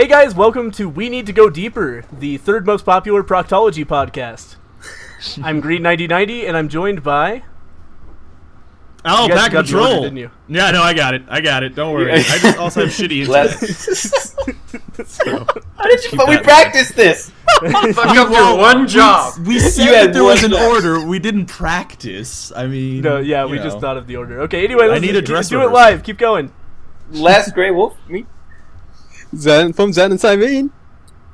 Hey guys, welcome to We Need to Go Deeper, the third most popular proctology podcast. I'm Green9090, and I'm joined by... Oh, Pack Patrol! Order, didn't you? Yeah, no, I got it. Don't worry. I just also have shitty internet. How did you? But we practiced this. Fuck up your one job. We said that there was an order. We didn't practice. I mean, No, yeah, we just thought of the order. Okay, anyway, let's need a dress do it rehearsal. live. Keep going. Last Grey Wolf, me. Zen from Zen and Simon.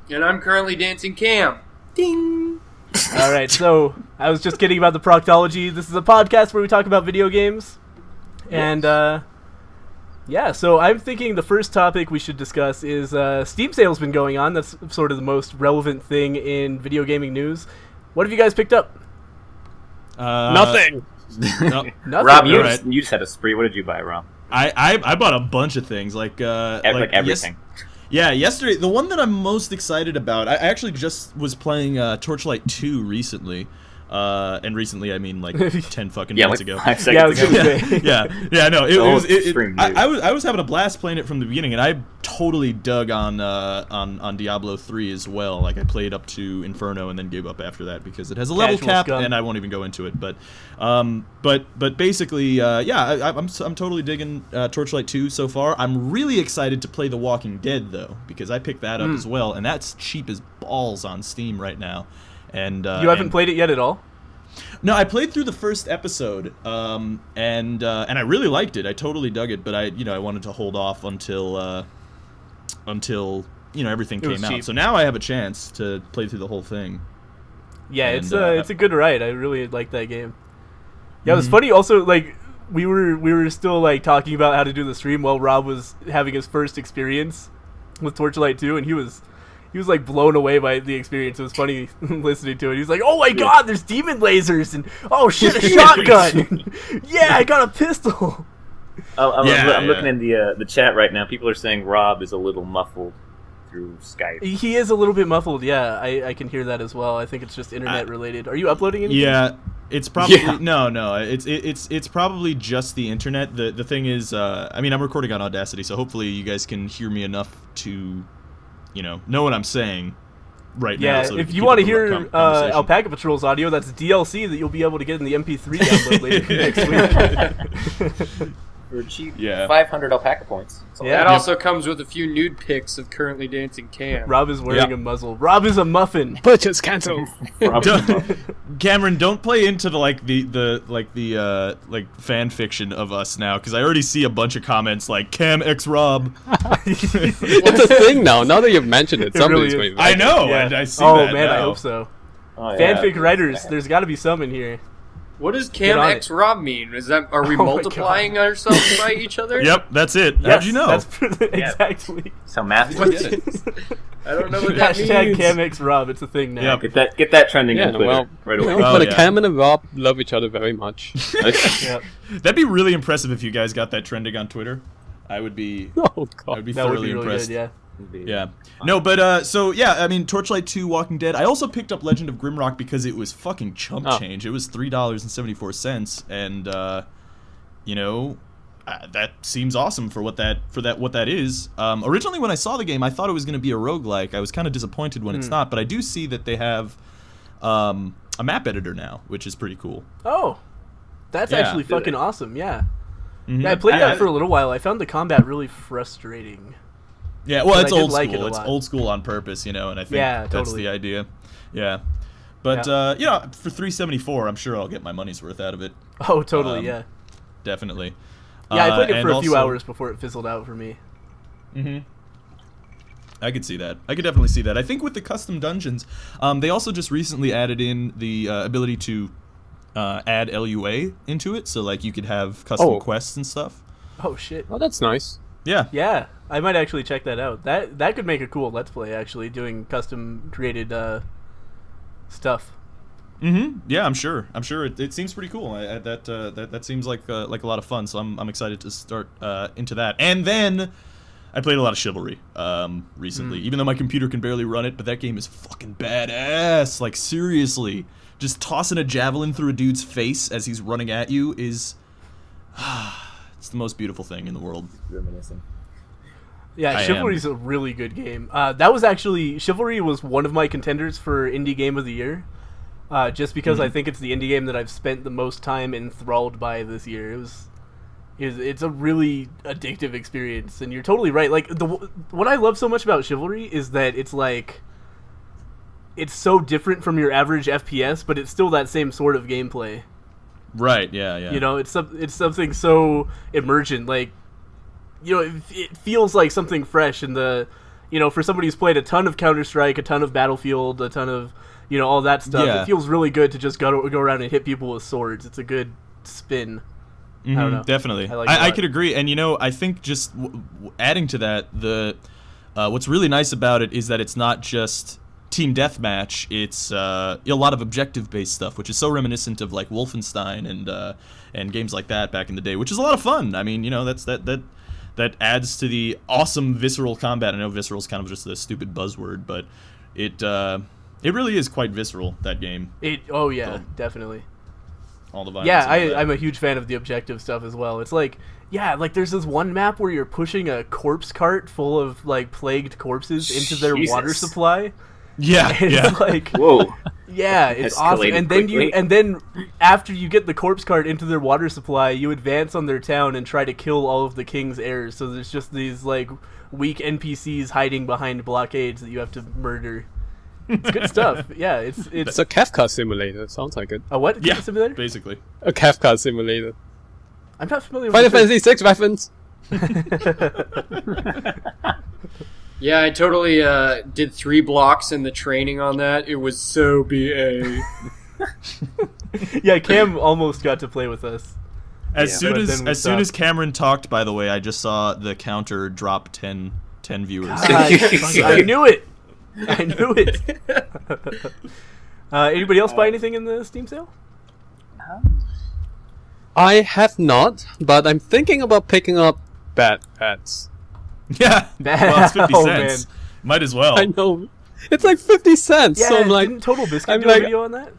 And I'm currently dancing Cam. Ding. All right, so I was just kidding about the proctology. This is a podcast where we talk about video games. And, yeah, so I'm thinking the first topic we should discuss is Steam sale's been going on. That's sort of the most relevant thing in video gaming news. What have you guys picked up? Nothing. No. Nothing. Rob, you Alright. just had a spree. What did you buy, Rob? I bought a bunch of things like Everything. Yesterday, the one that I'm most excited about, I actually just was playing Torchlight 2 recently. And recently, I mean, like 10 fucking minutes ago. 5 Yeah, I was seconds gonna ago. say. Yeah, no, I was having a blast playing it from the beginning, and I totally dug on Diablo 3 as well. Like, I played up to Inferno and then gave up after that because it has a level Casual cap, scum. and I won't even go into it. But basically, I'm totally digging Torchlight 2 so far. I'm really excited to play The Walking Dead though, because I picked that up as well, and that's cheap as balls on Steam right now. And You haven't played it yet at all? No, I played through the first episode, and I really liked it. I totally dug it, but I wanted to hold off until everything It was came out. cheap. So now I have a chance to play through the whole thing. Yeah, And, it's a good ride. I really like that game. Yeah, it was Mhm. funny. Also, like we were still like talking about how to do the stream while Rob was having his first experience with Torchlight 2, and he was like blown away by the experience. It was funny listening to it. He's like, "Oh my god, there's demon lasers and oh shit, a shotgun! Yeah, I got a pistol." I'm looking in the chat right now. People are saying Rob is a little muffled through Skype. He is a little bit muffled. Yeah, I can hear that as well. I think it's just internet related. Are you uploading anything? Yeah, it's probably Yeah. no. It's probably just the internet. The thing is, I mean, I'm recording on Audacity, so hopefully you guys can hear me enough to, know what I'm saying right now. Yeah, So we if can you keep want to a hear conversation. Alpaca Patrol's audio, that's DLC that you'll be able to get in the MP3 download later next week. For cheap, Yeah. 500 alpaca points. So Yeah. That also comes with a few nude pics of currently dancing Cam. Rob is wearing Yeah. a muzzle. Rob is a muffin. Purchase cancelled. Rob is a muffin. Cameron, don't play into the fan fiction of us now, because I already see a bunch of comments like Cam X Rob. It's a thing now. Now that you've mentioned it, It really somebody's is. going to I know. Yeah. I see Oh that man, I now. hope so. Oh, yeah. Fanfic writers, there's got to be some in here. What does Get Cam on X Rob mean? Are we Oh my multiplying ourselves by each other? Yep, that's it. Yes, How'd you know? That's exactly. So math. What? I don't know what that Hashtag means. Cam X Rob. It's a thing now. Yep. Get that trending Yeah, on Twitter well, right away. Oh, but yeah. a Cam and a Rob love each other very much. Yep. That'd be really impressive if you guys got that trending on Twitter. I would be Oh I would god. be That would thoroughly be really impressed. good. Yeah. Yeah. No, but so yeah, I mean, Torchlight 2, Walking Dead. I also picked up Legend of Grimrock because it was fucking chump change. It was $3.74, and that seems awesome for what that is. Originally, when I saw the game, I thought it was going to be a roguelike. I was kind of disappointed when it's not, but I do see that they have a map editor now, which is pretty cool. Oh, that's Yeah. actually fucking awesome. Yeah. Mhm. Yeah, I played that for a little while. I found the combat really frustrating. Yeah, well, But it's I did old like it school. a It's lot. old school on purpose, and I think Yeah, that's totally. the idea. Yeah, but for $3.74, I'm sure I'll get my money's worth out of it. Oh, totally. Yeah. Definitely. Yeah, I played it and for a few also- hours before it fizzled out for me. Mhm. I could see that. I could definitely see that. I think with the custom dungeons, they also just recently added in the ability to add LUA into it, so like you could have custom quests and stuff. Oh shit. Oh, that's nice. Yeah. Yeah, I might actually check that out. That could make a cool Let's Play, actually, doing custom created stuff. Mm-hmm. Yeah, I'm sure. It seems pretty cool. That seems like a lot of fun. So I'm excited to start into that. And then I played a lot of Chivalry recently, even though my computer can barely run it. But that game is fucking badass. Like seriously, just tossing a javelin through a dude's face as he's running at you is it's the most beautiful thing in the world. Reminiscing. Yeah, Chivalry's a really good game. Chivalry was one of my contenders for Indie Game of the Year. Just because I think it's the indie game that I've spent the most time enthralled by this year. It's a really addictive experience, and you're totally right. Like what I love so much about Chivalry is that it's like it's so different from your average FPS, but it's still that same sort of gameplay. Right. Yeah. Yeah. You know, it's something so emergent. Like, you know, it feels like something fresh. And for somebody who's played a ton of Counter-Strike, a ton of Battlefield, a ton of all that stuff, It feels really good to just go around and hit people with swords. It's a good spin. I don't know. Definitely. I could agree. And, I think just adding to that, what's really nice about it is that it's not just team deathmatch. It's a lot of objective-based stuff, which is so reminiscent of, like, Wolfenstein and games like that back in the day, which is a lot of fun. I mean, that adds to the awesome visceral combat. I know visceral is kind of just a stupid buzzword, but it really is quite visceral, that game. Definitely. All the violence. Yeah, I'm a huge fan of the objective stuff as well. It's like, there's this one map where you're pushing a corpse cart full of, like, plagued corpses into their water supply. Yeah, it's like, whoa. Yeah, it's awesome. And then after you get the corpse cart into their water supply, you advance on their town and try to kill all of the king's heirs. So there's just these, like, weak NPCs hiding behind blockades that you have to murder. It's good stuff. Yeah, it's a Kafka simulator. It sounds like it. A what? Yeah, simulator? Basically. A Kafka simulator. I'm not familiar Final with Fantasy VI reference. Yeah, I totally did 3 blocks in the training on that. It was so BA. Yeah, Cam almost got to play with us. As soon as Cameron talked, by the way, I just saw the counter drop 10 viewers. I knew it. Anybody else buy anything in the Steam sale? I have not, but I'm thinking about picking up Bad Bats. Yeah, well, it's 50 cents. Man. Might as well. I know. It's like 50 cents. Yeah, so I'm like, didn't Total Biscuit do a video on that?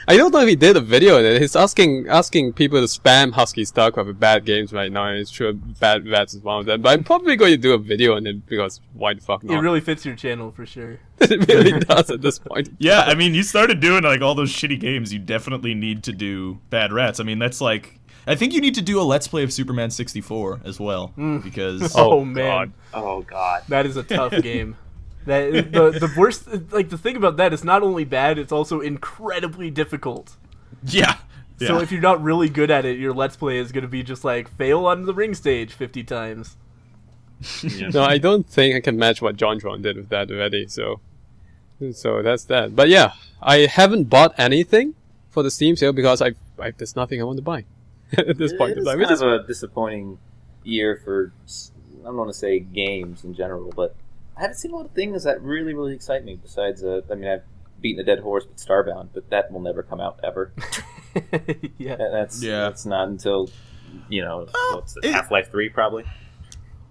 I don't know if he did a video on it. He's asking people to spam Husky StarCraft with bad games right now, and it's true Bad Bats is one of them. But I'm probably going to do a video on it because why the fuck not? It really fits your channel for sure. It really does at this point. Yeah, I mean, you started doing like all those shitty games. You definitely need to do Bad Rats. I mean, that's like... I think you need to do a Let's Play of Superman 64 as well, because... Oh, man. Oh, God. That is a tough game. That the worst... Like, the thing about that is not only bad, it's also incredibly difficult. Yeah. So if you're not really good at it, your Let's Play is going to be just like, fail on the ring stage 50 times. Yeah. No, I don't think I can match what JonTron did with that already, so that's that. But yeah, I haven't bought anything for the Steam sale because there's nothing I want to buy. At this point in time. It's kind of a disappointing year for, I don't want to say games in general, but I haven't seen a lot of things that really, really excite me besides, I've beaten a dead horse with Starbound, but that will never come out ever. Yeah. That's not until, Half-Life 3 probably.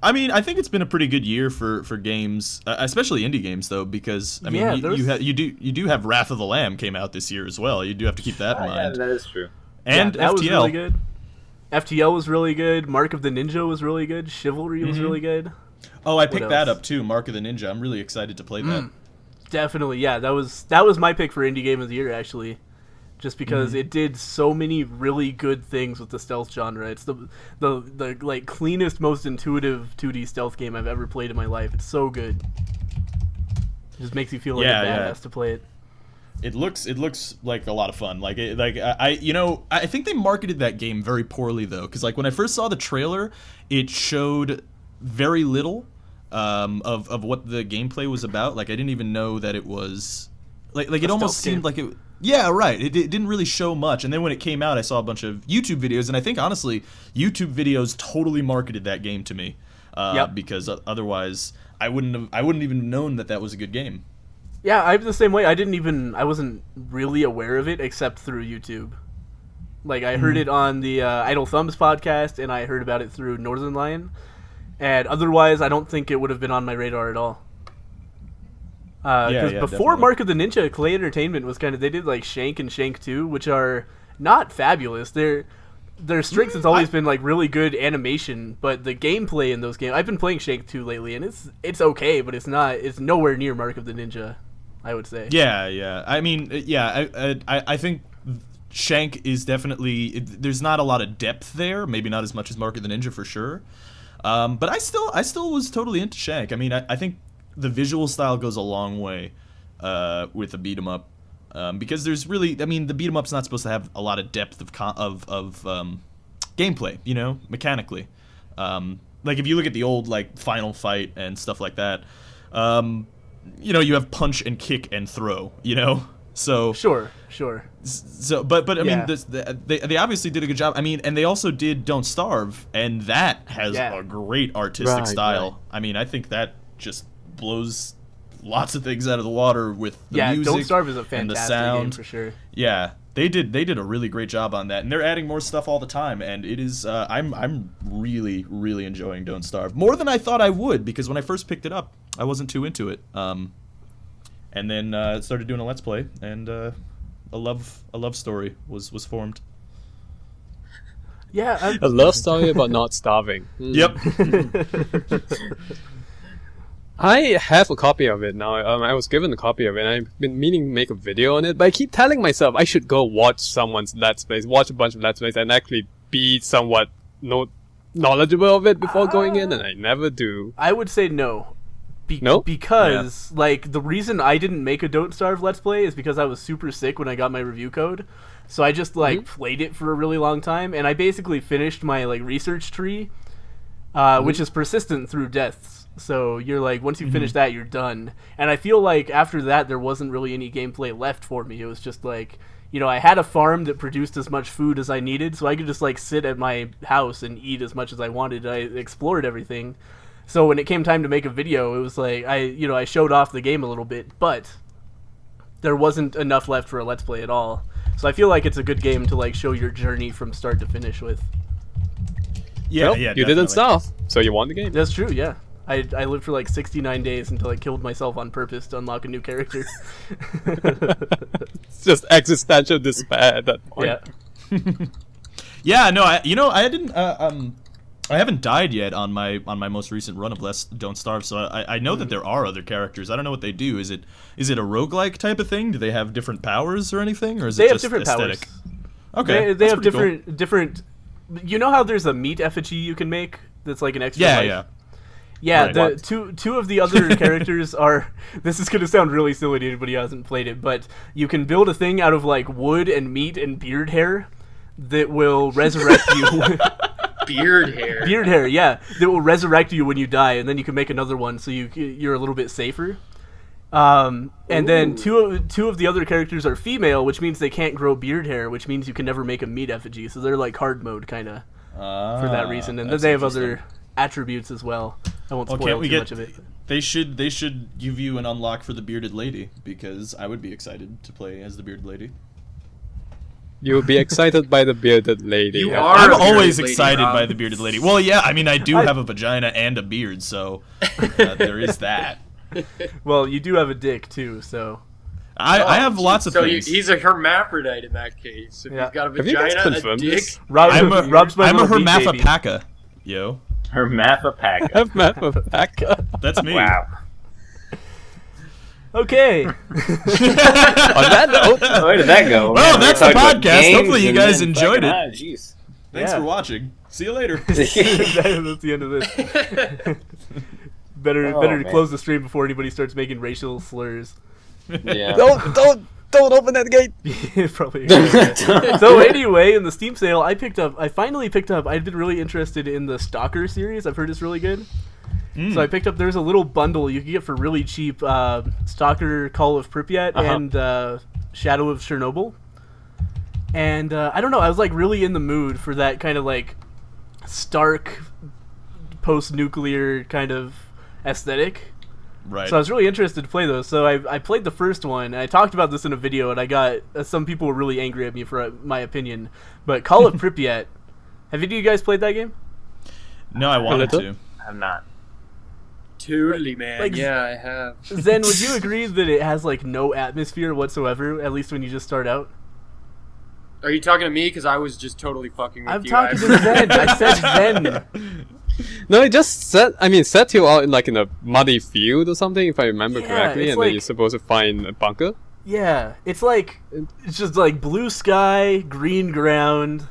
I mean, I think it's been a pretty good year for games, especially indie games, though, because I mean, you do have Wrath of the Lamb came out this year as well. You do have to keep that in mind. Yeah, that is true. And that FTL was really good. FTL was really good. Mark of the Ninja was really good. Chivalry was really good. Oh, I picked that up too. Mark of the Ninja. I'm really excited to play that. Definitely, yeah. That was my pick for Indie Game of the Year, actually. Just because it did so many really good things with the stealth genre. It's the like cleanest, most intuitive 2D stealth game I've ever played in my life. It's so good. It just makes you feel like a badass to play it. It looks like a lot of fun. I think they marketed that game very poorly though, because like when I first saw the trailer, it showed very little of what the gameplay was about. Like I didn't even know that it was like it almost seemed like it. Yeah, right. It didn't really show much, and then when it came out, I saw a bunch of YouTube videos, and I think honestly, YouTube videos totally marketed that game to me, because otherwise I wouldn't even known that was a good game. Yeah, I'm the same way. I wasn't really aware of it except through YouTube. Like, I heard it on the Idle Thumbs podcast, and I heard about it through Northern Lion. And otherwise, I don't think it would have been on my radar at all. Because before definitely. Mark of the Ninja, Clay Entertainment was they did like Shank and Shank 2, which are not fabulous. their strength has always been like really good animation, but the gameplay in those games. I've been playing Shank 2 lately, and it's okay, but it's nowhere near Mark of the Ninja, I would say. Yeah. I mean, I think Shank is definitely, there's not a lot of depth there. Maybe not as much as Mark of the Ninja for sure. But I still was totally into Shank. I mean, I think the visual style goes a long way with a beat 'em up. Because there's really, I mean, the beat 'em up's not supposed to have a lot of depth of gameplay, mechanically. Like if you look at the old like Final Fight and stuff like that, you have punch and kick and throw, So Sure. So, but I mean, they obviously did a good job. I mean, and they also did Don't Starve, and that has a great artistic style. Right. I mean, I think that just blows lots of things out of the water with the music. Don't Starve is a fantastic and the sound. game for sure. Yeah, they did a really great job on that, and they're adding more stuff all the time. And it is, I'm really really enjoying Don't Starve more than I thought I would, because when I first picked it up, I wasn't too into it. And then started doing a Let's Play, and a love story was formed. Yeah, a love story about not starving. Yep. I have a copy of it now. I was given a copy of it, and I've been meaning to make a video on it, but I keep telling myself I should go watch someone's Let's Plays, watch a bunch of Let's Plays, and actually be somewhat knowledgeable of it before going in, and I never do. I would say no. No? Because, like, the reason I didn't make a Don't Starve Let's Play is because I was super sick when I got my review code. So I just, like, played it for a really long time, and I basically finished my, like, research tree, which is persistent through deaths. So you're like, once you finish that, you're done. And I feel like after that, there wasn't really any gameplay left for me. It was just like, I had a farm that produced as much food as I needed, so I could just like sit at my house and eat as much as I wanted. I explored everything. So when it came time to make a video, it was like, I showed off the game a little bit, but there wasn't enough left for a Let's Play at all. So I feel like it's a good game to like show your journey from start to finish with. Yeah, you didn't starve, so you won the game. That's true, yeah. I lived for like 69 days until I killed myself on purpose to unlock a new character. It's just existential despair at that point. Yeah. Yeah, no, I didn't. I haven't died yet on my most recent run of Don't Starve, so I know that there are other characters. I don't know what they do. Is it a roguelike type of thing? Do they have different powers or anything, or is it just different aesthetic? Powers. Okay, they have different. You know how there's a meat effigy you can make that's like an extra life? Yeah, right. two of the other characters are... This is going to sound really silly to anybody who hasn't played it, but you can build a thing out of, like, wood and meat and beard hair that will resurrect you. Beard hair? Beard hair, yeah. That will resurrect you when you die, and then you can make another one so you're a little bit safer. And then two of the other characters are female, which means they can't grow beard hair, which means you can never make a meat effigy. So they're, like, hard mode, kind of, for that reason. And then they have other attributes as well. I won't spoil too much of it. They should give you an unlock for the bearded lady, because I would be excited to play as the bearded lady. You would be excited by the bearded lady. You are. I'm always excited by the bearded lady. Well, yeah, I mean, I do have a vagina and a beard, so there is that. Well, you do have a dick too, so. I have lots of things. So he's a hermaphrodite in that case. If you've got a vagina, a dick. I'm a hermaphrodite, yo. Hermaphrodite. Hermaphrodite. That's me. Wow. Okay. On that note, where did that go? Well, that's the podcast. Hopefully you guys enjoyed it. Jeez. Thanks for watching. See you later. That's the end of this. Better to close the stream before anybody starts making racial slurs. Yeah. Don't open that gate. Probably. So anyway, in the Steam sale, I finally picked up. I've been really interested in the Stalker series. I've heard it's really good. So I picked up. There's a little bundle you can get for really cheap. Stalker, Call of Pripyat, and Shadow of Chernobyl. And I don't know. I was like really in the mood for that kind of like stark, post-nuclear kind of aesthetic. Right. So I was really interested to play those. So I played the first one, and I talked about this in a video, and I got some people were really angry at me for my opinion. But Call of Pripyat, have any of you guys played that game? No, I wanted to. I'm not. Totally, man. Like, yeah, I have. Zen, would you agree that it has like no atmosphere whatsoever, at least when you just start out? Are you talking to me? Because I was just totally fucking with I'm you. talking to Zen. I said Zen. No, it just set you out in a muddy field or something, if I remember correctly, and then you're supposed to find a bunker. Yeah, it's just like blue sky, green ground,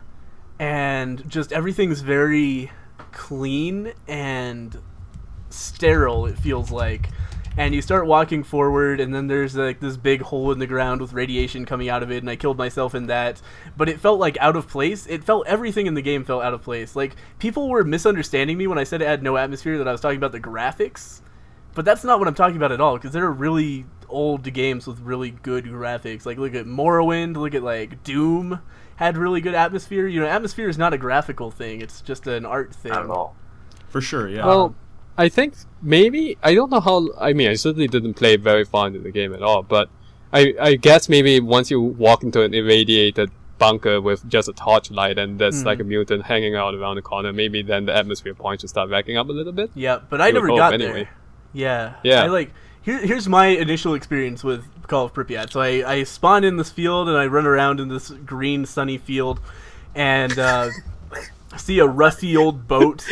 and just everything's very clean and sterile, it feels like. And you start walking forward, and then there's like this big hole in the ground with radiation coming out of it, and I killed myself in that. But it felt like out of place. Everything in the game felt out of place. Like, people were misunderstanding me when I said it had no atmosphere, that I was talking about the graphics. But that's not what I'm talking about at all, because there are really old games with really good graphics. Like, look at Morrowind, look at, like, Doom had really good atmosphere. You know, atmosphere is not a graphical thing, it's just an art thing. Not at all. For sure, yeah. Well, I think maybe, I don't know how, I mean, I certainly didn't play very far into the game at all, but I guess maybe once you walk into an irradiated bunker with just a torchlight and there's like a mutant hanging out around the corner, maybe then the atmosphere points will start racking up a little bit. Yeah, but I never got there. Yeah. Here's my initial experience with Call of Pripyat. So I spawn in this field and I run around in this green sunny field and see a rusty old boat.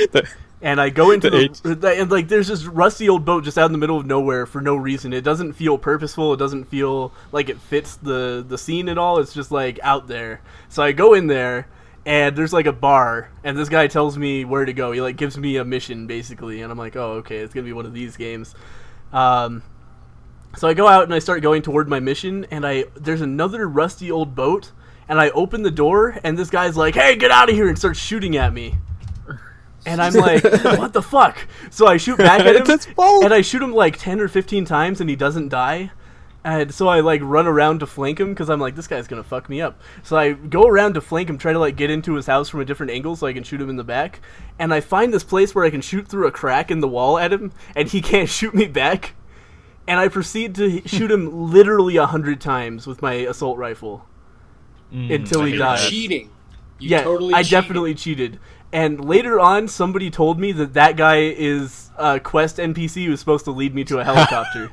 And I go into and like there's this rusty old boat just out in the middle of nowhere for no reason. It doesn't feel purposeful. It doesn't feel like it fits the scene at all. It's just like out there. So I go in there and there's like a bar and this guy tells me where to go. He like gives me a mission basically, and I'm like, oh, okay, it's gonna be one of these games. So I go out and I start going toward my mission, and there's another rusty old boat, and I open the door and this guy's like, hey, get out of here, and starts shooting at me. And I'm like, what the fuck? So I shoot back at him, and I shoot him like 10 or 15 times, and he doesn't die. And so I like run around to flank him, because I'm like, this guy's going to fuck me up. So I go around to flank him, try to like get into his house from a different angle so I can shoot him in the back. And I find this place where I can shoot through a crack in the wall at him, and he can't shoot me back. And I proceed to shoot him literally 100 times with my assault rifle until he dies. Cheating. I definitely cheated. And later on, somebody told me that guy is a quest NPC who's supposed to lead me to a helicopter.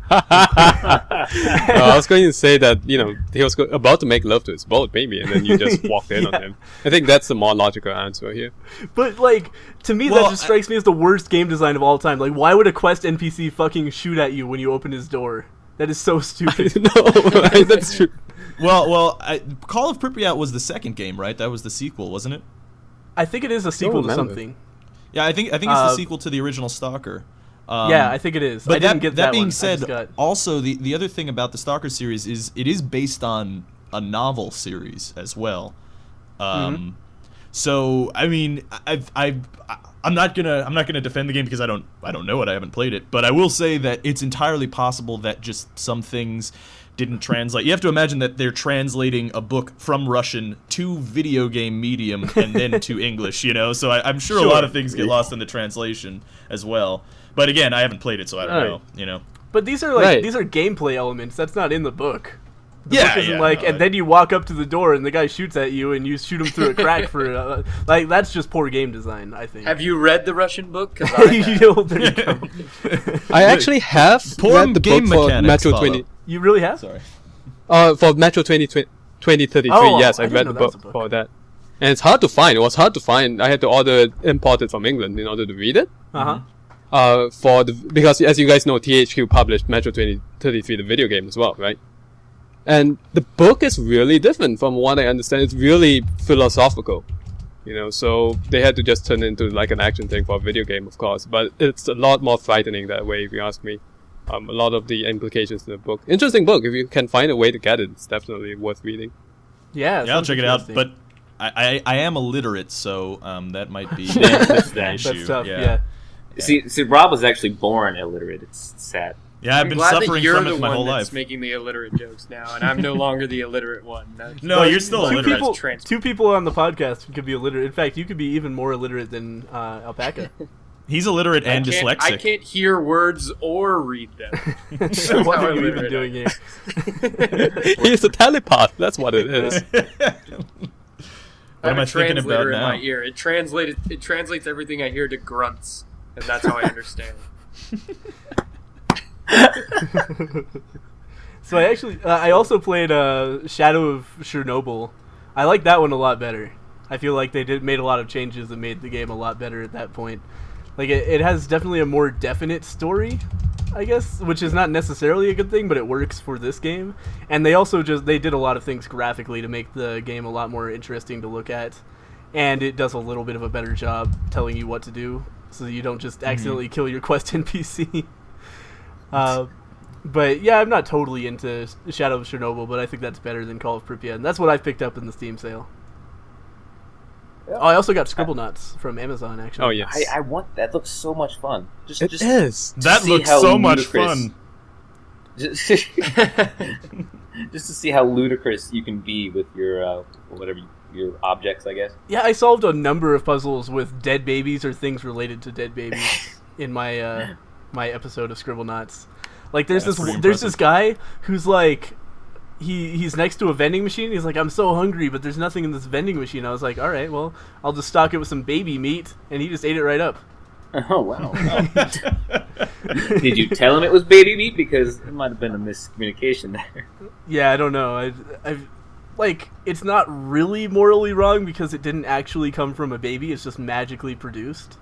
I was going to say that, you know, he was about to make love to his boat, maybe, and then you just walked in on him. I think that's the more logical answer here. But, like, to me, that just strikes me as the worst game design of all time. Like, why would a quest NPC fucking shoot at you when you open his door? That is so stupid. No, that's true. Well, Call of Pripyat was the second game, right? That was the sequel, wasn't it? I think it is a sequel to something. Yeah, I think it's the sequel to the original Stalker. Yeah, I think it is. But I didn't get that being one. said, also the other thing about the Stalker series is it is based on a novel series as well. So I mean, I'm not gonna defend the game because I don't know it. I haven't played it, but I will say that it's entirely possible that just some things didn't translate. You have to imagine that they're translating a book from Russian to video game medium and then to English, you know? So I'm sure a lot of things get lost in the translation as well. But again, I haven't played it, so I don't know, you know? But these are these are gameplay elements. That's not in the book. The book isn't and then you walk up to the door and the guy shoots at you and you shoot him through a crack for like, that's just poor game design, I think. Have you read the Russian book? Because I have. There you go. I actually have read the book for Metro 20. You really have? Sorry. For Metro 2033, yes, I read the book for that. And it's hard to find. It was hard to find. I had to import it from England in order to read it. Because as you guys know, THQ published Metro 2033, the video game as well, right? And the book is really different from what I understand. It's really philosophical, you know, so they had to just turn it into like an action thing for a video game, of course. But it's a lot more frightening that way, if you ask me. A lot of the implications in the book. Interesting book. If you can find a way to get it, it's definitely worth reading. Yeah, I'll check it out. But I am illiterate, so that might be the issue. That's tough, yeah. See, Rob was actually born illiterate. It's sad. Yeah, I've been suffering from it my whole life. That's making the illiterate jokes now, and I'm no longer the illiterate one. No, you're still illiterate. Two people on the podcast could be illiterate. In fact, you could be even more illiterate than Alpaca. He's illiterate and dyslexic. I can't hear words or read them. So what are you even doing here? He's a telepath. That's what it is. What am I thinking about now? In my ear. It translates everything I hear to grunts, and that's how I understand. So I also played Shadow of Chernobyl, I like that one a lot better. I feel like they made a lot of changes that made the game a lot better at that point. Like it has definitely a more definite story, I guess, which is not necessarily a good thing, but it works for this game. And they also they did a lot of things graphically to make the game a lot more interesting to look at, and it does a little bit of a better job telling you what to do, so you don't just accidentally kill your quest NPC. But yeah, I'm not totally into Shadow of Chernobyl, but I think that's better than Call of Pripyat, and that's what I picked up in the Steam sale. Yeah. Oh, I also got Scribblenauts from Amazon, actually. Oh yes, I want that. Looks so much fun. Just That see looks how so much ludicrous- fun. Just, just to see how ludicrous you can be with your whatever your objects, I guess. Yeah, I solved a number of puzzles with dead babies or things related to dead babies in my my episode of Scribblenauts. Like, there's That's pretty this impressive. guy who's like, he's next to a vending machine. He's like, I'm so hungry, but there's nothing in this vending machine. I was like, all right, well, I'll just stock it with some baby meat, and he just ate it right up. Oh wow! Did you tell him it was baby meat? Because it might have been a miscommunication there. Yeah, I don't know. I've like, it's not really morally wrong because it didn't actually come from a baby. It's just magically produced.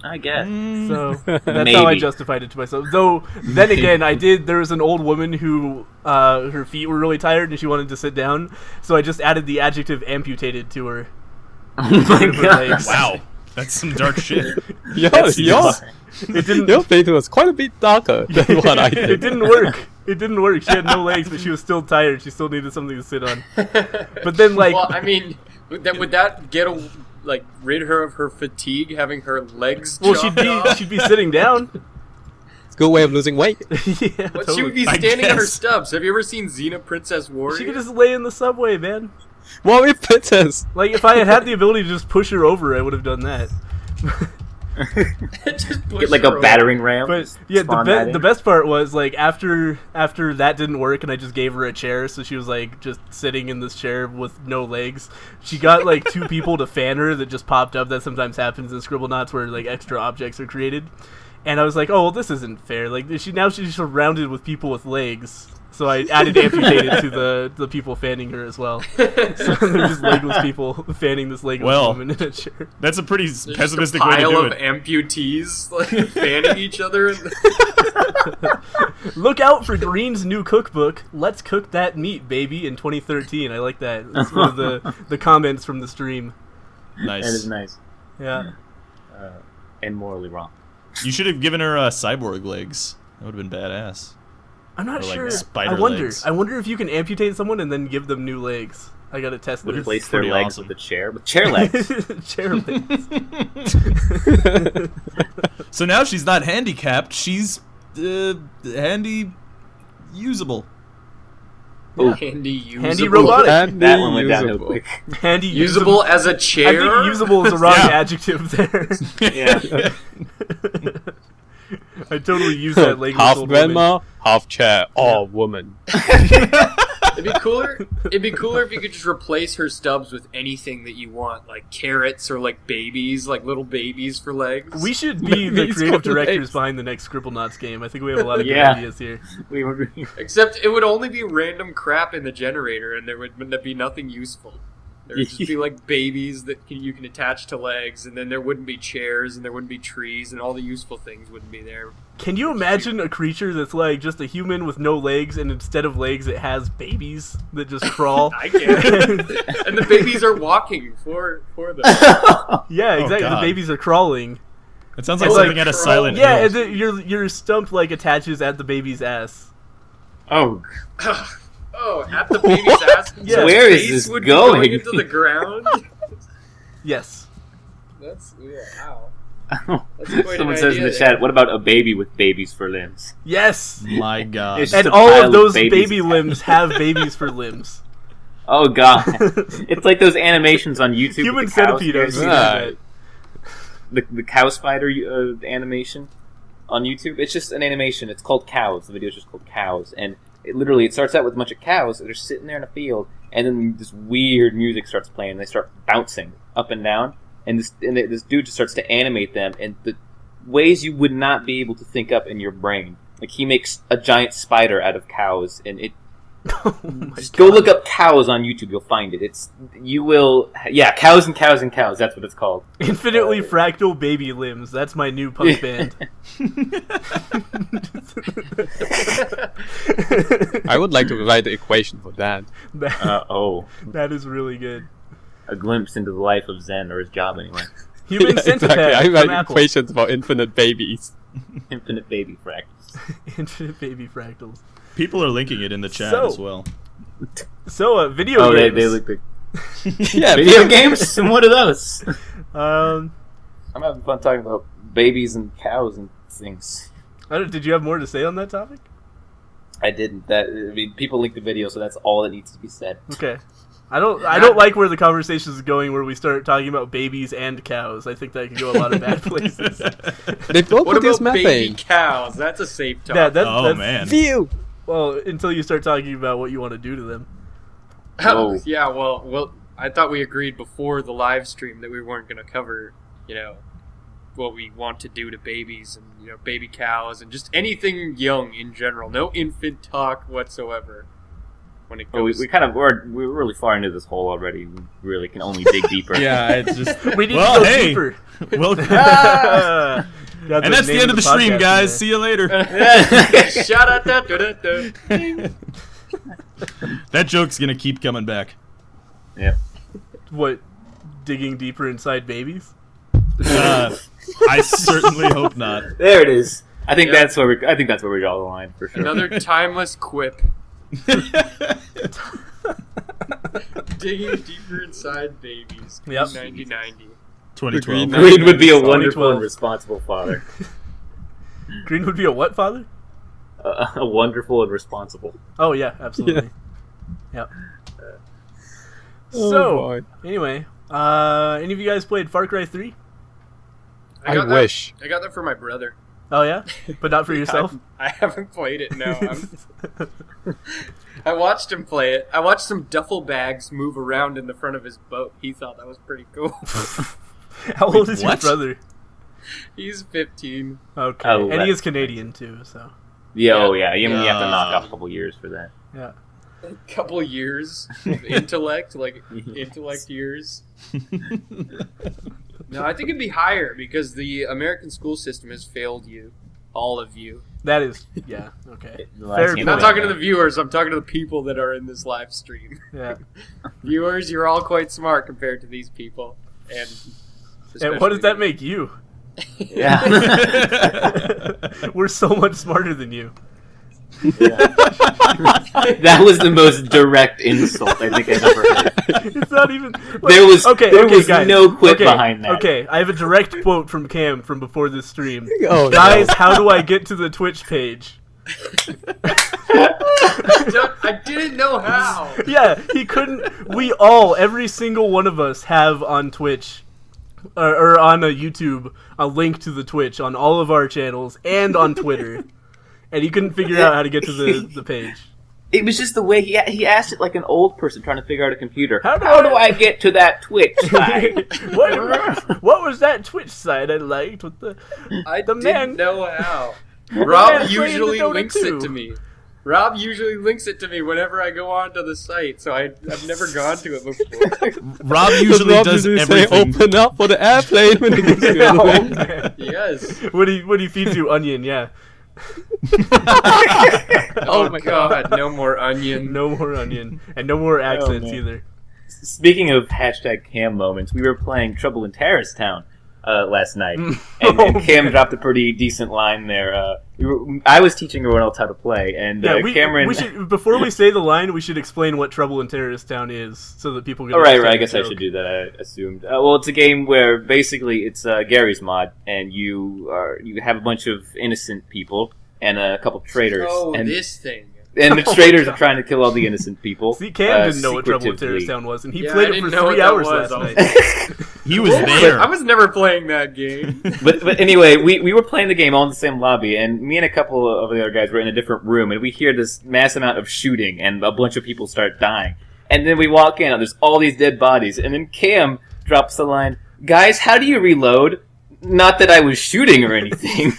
I guess. So that's how I Maybe. justified it to myself. Though then again, there was an old woman who her feet were really tired and she wanted to sit down, so I just added the adjective amputated to her. Oh my Her god! legs. Wow, that's some dark shit. your fate was quite a bit darker than what I It did. didn't work. It didn't work. She had no legs, but she was still tired. She still needed something to sit on. But then, like, Well, I mean, would that get rid her of her fatigue, having her legs? well, chopped off? she'd be sitting down. It's a good way of losing weight. Yeah, But totally. she would be I standing on her guess. stubs. Have you ever seen Xena Princess Warrior? She could just lay in the subway, man. Warrior Princess. Like, if I had had the ability to just push her over, I would have done that. Just push Get like her a over. battering ram. But just yeah, spawn that in. the best part was, like, after that didn't work and I just gave her a chair, so she was like just sitting in this chair with no legs. She got like two people to fan her that just popped up. That sometimes happens in Scribblenauts where like extra objects are created. And I was like, oh, well, this isn't fair. Like, she's surrounded with people with legs. So I added amputated to the people fanning her as well. So they're just legless people fanning this legless Well, woman in a chair. That's a pretty There's just pessimistic a way to pile do of it. amputees like fanning each other. Look out for Green's new cookbook. Let's cook that meat, baby, in 2013. I like that. That's one of the comments from the stream. Nice. That is nice Yeah. and morally wrong. You should have given her cyborg legs. That would have been badass. I'm not Or, like, sure. spider I wonder. legs. I wonder if you can amputate someone and then give them new legs. I gotta test this. Replace their pretty legs awesome. with a chair. With chair legs. Chair legs. So now she's not handicapped. She's handy usable. Ooh. Handy usable. Handy robotic. And That one went downhill usable. quick. Handy Usable as a I chair. think usable is the wrong Yeah. adjective there. Yeah. I totally use that legless Half old woman. grandma, half chair, or woman. It'd be cooler. It'd be cooler if you could just replace her stubs with anything that you want, like carrots or like babies, like little babies for legs. We should be the Maybe it's creative called directors legs. behind the next Scribblenauts game. I think we have a lot of good Yeah. ideas here. We were. Except it would only be random crap in the generator, and there would be nothing useful. There would just be like babies that you can attach to legs, and then there wouldn't be chairs, and there wouldn't be trees, and all the useful things wouldn't be there. Can you imagine a creature that's like just a human with no legs, and instead of legs, it has babies that just crawl? I can. And the babies are walking for them. Yeah, exactly. The God. babies are crawling. It sounds like Like, something at a Silent Yeah, Hill. and your stump like attaches at the baby's ass. Oh. Oh, at the baby's ass. Yeah. So Where is face this would be going? into the ground. Yes. That's wow. That's quite Someone an says in idea the there. chat, what about a baby with babies for limbs? Yes. My God. It's- And Just a all pile of of those babies. baby limbs have babies for limbs. Oh god. It's like those animations on YouTube. Human with the cow centipede. I've spiders. seen Right. that. The cow spider animation on YouTube. It's just an animation. It's called Cows. The video is just called Cows, and it starts out with a bunch of cows that are sitting there in a field, and then this weird music starts playing, and they start bouncing up and down, and this dude just starts to animate them in the ways you would not be able to think up in your brain. Like, he makes a giant spider out of cows, and Oh my Just go look up cows on YouTube. You'll find it. Cows and cows and cows. That's what it's called. Infinitely fractal baby limbs. That's my new punk band. I would like to provide the equation for that. That is really good. A glimpse into the life of Zen, or his job anyway. Human centipede I from write Apple. equations for infinite babies. Infinite baby fractals. Infinite baby fractals. People are linking it in the chat So- as well. So, video games. They look like Yeah, video games. And what are those? Um, I'm having fun talking about babies and cows and things. did you have more to say on that topic? I didn't. People linked the video, so that's all that needs to be said. Okay. I don't like where the conversation is going, where we start talking about babies and cows. I think that could go a lot of bad places. they both What produce about baby methane. cows? That's a safe Yeah, topic. that's Man. Phew! well, until you start talking about what you want to do to them. Whoa. Yeah, well, I thought we agreed before the live stream that we weren't going to cover, what we want to do to babies and, baby cows and just anything young in general. No infant talk whatsoever. When it Well, goes, we're really far into this hole already. We really can only dig deeper. Yeah, it's just. We need Well, to go hey. deeper. Well, Got and that's the name end of the stream, podcast guys. in See you later. shout out da. That joke's gonna keep coming back. Yeah. there. What? Digging deeper inside babies? I certainly hope not. There it is. I think Yeah. that's where we draw the line for sure. Another timeless quip. Digging deeper inside babies. Yep. 9090. 2012. Green would be a 2012. wonderful and responsible father. Green would be a what, father? A wonderful and responsible. Oh yeah, absolutely. Yep. Oh, So boy. anyway, any of you guys played Far Cry 3? I got wish. I got that for my brother. Oh yeah, but not for yourself. I haven't played it. No, I watched him play it. I watched some duffel bags move around in the front of his boat. He thought that was pretty cool. How old is your what? brother? He's 15. Okay, Oh, and he that- is Canadian too. So Yeah, oh yeah. You have to knock Yeah. off a couple years for that. yeah. A couple years of intellect, intellect years. No, I think it'd be higher because the American school system has failed you, all of you. That is okay. The Fair last game point. I'm not I talking to had. the viewers. I'm talking to the people that are in this live stream. Yeah. Viewers, you're all quite smart compared to these people, and And what does especially that me. make you? Yeah. We're so much smarter than you. That was the most direct insult I think I've ever heard. It's not even. There was guys. no quip Okay, behind that. Okay, I have a direct quote from Cam from before this stream. Oh, Guys, how do I get to the Twitch page? I didn't know how. Yeah, he couldn't. We all, every single one of us, have on Twitch or on a YouTube a link to the Twitch on all of our channels and on Twitter, and he couldn't figure out how to get to the page. It was just the way he asked it like an old person trying to figure out a computer. How do How do I- I get to that Twitch site? what was that Twitch site I liked with the I The didn't man- know how. man Rob playing usually the Dota links 2. it to me. Rob usually links it to me whenever I go onto the site, so I've never gone to it before. Rob usually Rob does usually say, everything. open up for the airplane when he gets to the Oh, link. man. Yes. When he feeds you onion, yeah. Oh my god, no more onion. No more onion and no more accents man. either. Speaking of #Cam moments, we were playing Trouble in Terrace Town last night, and Cam dropped a pretty decent line there. I was teaching everyone else how to play, and Yeah, Cameron. we should, before we say the line, we should explain what Trouble in Terrorist Town is, so that people can. Oh, right. I understand guess the I joke. should do that. I assumed. Well, it's a game where basically it's Gary's mod, and you have a bunch of innocent people and a couple traitors, Oh, and this thing. the traitors are trying to kill all the innocent people. See, Cam didn't know what Trouble in secretively. Terrorist Town was, and he Yeah, played I it for didn't know 3 what that hours was. last night. He was there. I was never playing that game. But anyway, we were playing the game all in the same lobby, and me and a couple of the other guys were in a different room, and we hear this mass amount of shooting, and a bunch of people start dying. And then we walk in, and there's all these dead bodies, and then Cam drops the line, "Guys, how do you reload?" Not that I was shooting or anything.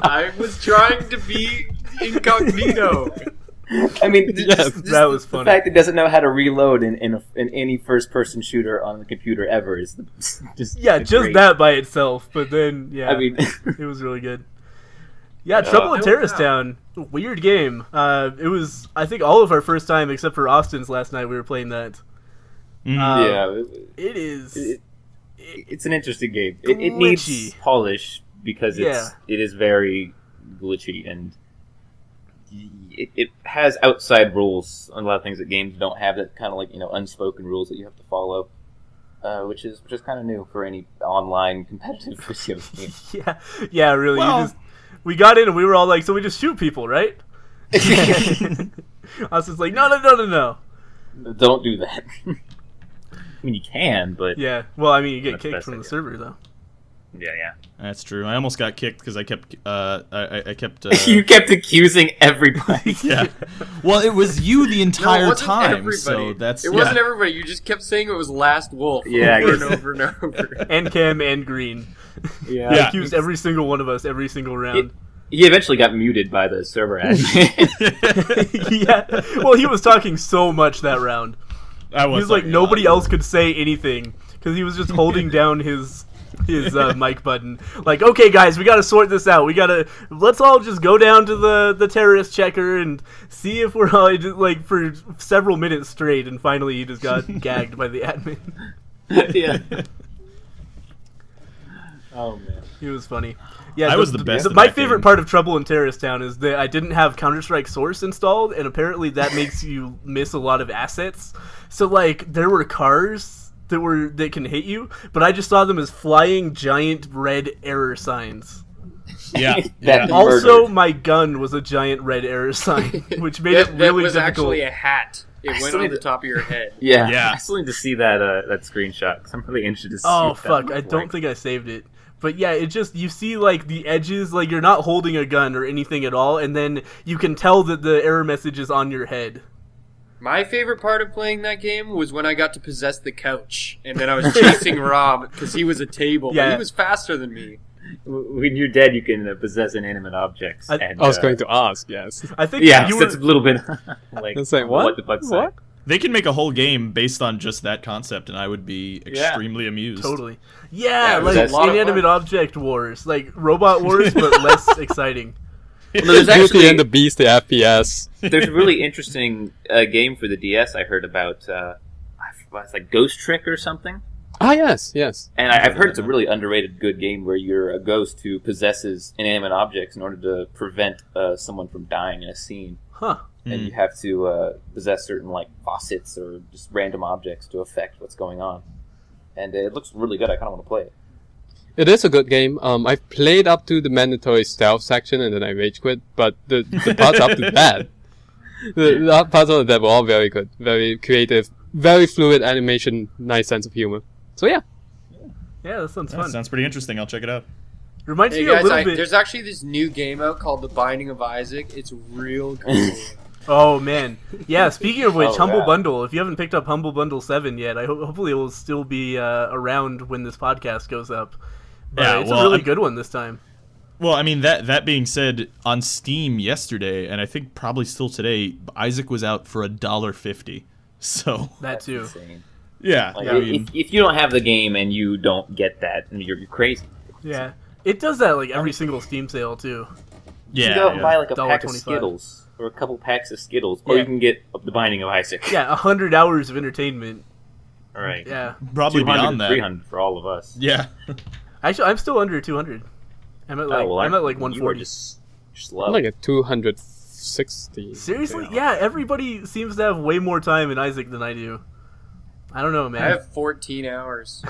I was trying to be Incognito. I mean, that was funny. The fact it doesn't know how to reload in any first-person shooter on the computer ever is just great. that by itself. But then, yeah, I mean, it was really good. Yeah, Trouble in Terrorist Town, weird game. It was, I think, all of our first time except for Austin's last night. We were playing that. It is. It's an interesting game. It needs polish because it is very glitchy, and it has outside rules on a lot of things that games don't have. That kind of like unspoken rules that you have to follow, which is kind of new for any online competitive video game. Yeah, really. Well, we got in and we were all like, so we just shoot people, right? Austin's like, no. Don't do that. I mean, you can, but yeah. Well, I mean, you get That's kicked best from the idea. server though. yeah. That's true. I almost got kicked because I kept. I kept. You kept accusing everybody. Yeah. Well, it was you the No, it entire wasn't time. everybody. So that's. It wasn't everybody. You just kept saying it was Last Wolf Yeah, I over and guess. over and over. And Cam and Green. Yeah. They accused every single one of us every single round. He eventually got muted by the server admin. Yeah. Well, he was talking so much that round. I He was like, nobody else could say anything because he was just holding down his mic button. Like, okay, guys, we got to sort this out. Let's all just go down to the terrorist checker and see if we're all like for several minutes straight. And finally, he just got gagged by the admin. Yeah. Oh man, He was funny. Yeah, I was the best at My that favorite game. part of Trouble in Terrorist Town is that I didn't have Counter-Strike Source installed, and apparently that makes you miss a lot of assets. So like, there were cars that can hit you, but I just saw them as flying giant red error signs. Yeah. That- yeah. Also, Murdered. my gun was a giant red error sign, which made it That really was difficult. actually a hat. It went on the top of your head. yeah. Yeah. I still need to see that screenshot because I'm really interested to see. Oh what that fuck! looks I don't like. think I saved it. But yeah, it just you see like the edges, like you're not holding a gun or anything at all, and then you can tell that the error message is on your head. My favorite part of playing that game was when I got to possess the couch, and then I was chasing Rob because he was a table, but Yeah. he was faster than me. When you're dead, you can possess inanimate objects. I and, I was going to ask, yes. I think Yeah, you that's were. a little bit like. It's like, what? the fuck What? They can make a whole game based on just that concept, and I would be extremely amused. Totally. Yeah, Yeah, it was like a lot of inanimate fun. object wars, like robot wars, but less exciting. Well, there's Beauty actually and the Beast, the FPS. there's a really interesting game for the DS I heard about. It's like Ghost Trick or something. Ah, yes. And I've heard it's a really underrated good game where you're a ghost who possesses inanimate objects in order to prevent someone from dying in a scene. Huh. And you have to possess certain like faucets or just random objects to affect what's going on. And it looks really good. I kind of want to play it. It is a good game. I played up to the mandatory stealth section and then I rage quit, but the parts up to that, the parts of that were all very good, very creative, very fluid animation, nice sense of humor. So yeah. Yeah, that sounds That fun. sounds pretty interesting. I'll check it out. Reminds Hey me a guys, little bit. there's actually this new game out called The Binding of Isaac. It's real cool. Oh man, yeah. Speaking of which, Oh, Humble yeah. Bundle. If you haven't picked up Humble Bundle 7 yet, hopefully it will still be around when this podcast goes up. But Yeah, it's well, a really I'm- good one this time. Well, I mean that being said, on Steam yesterday, and I think probably still today, Isaac was out for $1.50. So That That's too. insane. yeah, Like, I mean, if you don't have the game and you don't get that, I mean, you're crazy. Yeah, it does that like every single Steam sale too. You yeah, can go out and buy yeah. like a pack of $1.25. Skittles or a couple packs of Skittles, or Yeah. you can get The Binding of Isaac. Yeah, 100 hours of entertainment. All right. Yeah, Probably 200 beyond and that. 300 for all of us. Yeah. actually, I'm still under 200. I'm at like I'm at like You are 140. just low. I'm like at 260. Seriously, yeah. Everybody seems to have way more time in Isaac than I do. I don't know, man. I have 14 hours.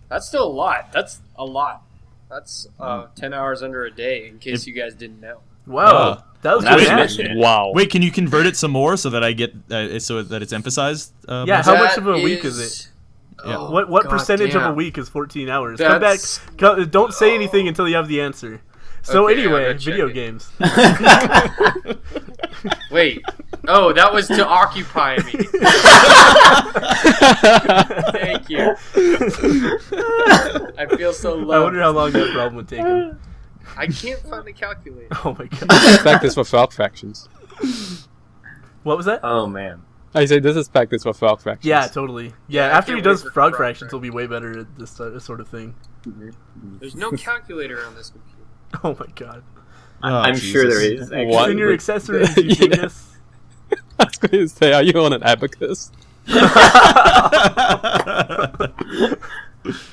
That's still a lot. That's a lot. That's 10 hours under a day, in case you guys didn't know. Wow, that was now good you math. mention it. Wow. Wait, can you convert it some more so that I get so that it's emphasized? Yeah, more? how much That of a week is it? Yeah. Oh, What percentage of a goddamn. week is 14 hours? That's- Come back. Don't say anything until you have the answer. So Okay, anyway, I'm gonna check video it. games. Wait. Oh, that was to occupy me. Thank you. I feel so I loved. wonder how long that problem would take him. I can't find the calculator. Oh my god. This is practice for frog fractions. What was that? Oh man. I say this is practice for frog fractions. Yeah, totally. Yeah, Yeah, I after he can't does wait for frog frog fractions, he'll be way better at this sort of thing. There's no calculator on this computer. Oh my god. Oh, I'm sure there is. What? It's in your But- accessories, you Yeah. dingus. I was going to say, are you on an abacus?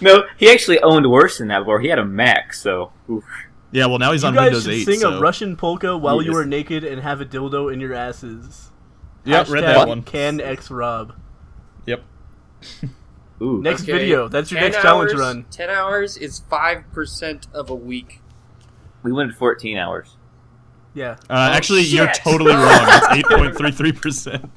No, he actually owned worse than that before. He had a Mac, so. Oof. Yeah, well now he's You on guys Windows should 8. sing so. a Russian polka while you Yes. are naked and have a dildo in your asses. Yep, read Hashtag that one. Can X Rob. Yep. Ooh. Next Okay, video. That's your 10 next challenge hours- run. 10 hours is 5% of a week. We went 14 hours. Yeah. Actually, you're shit. totally wrong. It's 8.33%.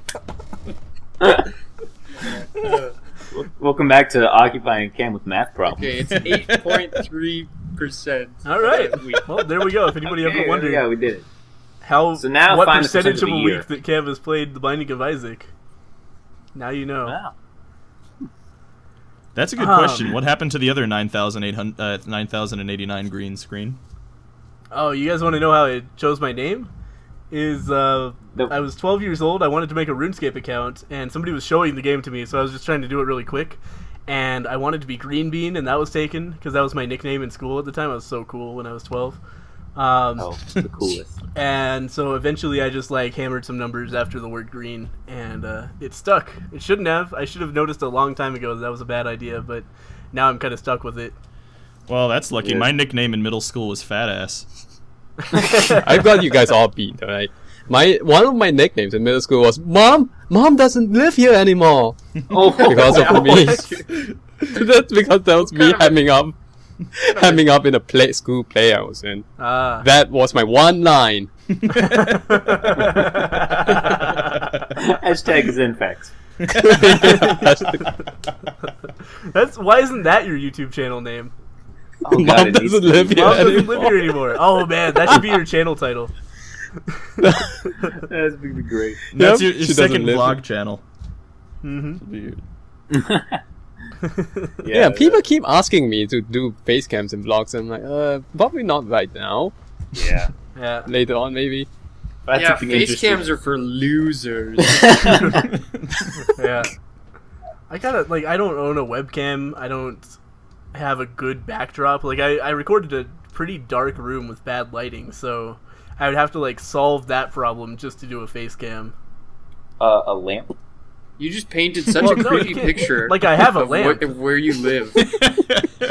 Welcome back to Occupying Cam with math problems. Okay, it's 8.3%. All right. of a week. Well, there we go. If anybody ever wondered Yeah, we did it. how So now what find the percentage of percent a of the year. week that Kev has played The Binding of Isaac, now you know. Wow. That's a good question. What happened to the other 9,089 green screen? Oh, you guys want to know how I chose my name? I was 12 years old. I wanted to make a RuneScape account, and somebody was showing the game to me, so I was just trying to do it really quick. And I wanted to be Green Bean, and that was taken because that was my nickname in school at the time. I was so cool when I was 12. Oh, the coolest. And so eventually I just like hammered some numbers after the word green, and it stuck. It shouldn't have. I should have noticed a long time ago that was a bad idea, but now I'm kind of stuck with it. Well, that's lucky. Yeah. My nickname in middle school was Fat Ass. I've got you guys all beat, alright? One of my nicknames in middle school was Mom! Mom doesn't live here anymore! Oh, Because of me. That's because that was me hemming up in a school play I was in. That was my one line. Hashtag Zenfax. That's why isn't that your YouTube channel name? Oh, Mom God, it needs doesn't to be. live here Mom doesn't anymore. live here anymore. Oh man, that should be your channel title. That's gonna be great. That's Yep, your she doesn't second live vlog here. channel. Mm-hmm. Yeah, people keep asking me to do face cams and vlogs, and I'm like, probably not right now. Yeah. Yeah. Later on, maybe. That's Yeah, something face interesting. cams are for losers. Yeah. I don't own a webcam. I don't have a good backdrop. Like I recorded a pretty dark room with bad lighting, so I would have to like solve that problem just to do a face cam. A lamp. You just painted such Well, a no, creepy you can't- picture. like I have a of lamp. of where you live.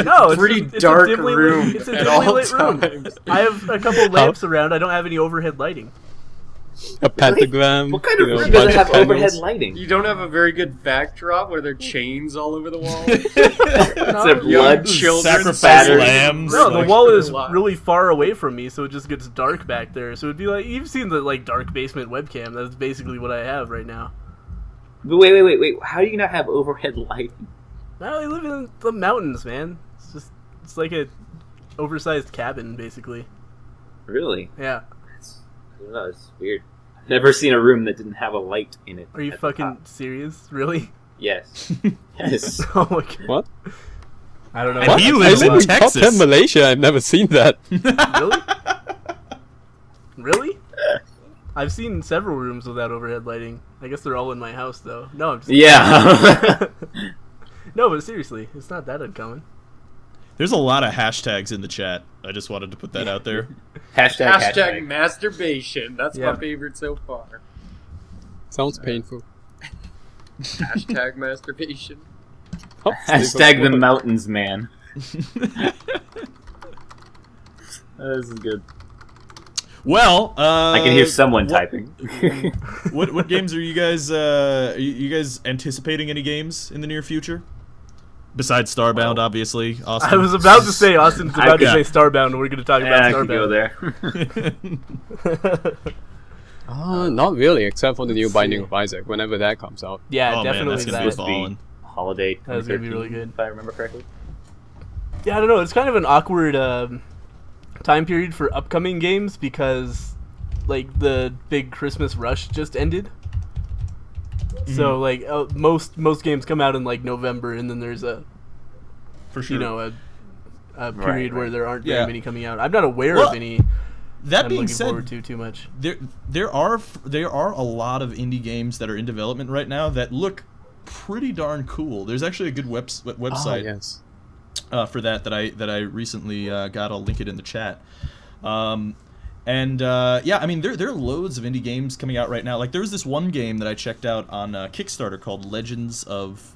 No, it's Pretty just, it's dark a dimly room lit, it's a at dimly all lit room. times. I have a couple lamps around. I don't have any overhead lighting. A pentagram. What kind of you know, room a does it bunch have of candles. overhead lighting? You don't have a very good backdrop where there are chains all over the wall. It's a blood Young children Sacrifice spattered. lambs. No, the like- wall is Alive. really far away from me, so it just gets dark back there. So it'd be like you've seen the like dark basement webcam. That's basically what I have right now. But wait. How do you not have overhead lighting? No, I live in the mountains, man. It's like a oversized cabin, basically. Really? Yeah. I don't know. It's weird. I've never seen a room that didn't have a light in it. Are you at the fucking top. serious? Really? Yes. Yes. Oh my god. What? I don't know. And what he that's lives I in live like. in top 10 Texas. Malaysia. I've never seen that. Really? Really? I've seen several rooms without overhead lighting. I guess they're all in my house, though. No, I'm just Yeah. No, but seriously, it's not that uncommon. There's a lot of hashtags in the chat. I just wanted to put that out there. Hashtag. Masturbation. That's Yeah. my favorite so far. Sounds painful. Hashtag masturbation. Hashtag the mountains man. This is good. Well, I can hear someone what- typing. What games are you guys you guys anticipating any games in the near future? Besides Starbound, obviously. Austin. I was about to say Austin's about to Yeah. say Starbound, and we're going to talk Yeah, I about can go Starbound. there. Not really, except for the new Let's Binding see. of Isaac. Whenever that comes out. Yeah, Oh man, definitely that's gonna that. be Supposed to be falling. Holiday. That was gonna be really 2013, good. if I remember correctly. Yeah, I don't know. It's kind of an awkward time period for upcoming games because, like, the big Christmas rush just ended. So, like, most games come out in like November, and then there's a For sure. you know period Right. where there aren't Yeah. very many coming out. I'm not aware Well, of any. That I'm being looking forward said, to too much. there are a lot of indie games that are in development right now that look pretty darn cool. There's actually a good website Oh, yes. for that I recently got. I'll link it in the chat. Yeah, I mean there are loads of indie games coming out right now. Like there was this one game that I checked out on Kickstarter called Legends of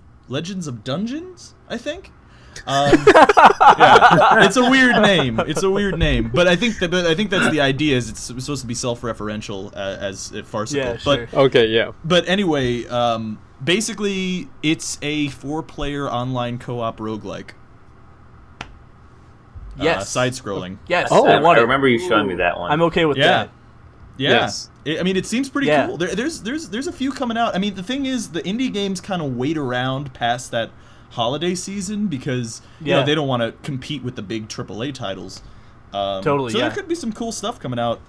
Dungeons, I think. Yeah, it's a weird name. But I think that's the idea. Is it's supposed to be self-referential as farcical. Yeah, sure. Okay, yeah. But anyway, basically, it's a 4-player online co-op roguelike. Yes. Side-scrolling. Yes. Oh, I want I it. remember you showing me that one. I'm okay with Yeah. that. Yeah. Yes. I mean, it seems pretty Yeah. cool. There's a few coming out. I mean, the thing is, the indie games kind of wait around past that holiday season because you know Yeah. they don't want to compete with the big AAA titles. Totally, So yeah. there could be some cool stuff coming out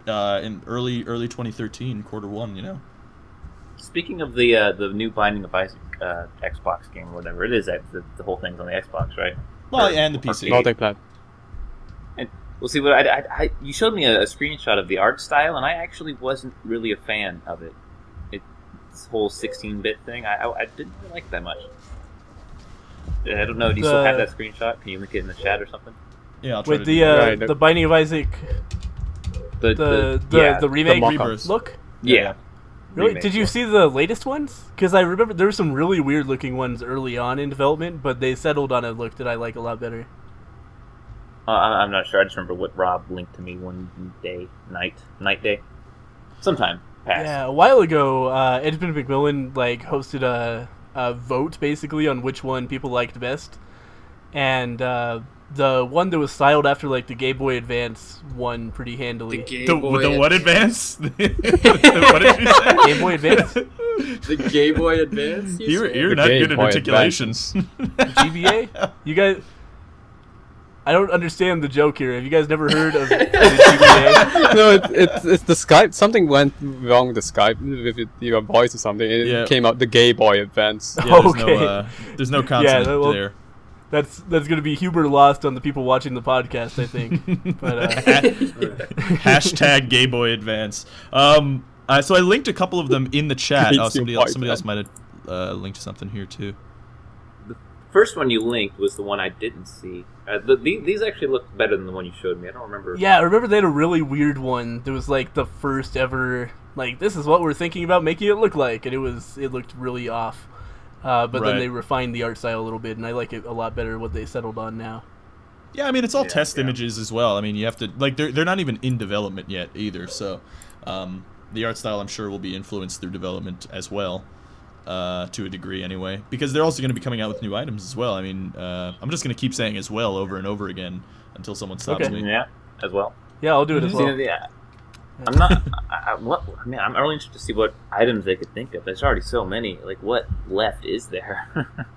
in early 2013, Q1. You know. Speaking of the new Binding of Isaac Xbox game, whatever it is, the whole thing's on the Xbox, right? Well, Or and the PC. arcade. Multiplat. And well, see, what you showed me a screenshot of the art style, and I actually wasn't really a fan of it. This whole 16-bit thing, I didn't really like that much. I don't know. Do you still have that screenshot? Can you link it in the chat or something? Yeah, I'll try With to do Right, the Binding of Isaac, the remake mock-ups. look. Yeah. Really? Remake Did you look. see the latest ones? Because I remember there were some really weird looking ones early on in development, but they settled on a look that I like a lot better. I'm not sure. I just remember what Rob linked to me one night day, sometime past. Yeah, a while ago, Edmund McMillan hosted a vote basically on which one people liked best, and the one that was styled after the Game Boy Advance won pretty handily. The what advance? What did you say? Game Boy Advance, The Game Boy Advance. You're The not Game good at Boy articulation. GBA. You guys, I don't understand the joke here. Have you guys never heard of the GBA? No, it's the Skype. Something went wrong with the Skype with your voice or something. And Yeah. it came out the Gay Boy Advance. Yeah, Okay. There's no consonant well, there. That's going to be humor lost on the people watching the podcast, I think. But Hashtag Gay Boy Advance. So I linked a couple of them in the chat. Oh, Hates you, somebody else might have linked something here too. First one you linked was the one I didn't see. These actually look better than the one you showed me. I don't remember. yeah, I remember they had a really weird one. That was the first ever this is what we're thinking about making it look like, and it looked really off. But Right. then they refined the art style a little bit, and I like it a lot better what they settled on now. Yeah, I mean it's all Yeah, test yeah. images as well. I mean you have to they're not even in development yet either. So the art style I'm sure will be influenced through development as well. To a degree anyway, because they're also going to be coming out with new items as well. I mean, I'm just going to keep saying as well over and over again until someone stops Okay. me. Yeah, as well. Yeah, I'll do it as See, well. yeah. I'm not. I'm really interested to see what items they could think of. There's already so many. What left is there?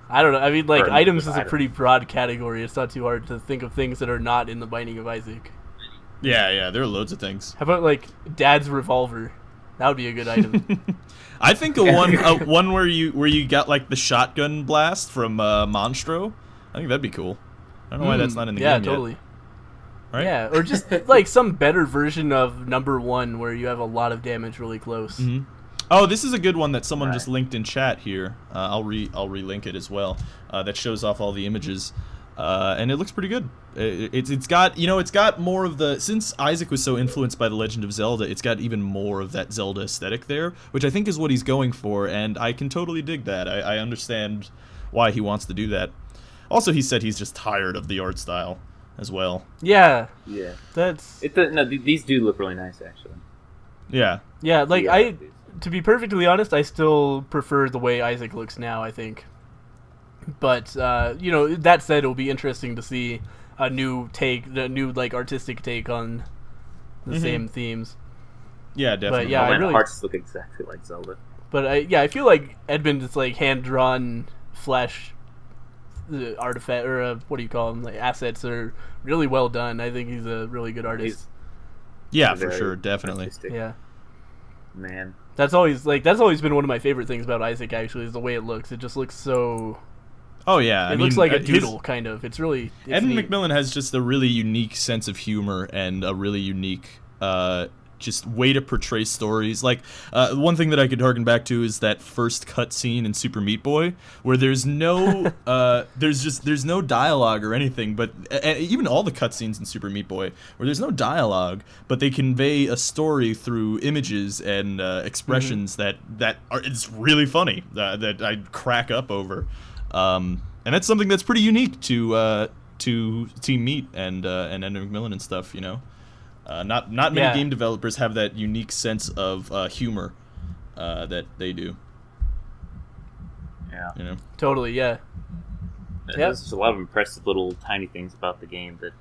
I don't know. I mean, Or items is a items. pretty broad category. It's not too hard to think of things that are not in the Binding of Isaac. Yeah, there are loads of things. How about Dad's revolver? That would be a good item. I think one where you got the shotgun blast from Monstro. I think that'd be cool. I don't know why that's not in the yeah, game totally. yet. Right? Yeah, or just some better version of number 1 where you have a lot of damage really close. Mm-hmm. Oh, this is a good one that someone Right. just linked in chat here. I'll relink it as well. That shows off all the images, and it looks pretty good. It's got more of the, since Isaac was so influenced by The Legend of Zelda, it's got even more of that Zelda aesthetic there, which I think is what he's going for, and I can totally dig that. I understand why he wants to do that. Also, he said he's just tired of the art style as well. Yeah, yeah. that's These do look really nice, actually. Yeah. yeah. Yeah, To be perfectly honest, I still prefer the way Isaac looks now. I think, but that said, it'll be interesting to see a new artistic take on the same themes. Yeah, definitely. yeah, I Land really- Hearts look exactly like Zelda. But I feel like Edmund is hand drawn flash artifact, or what do you call them? Assets that are really well done. I think he's a really good artist. Yeah, for Very sure, definitely. artistic. Yeah, Man. that's always been one of my favorite things about Isaac. Actually, is the way it looks. It just looks so Oh yeah, It looks like a doodle, kind of. It's really... Evan neat. McMillan has just a really unique sense of humor and a really unique just way to portray stories. Like, one thing that I could harken back to is that first cutscene in Super Meat Boy, where there's no there's no dialogue or anything, but even all the cutscenes in Super Meat Boy, where there's no dialogue, but they convey a story through images and expressions that are, it's really funny, that I crack up over. And that's something that's pretty unique to Team Meat and Evan McMillan and stuff, you know. Not many game developers have that unique sense of humor that they do. Yeah. You know? Totally, yeah. There's just a lot of impressive little tiny things about the game that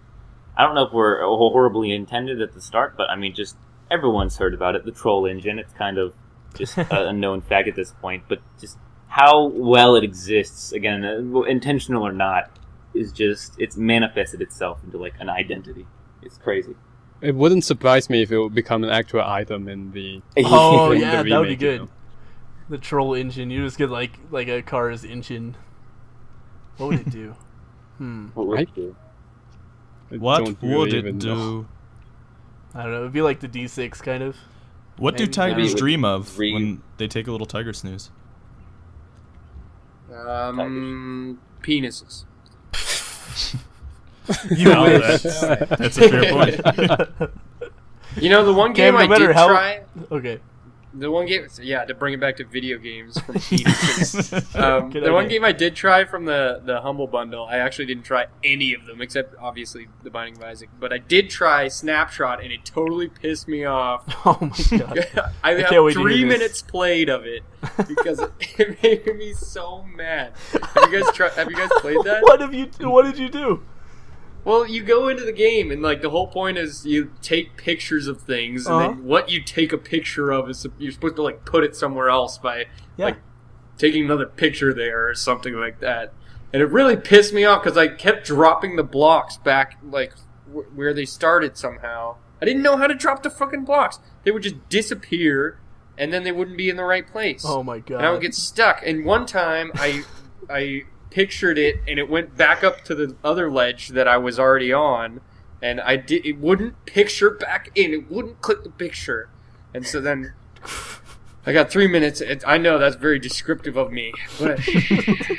I don't know if were horribly intended at the start, but I mean, just everyone's heard about it. The troll engine, it's kind of just a known fact at this point, but just how well it exists, again, intentional or not, is just, it's manifested itself into like an identity. It's crazy. It wouldn't surprise me if it would become an actual item in the. Oh in yeah, the that would be remake, good. you know. The troll engine. You just get like a car's engine. What would it do? What would I- it do? I What don't really would even it do? know. I don't know. It'd be like the D6 kind of. What do Maybe- tigers maybe it would dream of read- when they take a little tiger snooze? Penises. You No, wish. that's a fair point. You know, the one game Cam, no I matter did how- try. Okay. The one game, yeah, to bring it back to video games from penises. Good The one idea. game I did try from the Humble Bundle, I actually didn't try any of them except obviously the Binding of Isaac. But I did try Snapshot, and it totally pissed me off. Oh my god. I can't have wait to hear 3 this. minutes played of it because it made me so mad. Have you guys played that? What did you do? Well, you go into the game, and like the whole point is you take pictures of things, and then what you take a picture of is you're supposed to like put it somewhere else by like taking another picture there or something like that. And it really pissed me off because I kept dropping the blocks back like where they started somehow. I didn't know how to drop the fucking blocks. They would just disappear, and then they wouldn't be in the right place. Oh my god. And I would get stuck. And one time I pictured it, and it went back up to the other ledge that I was already on, and it wouldn't picture back in. It wouldn't click the picture, and so then I got 3 minutes. I know that's very descriptive of me, but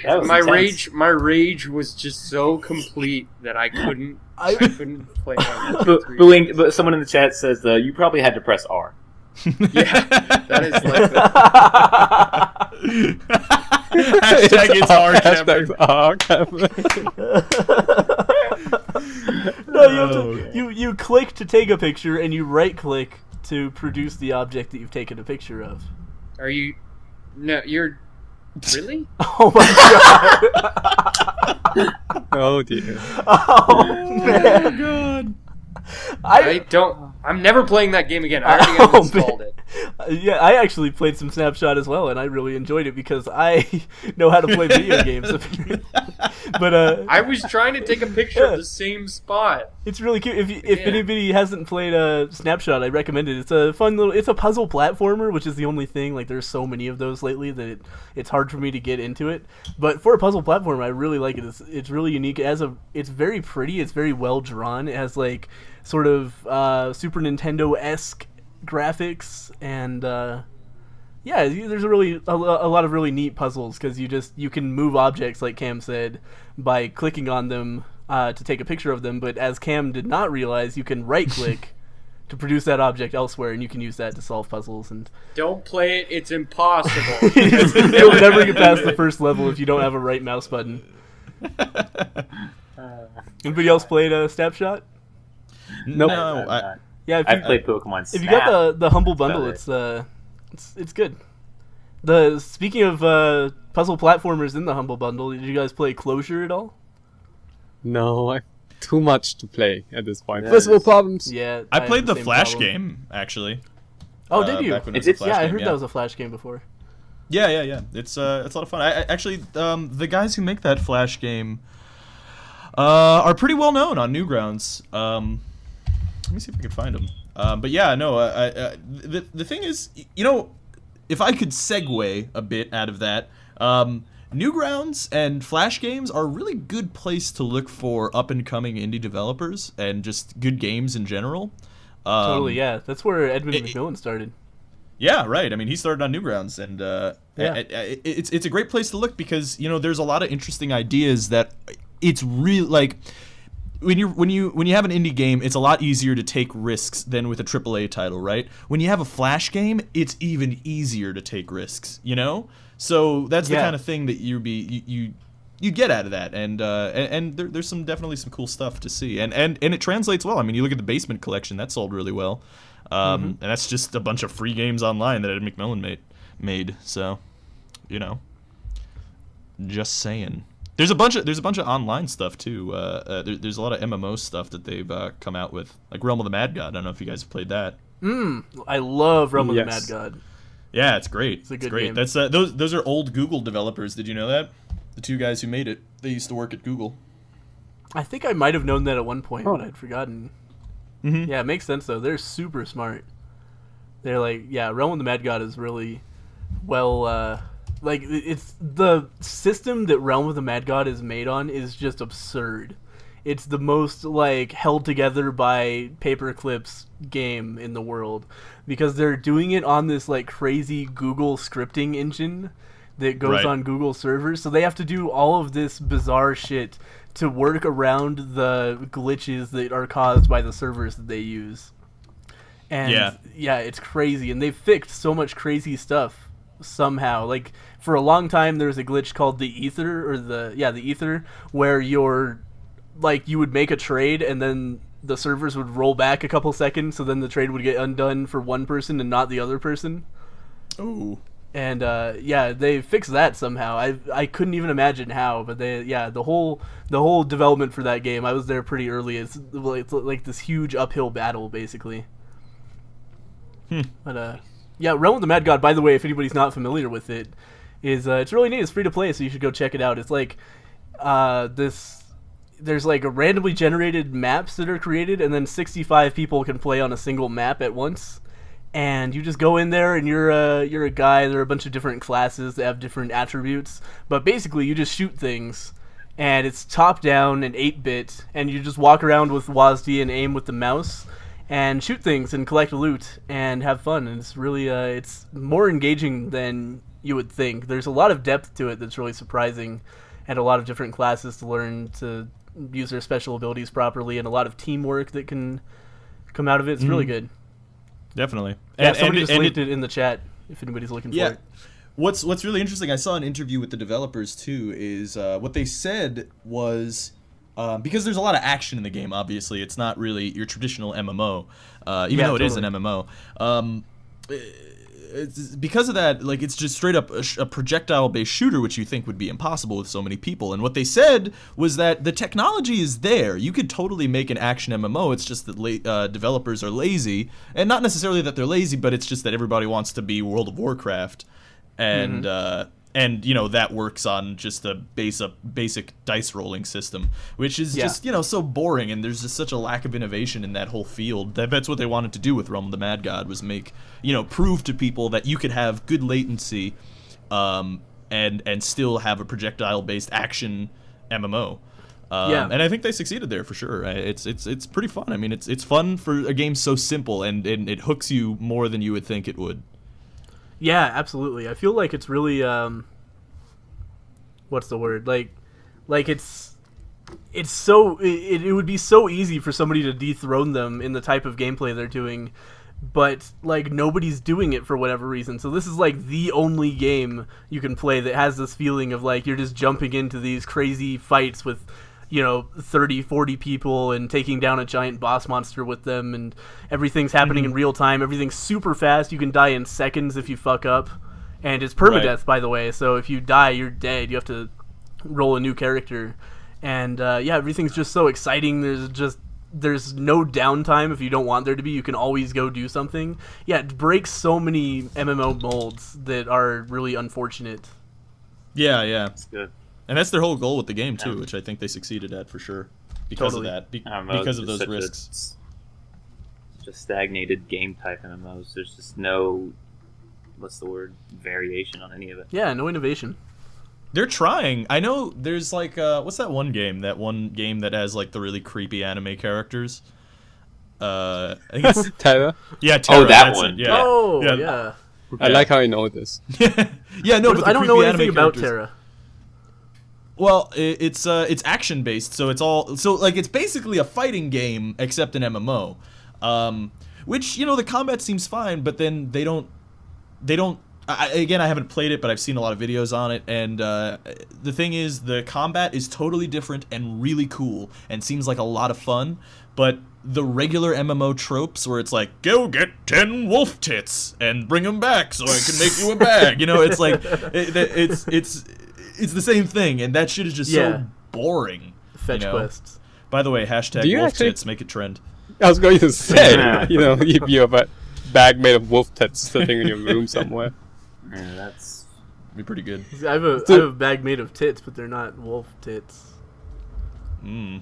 That was my intense. rage was just so complete that I couldn't play on it. But someone in the chat says you probably had to press R. Yeah, that is like Hashtag it's hard, Hashtag No, you have to, you click to take a picture, and you right click to produce the object that you've taken a picture of. Are you? No, you're. Really? Oh my god. Oh dear. Oh man. God. I'm never playing that game again. I already uninstalled it. Yeah, I actually played some Snapshot as well, and I really enjoyed it because I know how to play video games. But I was trying to take a picture of the same spot. it's really cute. If anybody hasn't played Snapshot, I recommend it. It's a fun it's a puzzle platformer, which is the only thing. Like, there's so many of those lately that it's hard for me to get into it. But for a puzzle platformer, I really like it. It's really unique. It's very pretty. It's very well drawn. It has like sort of Super Nintendo-esque graphics, and there's a lot of really neat puzzles because you can move objects, like Cam said, by clicking on them to take a picture of them. But as Cam did not realize, you can right click to produce that object elsewhere, and you can use that to solve puzzles. And Don't play it; it's impossible. you'll never get past the first level if you don't have a right mouse button. Anybody else played Snapshot? Nope. No, Yeah, I've played Pokemon Snap. if you got the humble bundle, About it's good. Speaking of puzzle platformers in the humble bundle, did you guys play Closure at all? No, I too much to play at this point. Yeah, First world it's- problems. Yeah, I had played the same Flash problem. game actually. Oh, did you? Back when it was It's- a Flash Yeah, I game, heard that was a Flash game before. Yeah. It's a lot of fun. I actually, the guys who make that Flash game are pretty well known on Newgrounds. Let me see if I can find them. But yeah, no. The thing is, you know, if I could segue a bit out of that, Newgrounds and Flash games are a really good place to look for up-and-coming indie developers and just good games in general. Totally, yeah. That's where Edmund McMillan started. Yeah, right. I mean, he started on Newgrounds, and it's a great place to look because there's a lot of interesting ideas that it's really like when you have an indie game, it's a lot easier to take risks than with a AAA title, right? When you have a Flash game, it's even easier to take risks, So that's the kind of thing that you get out of that, and there's definitely some cool stuff to see, and it translates well. I mean, you look at the Basement Collection, that sold really well. And that's just a bunch of free games online that Ed McMillan made. So, just saying. There's a bunch of online stuff too. There's a lot of MMO stuff that they've come out with, like Realm of the Mad God. I don't know if you guys have played that. I love Realm of the Mad God. Yeah, it's great. It's a good great. game. That's those are old Google developers. Did you know that? The two guys who made it, they used to work at Google. I think I might have known that at one point, but I'd forgotten. Mm-hmm. Yeah, it makes sense though. They're super smart. They're Realm of the Mad God is really well. It's the system that Realm of the Mad God is made on is just absurd. It's the most held together by paper clips game in the world because they're doing it on this crazy Google scripting engine that goes on Google servers. So they have to do all of this bizarre shit to work around the glitches that are caused by the servers that they use. And it's crazy. And they've fixed so much crazy stuff somehow. For a long time there was a glitch called the Ether, or the Ether, where you would make a trade and then the servers would roll back a couple seconds, so then the trade would get undone for one person and not the other person. Ooh. And they fixed that somehow. I couldn't even imagine how, but the whole development for that game, I was there pretty early. It's like this huge uphill battle basically. But Realm of the Mad God, by the way, if anybody's not familiar with it, is it's really neat. It's free to play, so you should go check it out. It's there's randomly generated maps that are created, and then 65 people can play on a single map at once. And you just go in there, and you're a guy. There are a bunch of different classes that have different attributes, but basically you just shoot things, and it's top down and 8-bit, and you just walk around with WASD and aim with the mouse, and shoot things and collect loot and have fun. And it's really it's more engaging than you would think. There's a lot of depth to it that's really surprising, and a lot of different classes to learn to use their special abilities properly, and a lot of teamwork that can come out of it. It's really good. Definitely. Yeah, somebody just linked it in the chat if anybody's looking for it. What's really interesting, I saw an interview with the developers too, is what they said was, because there's a lot of action in the game, obviously, it's not really your traditional MMO, even though it is an MMO. Because of that, it's just straight up a projectile-based shooter, which you think would be impossible with so many people. And what they said was that the technology is there. You could totally make an action MMO. It's just that developers are lazy, and not necessarily that they're lazy, but it's just that everybody wants to be World of Warcraft, and that works on just a basic dice rolling system, which is just so boring, and there's just such a lack of innovation in that whole field. That's what they wanted to do with Realm of the Mad God, was make prove to people that you could have good latency, and still have a projectile based action MMO. And I think they succeeded there for sure. It's pretty fun. I mean, it's fun for a game so simple, and it hooks you more than you would think it would. Yeah, absolutely. I feel like it's really what's the word? It's so it would be so easy for somebody to dethrone them in the type of gameplay they're doing, but nobody's doing it for whatever reason. So this is the only game you can play that has this feeling of you're just jumping into these crazy fights with 30, 40 people and taking down a giant boss monster with them, and everything's happening in real time. Everything's super fast. You can die in seconds if you fuck up, and it's permadeath, by the way. So if you die, you're dead. You have to roll a new character, and everything's just so exciting. There's no downtime if you don't want there to be. You can always go do something. Yeah, it breaks so many MMO molds that are really unfortunate. Yeah, That's good. And that's their whole goal with the game too, which I think they succeeded at for sure. Because of that, because of those risks. Just stagnated game type MMOs. There's just no, variation on any of it. Yeah, no innovation. They're trying. I know there's like what's that one game? That one game that has like the really creepy anime characters. I think it's Terra. yeah, Terra, that that's one. it, yeah. Oh, yeah. I like how you know this. Yeah, no, but I don't know creepy anything anime about characters- Terra. Well, it's action based, so it's basically a fighting game except an MMO, which the combat seems fine, but then they don't. Again, I haven't played it, but I've seen a lot of videos on it, and the thing is, the combat is totally different and really cool, and seems like a lot of fun. But the regular MMO tropes, where it's like, go get 10 wolf tits and bring them back so I can make you a bag, it's like it's the same thing, and that shit is just so boring. Fetch quests. By the way, hashtag Do you wolf actually- tits, make it trend. I was going to say, if you have a bag made of wolf tits sitting in your room somewhere. Yeah, that's Be pretty good. I have a bag made of tits, but they're not wolf tits. Mm.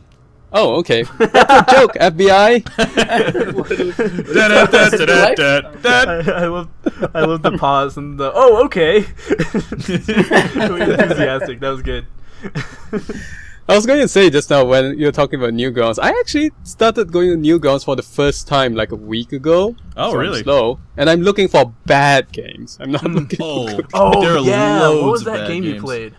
Oh, okay. That's a joke, FBI. I love the pause and the okay. Enthusiastic. That was good. I was going to say just now when you were talking about Newgrounds, I actually started going to Newgrounds for the first time like a week ago. Oh, so really? I'm slow, and I'm looking for bad games. I'm not looking for good. Oh, there are yeah. loads What was of that bad game you games. played?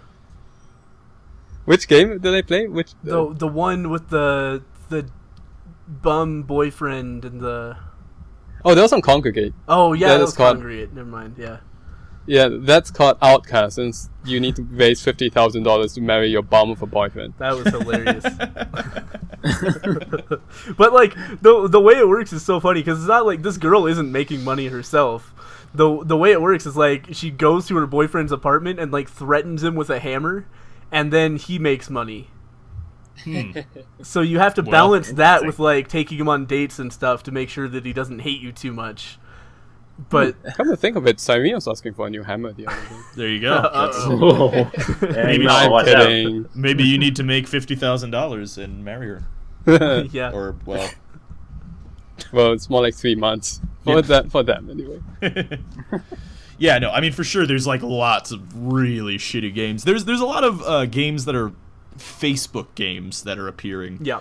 Which game did I play? Which The one with the bum boyfriend and the. Oh, that was on Congregate. Oh yeah, That that is was called- Congregate. Never mind. Yeah. Yeah, that's called Outcast, and you need to raise $50,000 to marry your bum of a boyfriend. That was hilarious. But like the way it works is so funny because it's not like this girl isn't making money herself. The way it works is like she goes to her boyfriend's apartment and like threatens him with a hammer, and then he makes money. So you have to Well, balance that interesting. with like taking him on dates and stuff to make sure that he doesn't hate you too much. But Come to think of it, Cyrene was asking for a new hammer the other day. There you go. That's- Whoa. Maybe no, I'm watch out. Kidding. maybe you need to make $50,000 and marry her, yeah, or well. Well, it's more like 3 months for them anyway. Yeah, no, I mean for sure. There's like lots of really shitty games. There's a lot of games that are Facebook games that are appearing. Yeah.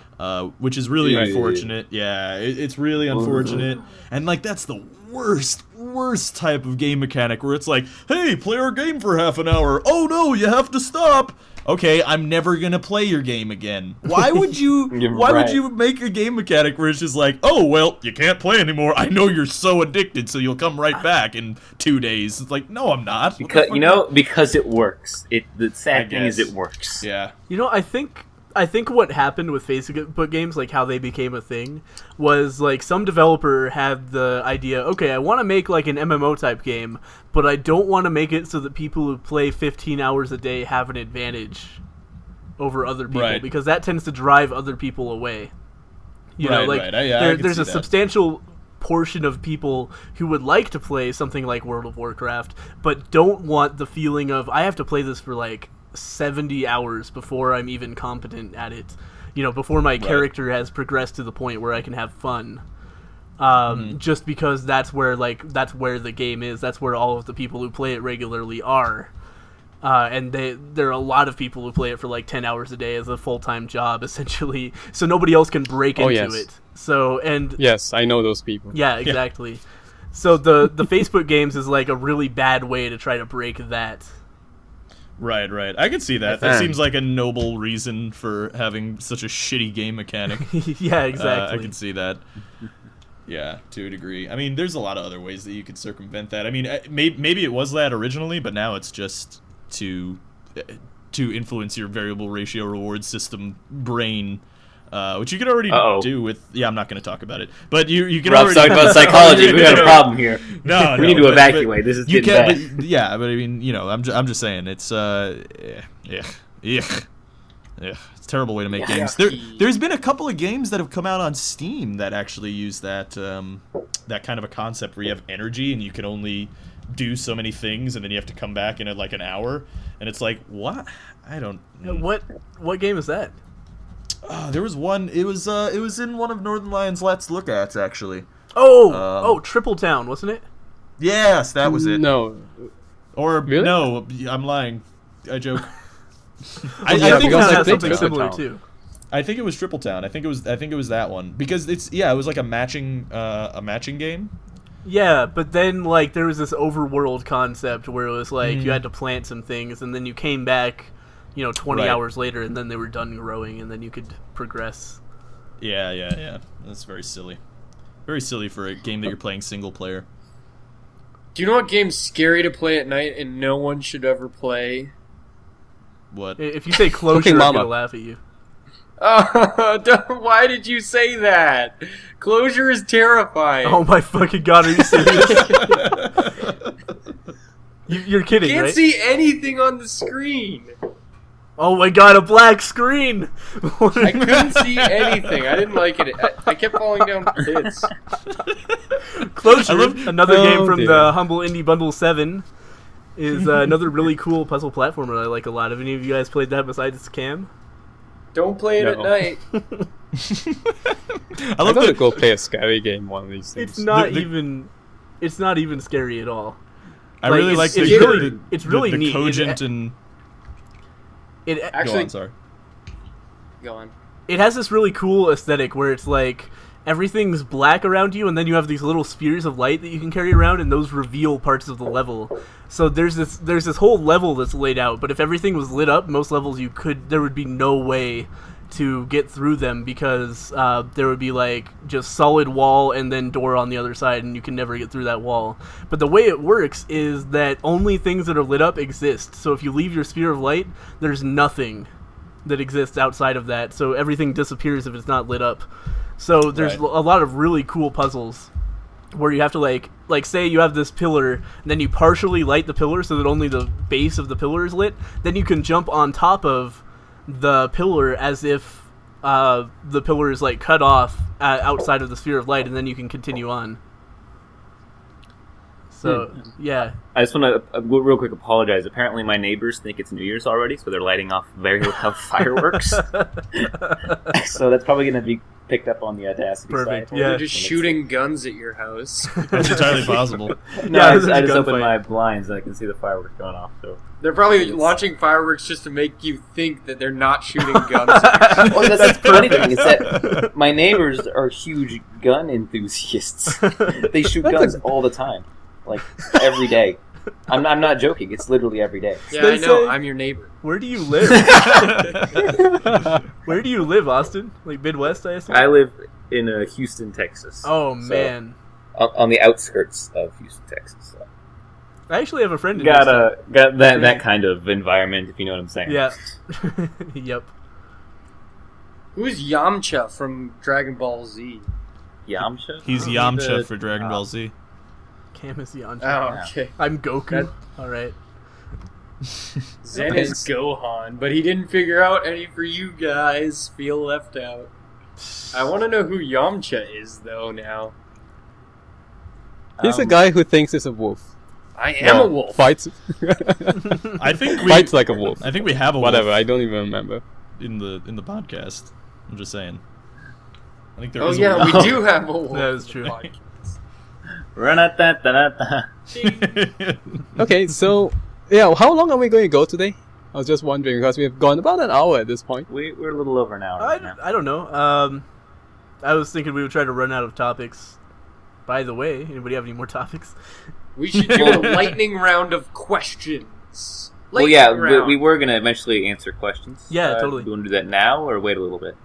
Which is really Yeah. unfortunate. Yeah, it's really unfortunate. And like that's the worst type of game mechanic where it's like, hey, play our game for half an hour. Oh no, you have to stop. Okay, I'm never gonna play your game again. Why would you? You're Why would right. you make a game mechanic where it's just like, oh well, you can't play anymore. I know you're so addicted, so you'll come right back in 2 days. It's like, no, I'm not. What the Because fuck? because it works. The I sad thing is guess. it works. Yeah. I think what happened with Facebook games, like how they became a thing, was like some developer had the idea, okay, I want to make like an MMO type game, but I don't want to make it so that people who play 15 hours a day have an advantage over other people, Right. because that tends to drive other people away. You know, Right, like right. I can there's see a that. substantial portion of people who would like to play something like World of Warcraft, but don't want the feeling of, I have to play this for like 70 hours before I'm even competent at it. Before my character has progressed to the point where I can have fun. Just because that's where the game is. That's where all of the people who play it regularly are. And there are a lot of people who play it for like 10 hours a day as a full-time job, essentially. So nobody else can break into yes. it. So, and Yes, I know those people. yeah, exactly. So the Facebook games is like a really bad way to try to break that. Right. I can see that. That seems like a noble reason for having such a shitty game mechanic. Yeah, exactly. I can see that. Yeah, to a degree. I mean, there's a lot of other ways that you could circumvent that. I mean, maybe it was that originally, but now it's just to influence your variable ratio reward system brain, which you can already do with. Yeah, I'm not going to talk about it, but you can Rob's already talking about psychology. We got a problem here. No, We need to evacuate. This is you getting can, bad. but, yeah, but I mean, I'm just saying it's it's a terrible way to make games. There's been a couple of games that have come out on Steam that actually use that that kind of a concept where you have energy and you can only do so many things and then you have to come back in like an hour, and it's like, what? I don't. What game is that? There was one. It was in one of Northern Lions' Let's Look Ats actually. Triple Town, wasn't it? Yes, that was it. No. Or Really? no, I'm lying. I joke. I yeah, think because Town I has played something Triple similar Town. too. I think it was Triple Town. I think it was that one because it was like a matching game. Yeah, but then like there was this overworld concept where it was like you had to plant some things, and then you came back, 20 Right. hours later, and then they were done growing, and then you could progress. Yeah. That's very silly. Very silly for a game that you're playing single player. Do you know what game's scary to play at night and no one should ever play? What? If you say closure, Cooking I'm Mama. gonna laugh at you. Why did you say that? Closure is terrifying. Oh my fucking god, are you serious? You're kidding, Can't right? see anything on the screen. Oh my god, a black screen! I couldn't see anything. I didn't like it. I kept falling down pits. Closure, another Oh, game from dear. the Humble Indie Bundle 7, is another really cool puzzle platformer I like a lot. Have any of you guys played that besides Cam? Don't play it at No. night. I I'm love gonna the go play a scary game one of these things. It's not The- even. It's not even scary at all. I really like it's the really- the- it's really the neat. cogent and It go Actually, on, sorry. go on. it has this really cool aesthetic where it's like everything's black around you, and then you have these little spheres of light that you can carry around, and those reveal parts of the level. So there's this whole level that's laid out, but if everything was lit up, most levels there would be no way to get through them because there would be like just solid wall and then door on the other side, and you can never get through that wall. But the way it works is that only things that are lit up exist. So if you leave your sphere of light, there's nothing that exists outside of that. So everything disappears if it's not lit up. So there's Right. a lot of really cool puzzles where you have to like say you have this pillar, and then you partially light the pillar so that only the base of the pillar is lit. Then you can jump on top of the pillar as if the pillar is like cut off outside of the sphere of light, and then you can continue on. So yeah, I just want to real quick apologize. Apparently, my neighbors think it's New Year's already, so they're lighting off very loud fireworks. So that's probably going to be picked up on the Audacity Perfect, side. yeah. They're just shooting guns at your house. That's entirely possible. No, Yeah, I this just, is I a just opened gunfight. my blinds and I can see the fireworks going off. So They're probably launching fireworks just to make you think that they're not shooting guns at you. well, that's the funny thing is that my neighbors are huge gun enthusiasts. They shoot guns all the time, like every day. I'm not joking. It's literally every day. Yeah, I know. I'm your neighbor. where do you live? Where do you live, Austin? Like Midwest, I assume. I live in Houston, Texas. Oh So, man, on the outskirts of Houston, Texas. So. I actually have a friend in Got Houston. that kind of environment, if you know what I'm saying. Yeah. Yep. Who's Yamcha from Dragon Ball Z? Yamcha. He's The- Yamcha for Dragon Ball Z. Cam is Yamcha. Oh, okay. I'm Goku. That- All right. Zen is Gohan, but he didn't figure out any for you guys. Feel left out. I want to know who Yamcha is, though, now. He's a guy who thinks he's a wolf. I am a wolf. Fights. I think we Fights like a wolf. I think we have a Whatever. wolf I don't even remember. in the podcast. I'm just saying. I think there Oh, is yeah, a we wolf. do have a wolf. That is true. Ra-na-ta-ta-ta-ta. Okay, so yeah, how long are we going to go today? I was just wondering because we have gone about an hour at this point. We're a little over an hour right now. I don't know. I was thinking we would try to run out of topics. By the way, anybody have any more topics? We should do a lightning round of questions. Well, Lightning yeah, round. we were going to eventually answer questions. Yeah, totally. Do you want to do that now or wait a little bit?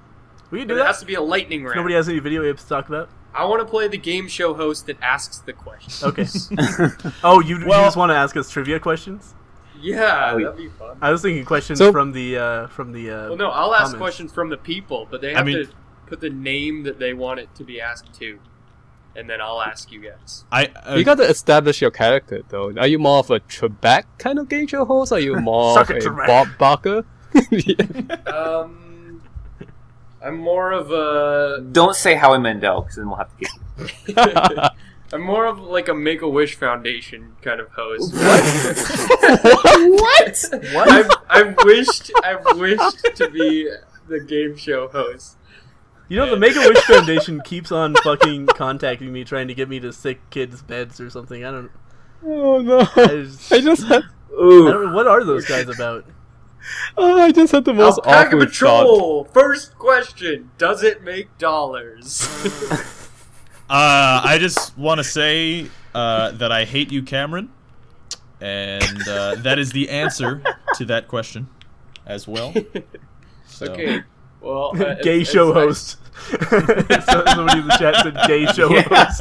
We can But do it has that. to be a lightning If round. nobody has any video apes to talk about. I want to play the game show host that asks the questions. Okay. Oh, you Well- just want to ask us trivia questions? Yeah, Oh, that'd be fun. I was thinking questions So- from the Well, no, I'll ask comments. questions from the people, but they I have mean- to put the name that they want it to be asked to, and then I'll ask you guys. You got to establish your character, though. Are you more of a Trebek kind of game show host? Or are you more Suck of it, a Trebek. Bob Barker? I'm more of a. Don't say Howie Mandel, because then we'll have to get you. I'm more of like a Make-A-Wish Foundation kind of host. What? I've wished to be the game show host. You know, the Make-A-Wish Foundation keeps on fucking contacting me, trying to get me to sick kids' beds or something. I don't Oh no! I just- I just had. know. What are those guys about? Oh, I just had the most Alpaca awkward thought. Patrol. First question: does it make dollars? I just want to say that I hate you, Cameron, and that is the answer to that question as well. So. Okay. Well, Gay show host. Somebody in the chat said gay show host.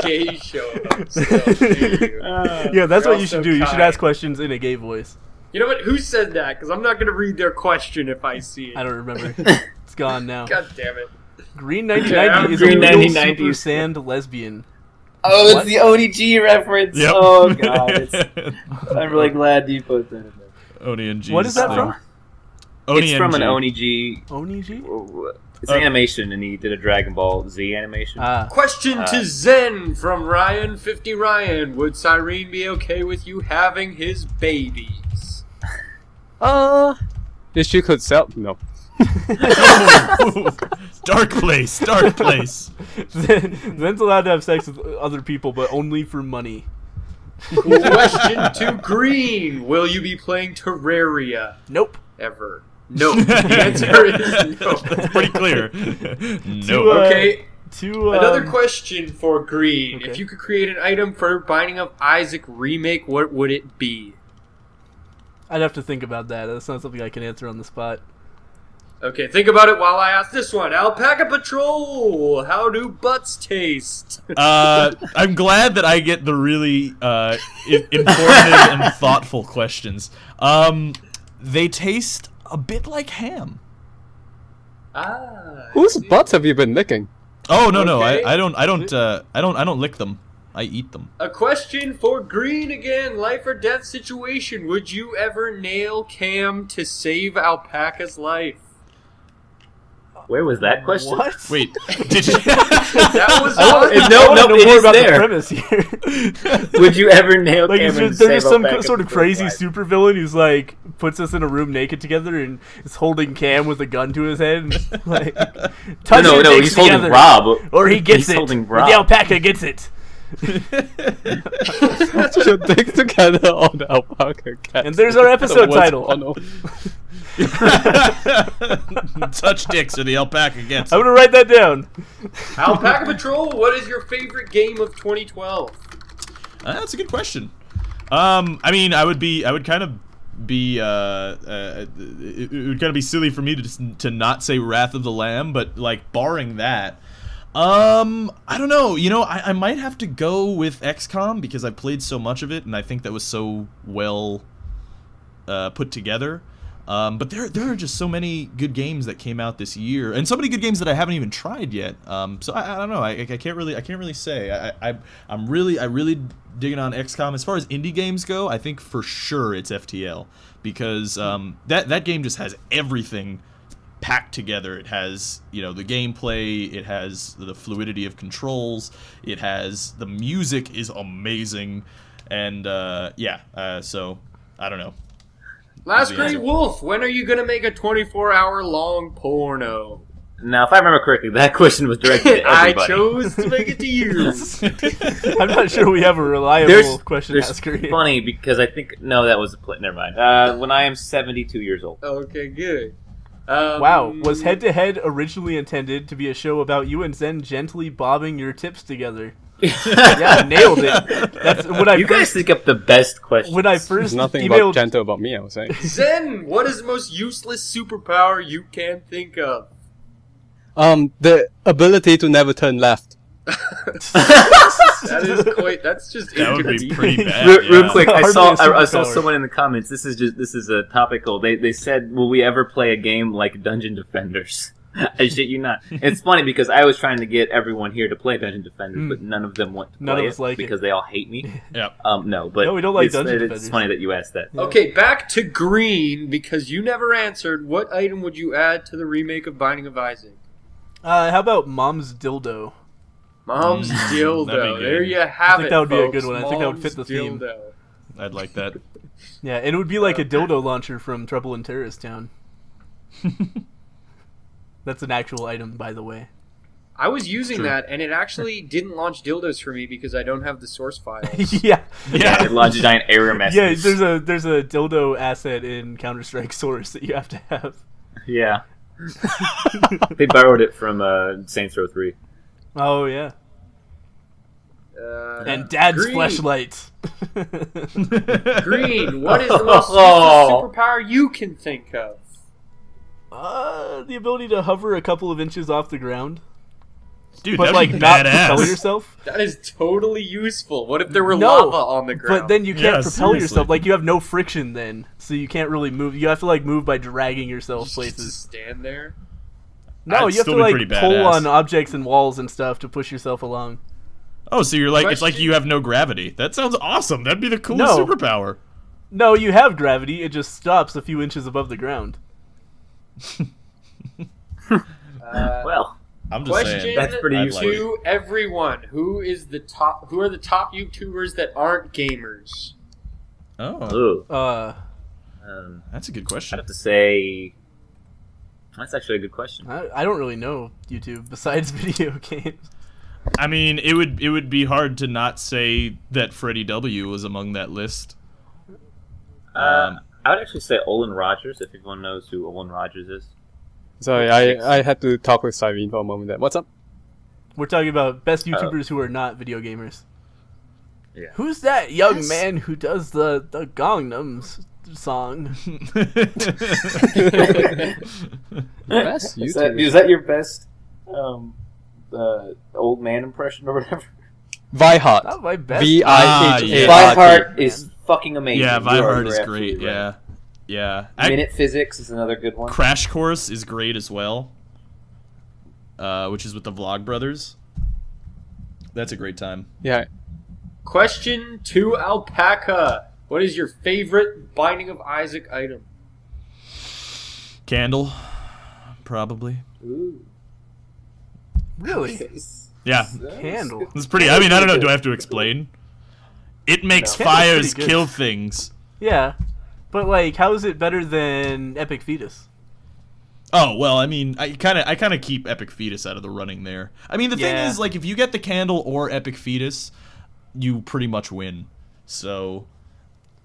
Gay show host. Oh, thank you. Yeah, that's You're what you all should so do. You should kind. ask questions in a gay voice. You know what? Who said that? Because I'm not going to read their question if I see it. I don't remember. It's gone now. God damn it. Green 1990 is a Green real 1990. super sand lesbian. Oh, What? it's the ODG reference. Yep. Oh god, I'm really glad you put that in there. Oni and G's What is that thing. from? Oni It's and from an G. Onigi. Oniji? It's animation, and he did a Dragon Ball Z animation. Ah. Question to Zen from Ryan50 Ryan. Would Cyrene be okay with you having his babies? If she could sell, no. Dark place, dark place. Zen's allowed to have sex with other people, but only for money. Question to Green. Will you be playing Terraria Nope. ever? No. The answer is no. That's pretty clear. No. To, Okay. Another Um, question for Green. okay. If you could create an item for Binding of Isaac remake, what would it be? I'd have to think about that. That's not something I can answer on the spot. Okay, think about it while I ask this one. Alpaca Patrol! How do butts taste? I'm glad that I get the really informative and thoughtful questions. They taste a bit like ham. Whose butts have you been licking? Oh no, Okay. I don't lick them. I eat them. A question for Green again. Life or death situation. Would you ever nail Cam to save Alpaca's life? Where was that question? What? Wait, did you? That was I want, on- No, I want to know it more is about there. the premise here. Would you ever nail Like, Cameron to there's save some Alpaca sort of Patrol's crazy life? supervillain who's like puts us in a room naked together and is holding Cam with a gun to his head. And, like, touch No, your no, dicks he's holding together, Rob. or he gets He's it. holding Or Rob. the alpaca gets it. Put your dicks together on the alpaca cat. And there's our episode What's title. on them? Touch dicks or the alpaca gets it. I'm gonna write that down. Alpaca Patrol, what is your favorite game of 2012? That's a good question. I mean, I would kind of be it would kind of be silly for me to not say Wrath of the Lamb, but like barring that, I don't know. You know, I might have to go with XCOM because I played so much of it, and I think that was so well put together. But there are just so many good games that came out this year, and so many good games that I haven't even tried yet. So I don't know. I can't really say. I'm really digging on XCOM. As far as indie games go, I think for sure it's FTL because that game just has everything packed together. It has, you know, the gameplay, it has the fluidity of controls, it has the music is amazing, and so I don't know. Last The Great answer. Wolf, when are you going to make a 24-hour long porno? Now, if I remember correctly, that question was directed to I everybody. chose to make it to you. I'm not sure we have a reliable question asker here. Funny because I think that was never mind. When I am 72 years old. Okay, good. Wow, was Head to Head originally intended to be a show about you and Zen gently bobbing your tips together? Yeah, nailed it. That's when I You guys first think up the best questions. when I first There's nothing emailed. about gentle about me, I would say. Zen, what is the most useless superpower you can think of? The ability to never turn left. That is quite. That's just. That would be inconvenient. pretty bad. Real yeah. quick, I Hardly saw a I saw superpower. someone in the comments. This is a topical. They said, "Will we ever play a game like Dungeon Defenders?" I shit you not. It's funny because I was trying to get everyone here to play Dungeon Defenders, but none of them want to None play of us like it. because they all hate me. Yep. No, but No, we don't like it's, Dungeon It's Defenders. funny that you asked that. Okay, back to Green because you never answered. What item would you add to the remake of Binding of Isaac? How about Mom's dildo? Mom's that'd be dildo. good. There you have think it. that would be a folks. good one. I think that would fit the Mom's theme. dildo. I'd like that. Yeah, and it would be like a dildo launcher from Trouble in Terrorist Town. That's an actual item, by the way. I was using True. that, and it actually didn't launch dildos for me because I don't have the source files. Yeah. Yeah, it launched a giant error message. Yeah, there's a dildo asset in Counter-Strike Source that you have to have. Yeah. They borrowed it from Saints Row 3. Oh yeah. Uh, And Dad's Green. fleshlight. Green, what is the most useless superpower you can think of? The ability to hover a couple of inches off the ground, Dude, but that'd like be not badass. propel yourself. That is totally useful. What if there were No, lava on the ground? But then you can't Yeah, propel seriously. yourself. Like you have no friction then, so you can't really move. You have to like move by dragging yourself just places. stand there. No, That'd you have to still be like pretty pull badass. on objects and walls and stuff to push yourself along. Oh, so you're like, it's like Question? you have no gravity. That sounds awesome. That'd be the coolest No. superpower. No, you have gravity. It just stops a few inches above the ground. Well, I'm just Question saying. That's pretty I'd useful. like it. to everyone: Who are the top YouTubers that aren't gamers? Oh, ooh, that's a good I'd question. have to say that's actually a good question. I don't really know YouTube besides video games. I mean, it would be hard to not say that Freddie W was among that list. I would actually say Olin Rogers, if everyone knows who Olin Rogers is. Sorry, I had to talk with Cyrene for a moment there. What's up? We're talking about best YouTubers who are not video gamers. Yeah. Who's that young Yes. man who does the Gangnam song? Best Is YouTuber. that your best old man impression or whatever? Vihart. Not my best. Vihart. yeah. Vihart is fucking amazing. Yeah, You are Vihart is absolutely great. right. Yeah. Minute Physics is another good one. Crash Course is great as well. Which is with the Vlog Brothers. That's a great time. Yeah. Question to Alpaca: What is your favorite Binding of Isaac item? Candle, probably. Ooh. Really? Yeah, Candle. it's pretty. I mean, I don't know. Do I have to explain? It makes No. Candle's fires pretty good. kill things. Yeah. But like, how is it better than Epic Fetus? Oh well, I mean, I kind of keep Epic Fetus out of the running there. I mean, the thing Yeah. is, like, if you get the Candle or Epic Fetus, you pretty much win. So,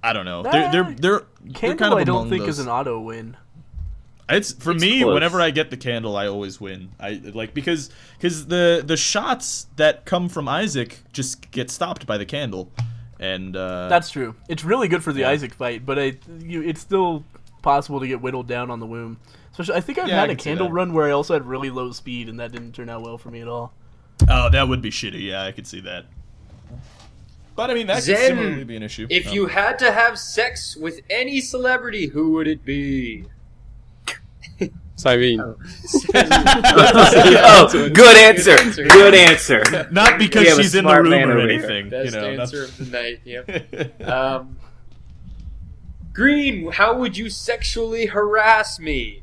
I don't know. They're Candle, kind of I don't among think those. is an auto win. It's for It's me. close. Whenever I get the Candle, I always win. I like because the shots that come from Isaac just get stopped by the Candle, and That's true. It's really good for the Yeah. Isaac fight, but it's still possible to get whittled down on the womb. Especially, I think I've Yeah, I had a can see Candle that. run where I also had really low speed, and that didn't turn out well for me at all. oh, that would be shitty. Yeah, I could see that. But I mean, that could Zen, similarly be an issue. If Oh. you had to have sex with any celebrity, who would it be? Cyrene. Oh, good answer. Good answer. Not because We have a she's in the smart room man or over here. anything, Best you know. answer of the night. Yep. Green, how would you sexually harass me?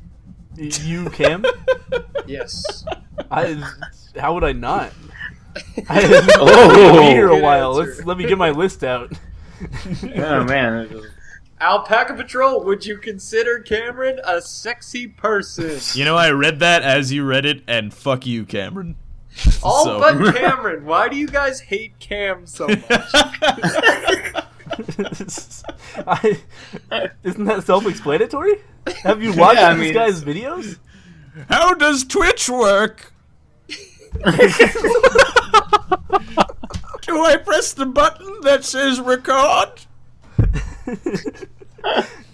You, Cam? Yes. How would I not? I haven't Oh. been here a Good while. answer. Let me get my list out. Oh man. Alpaca Patrol, would you consider Cameron a sexy person? You know, I read that as you read it, and fuck you, Cameron. All So- but Cameron. Why do you guys hate Cam so much? Isn't that self-explanatory? Have you watched Yeah, I this mean, guy's videos? How does Twitch work? Do I press the button that says record?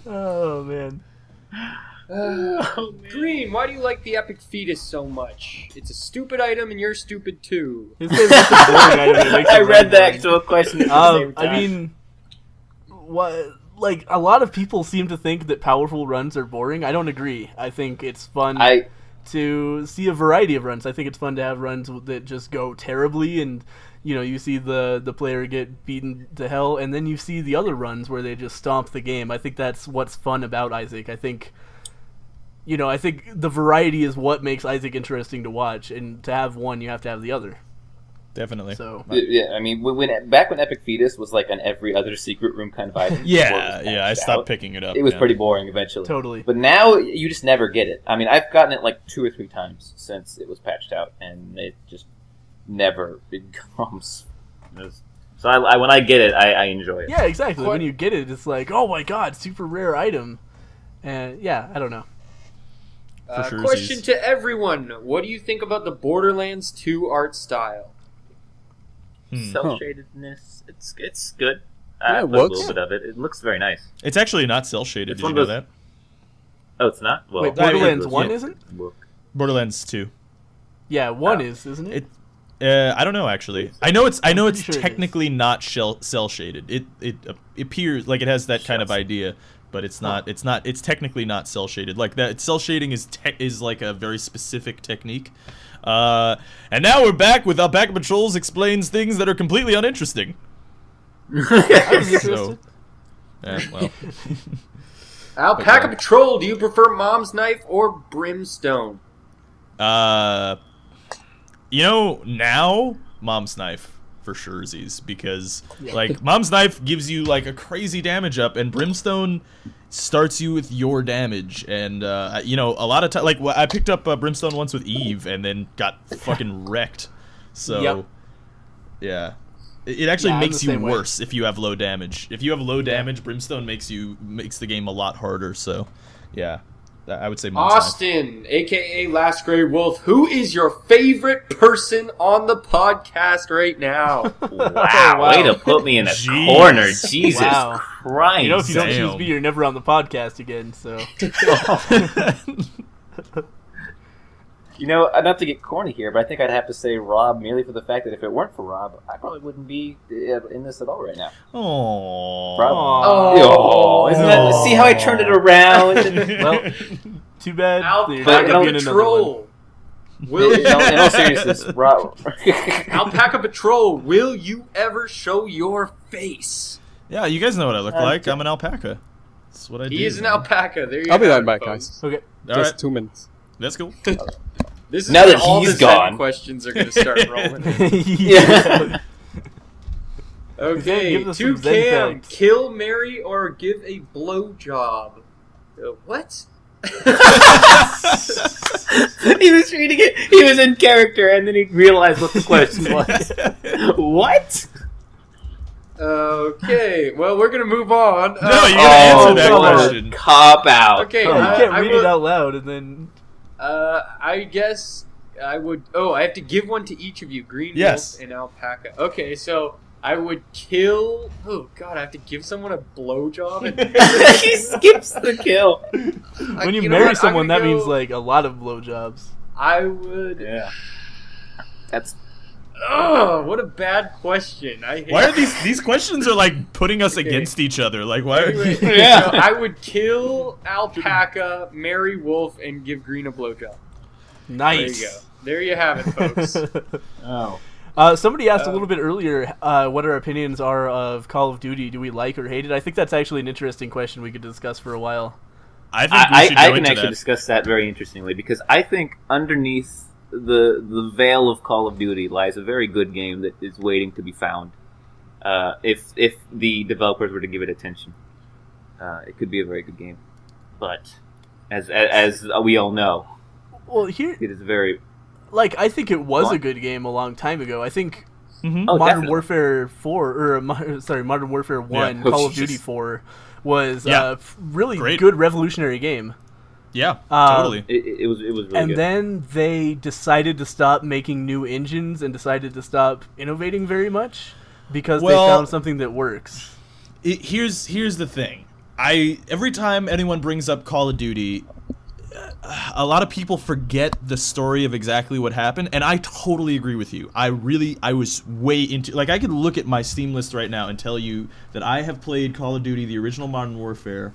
Oh man. Green, why do you like the Epic Fetus so much? It's a stupid item and you're stupid too. His favorite is a boring item that makes I him read the boring. actual question at the same time. I mean, what? Like a lot of people seem to think that powerful runs are boring. I don't agree. I think it's fun to see a variety of runs. I think it's fun to have runs that just go terribly, and you see the player get beaten to hell, and then you see the other runs where they just stomp the game. I think that's what's fun about Isaac. I think the variety is what makes Isaac interesting to watch, and to have one, you have to have the other. Definitely. So yeah, I mean, back when Epic Fetus was like an every other secret room kind of item. before it Yeah, was I patched stopped out, picking it up. It was yeah. pretty boring eventually. totally. But now you just never get it. I mean, I've gotten it like 2 or 3 times since it was patched out, and it never becomes. So I when I get it, I enjoy it. Yeah, exactly. When you get it, it's like, oh my god, super rare item. And yeah, I don't know. sure, Question Z's. to everyone: what do you think about the Borderlands 2 art style? Cell shadedness, it's good. Yeah, I it played a works. little bit of it. It looks very nice. It's actually not cell shaded. It's Did one you know of that? Oh, it's not. Well, Wait, Borderlands yeah. 1 isn't? Borderlands 2. Yeah, 1 Oh. is, isn't it? I don't know actually. I know it's pretty it's sure it is. technically not cell shaded. It appears like it has that kind of idea, but it's not. It's technically not cell shaded. Like that cell shading is like a very specific technique. And now we're back with Alpaca Patrols explains things that are completely uninteresting. I was interested. So, well, Alpaca Patrol, do you prefer Mom's Knife or Brimstone? now Mom's Knife for sure, Z's, because Yeah. like Mom's Knife gives you like a crazy damage up, and Brimstone starts you with your damage, and a lot of time, like I picked up Brimstone once with Eve, and then got fucking wrecked. So, Yep. yeah. It actually Yeah, I'm makes the you same way. worse if you have low damage. If you have low damage, Brimstone makes the game a lot harder. So, yeah, I would say Mom's Knife. Austin, aka Last Grey Wolf, who is your favorite person on the podcast right now? Wow, Wow. way to put me in a Jeez. corner. Jesus Wow. Christ. You know, if you don't Damn. choose me, you're never on the podcast again, so. Not to get corny here, but I think I'd have to say Rob merely for the fact that if it weren't for Rob, I probably wouldn't be in this at all right now. Aww. Rob. Aw. Isn't that? See how I turned it around? Well, too bad. You're But, not gonna be in another one. Patrol, will in all seriousness, Rob. Alpaca Patrol, will you ever show your face? Yeah, you guys know what I look like. I'm an alpaca. That's what I do. He is an man. alpaca. There you I'll be have right it, back, folks. guys. Okay. All Just right, 2 minutes. that's cool. This is Now when that all he's the Zen gone. questions are going to start rolling. Yeah. Okay, Give us some to Zen Cam, facts. kill, marry, or give a blowjob. What? He was reading it. He was in character, and then he realized what the question was. What? Okay, well, we're going to move on. No, you gotta answer that no. question. Cop out. Okay, Oh, you can't I read will- it out loud and then. I guess I would... Oh, I have to give one to each of you. Green Yes. Wolf and Alpaca. Okay, so I would kill... Oh, God, I have to give someone a blowjob? And... He skips the kill. When you know marry what? I'm someone, gonna that means go- like a lot of blowjobs. I would... Yeah. That's Oh, what a bad question. I hate Why are these questions are like putting us Okay. against each other? Like why? Are Anyway, Yeah. so I would kill Alpaca, marry Wolf, and give Green a blowjob. Nice. There you go. There you have it, folks. Somebody asked a little bit earlier what our opinions are of Call of Duty. Do we like or hate it? I think that's actually an interesting question we could discuss for a while. I think we should I go can into actually that. discuss that very interestingly because I think underneath the veil of Call of Duty lies a very good game that is waiting to be found. If the developers were to give it attention, it could be a very good game. But as we all know, Well, here, it is very like, I think it was What? a good game a long time ago. I think Mhm. Oh, Modern definitely. Warfare 4, or Modern Warfare 1, Yeah. Oh, Call of Jesus. Duty 4 was Yeah. a really Great. good revolutionary game. Yeah, Um, totally. it was really And good. then they decided to stop making new engines and decided to stop innovating very much because Well- they found something that works. Here's the thing. Every time anyone brings up Call of Duty, a lot of people forget the story of exactly what happened, and I totally agree with you. I was way into, like, I could look at my Steam list right now and tell you that I have played Call of Duty, the original Modern Warfare.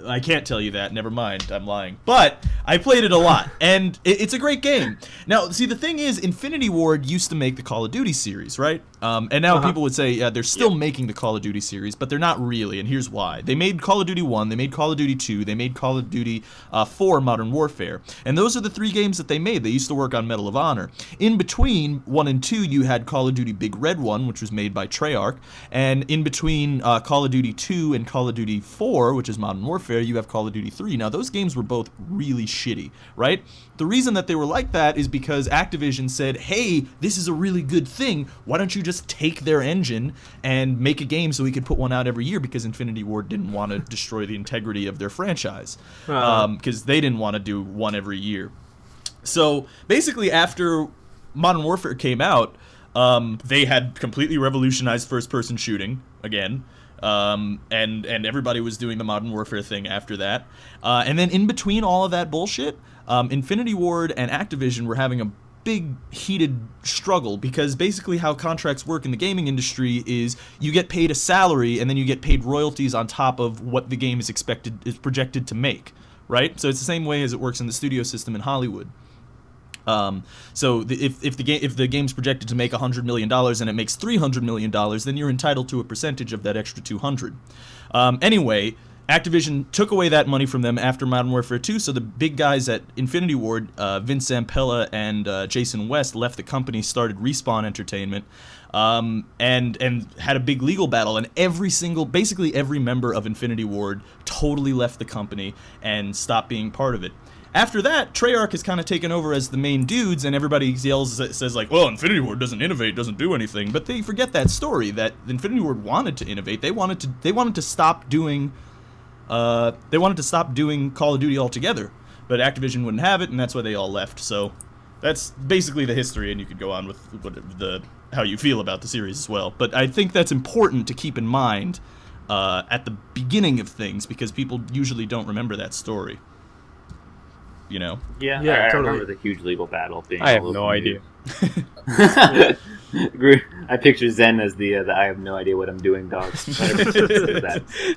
I can't tell you that. Never mind. I'm lying. But I played it a lot, and it's a great game. Now, see, the thing is, Infinity Ward used to make the Call of Duty series, right? And now people would say they're still making the Call of Duty series, but they're not really, and here's why. They made Call of Duty 1, they made Call of Duty 2, they made Call of Duty 4 Modern Warfare. And those are the 3 games that they made. They used to work on Medal of Honor. In between 1 and 2, you had Call of Duty Big Red 1, which was made by Treyarch. And in between Call of Duty 2 and Call of Duty 4, which is Modern Warfare, Warfare, you have Call of Duty 3. Now, those games were both really shitty, right? The reason that they were like that is because Activision said, hey, this is a really good thing. Why don't you just take their engine and make a game so we could put one out every year? Because Infinity Ward didn't want to destroy the integrity of their franchise. Because they didn't want to do one every year. So, basically, after Modern Warfare came out, they had completely revolutionized first-person shooting again, and everybody was doing the Modern Warfare thing after that. And then in between all of that bullshit, Infinity Ward and Activision were having a big heated struggle, because basically how contracts work in the gaming industry is you get paid a salary and then you get paid royalties on top of what the game is projected to make, right? So it's the same way as it works in the studio system in Hollywood. So if the game's projected to make $100 million and it makes $300 million, then you're entitled to a percentage of that extra 200. Anyway, Activision took away that money from them after Modern Warfare 2, so the big guys at Infinity Ward, Vince Zampella and Jason West, left the company, started Respawn Entertainment, and had a big legal battle, and basically every member of Infinity Ward totally left the company and stopped being part of it. After that, Treyarch has kind of taken over as the main dudes, and everybody says like, well, Infinity Ward doesn't innovate, doesn't do anything, but they forget that story, that Infinity Ward wanted to innovate. They wanted to stop doing Call of Duty altogether, but Activision wouldn't have it, and that's why they all left. So that's basically the history, and you could go on with how you feel about the series as well. But I think that's important to keep in mind at the beginning of things, because people usually don't remember that story. You know? Yeah, I totally. remember the huge legal battle being. I have no idea. I picture Zen as the I have no idea what I'm doing dog.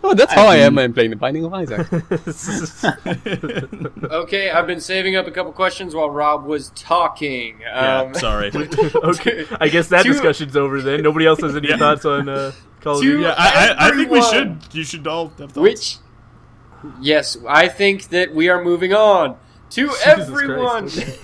Oh, that's how I am when playing The Binding of Isaac. Okay, I've been saving up a couple questions while Rob was talking. Sorry. Okay, I guess that discussion's over then. Nobody else has any thoughts on Call of Duty? Yeah, I think we should. You should all have thoughts. Yes, I think that we are moving on. To Jesus everyone! Christ.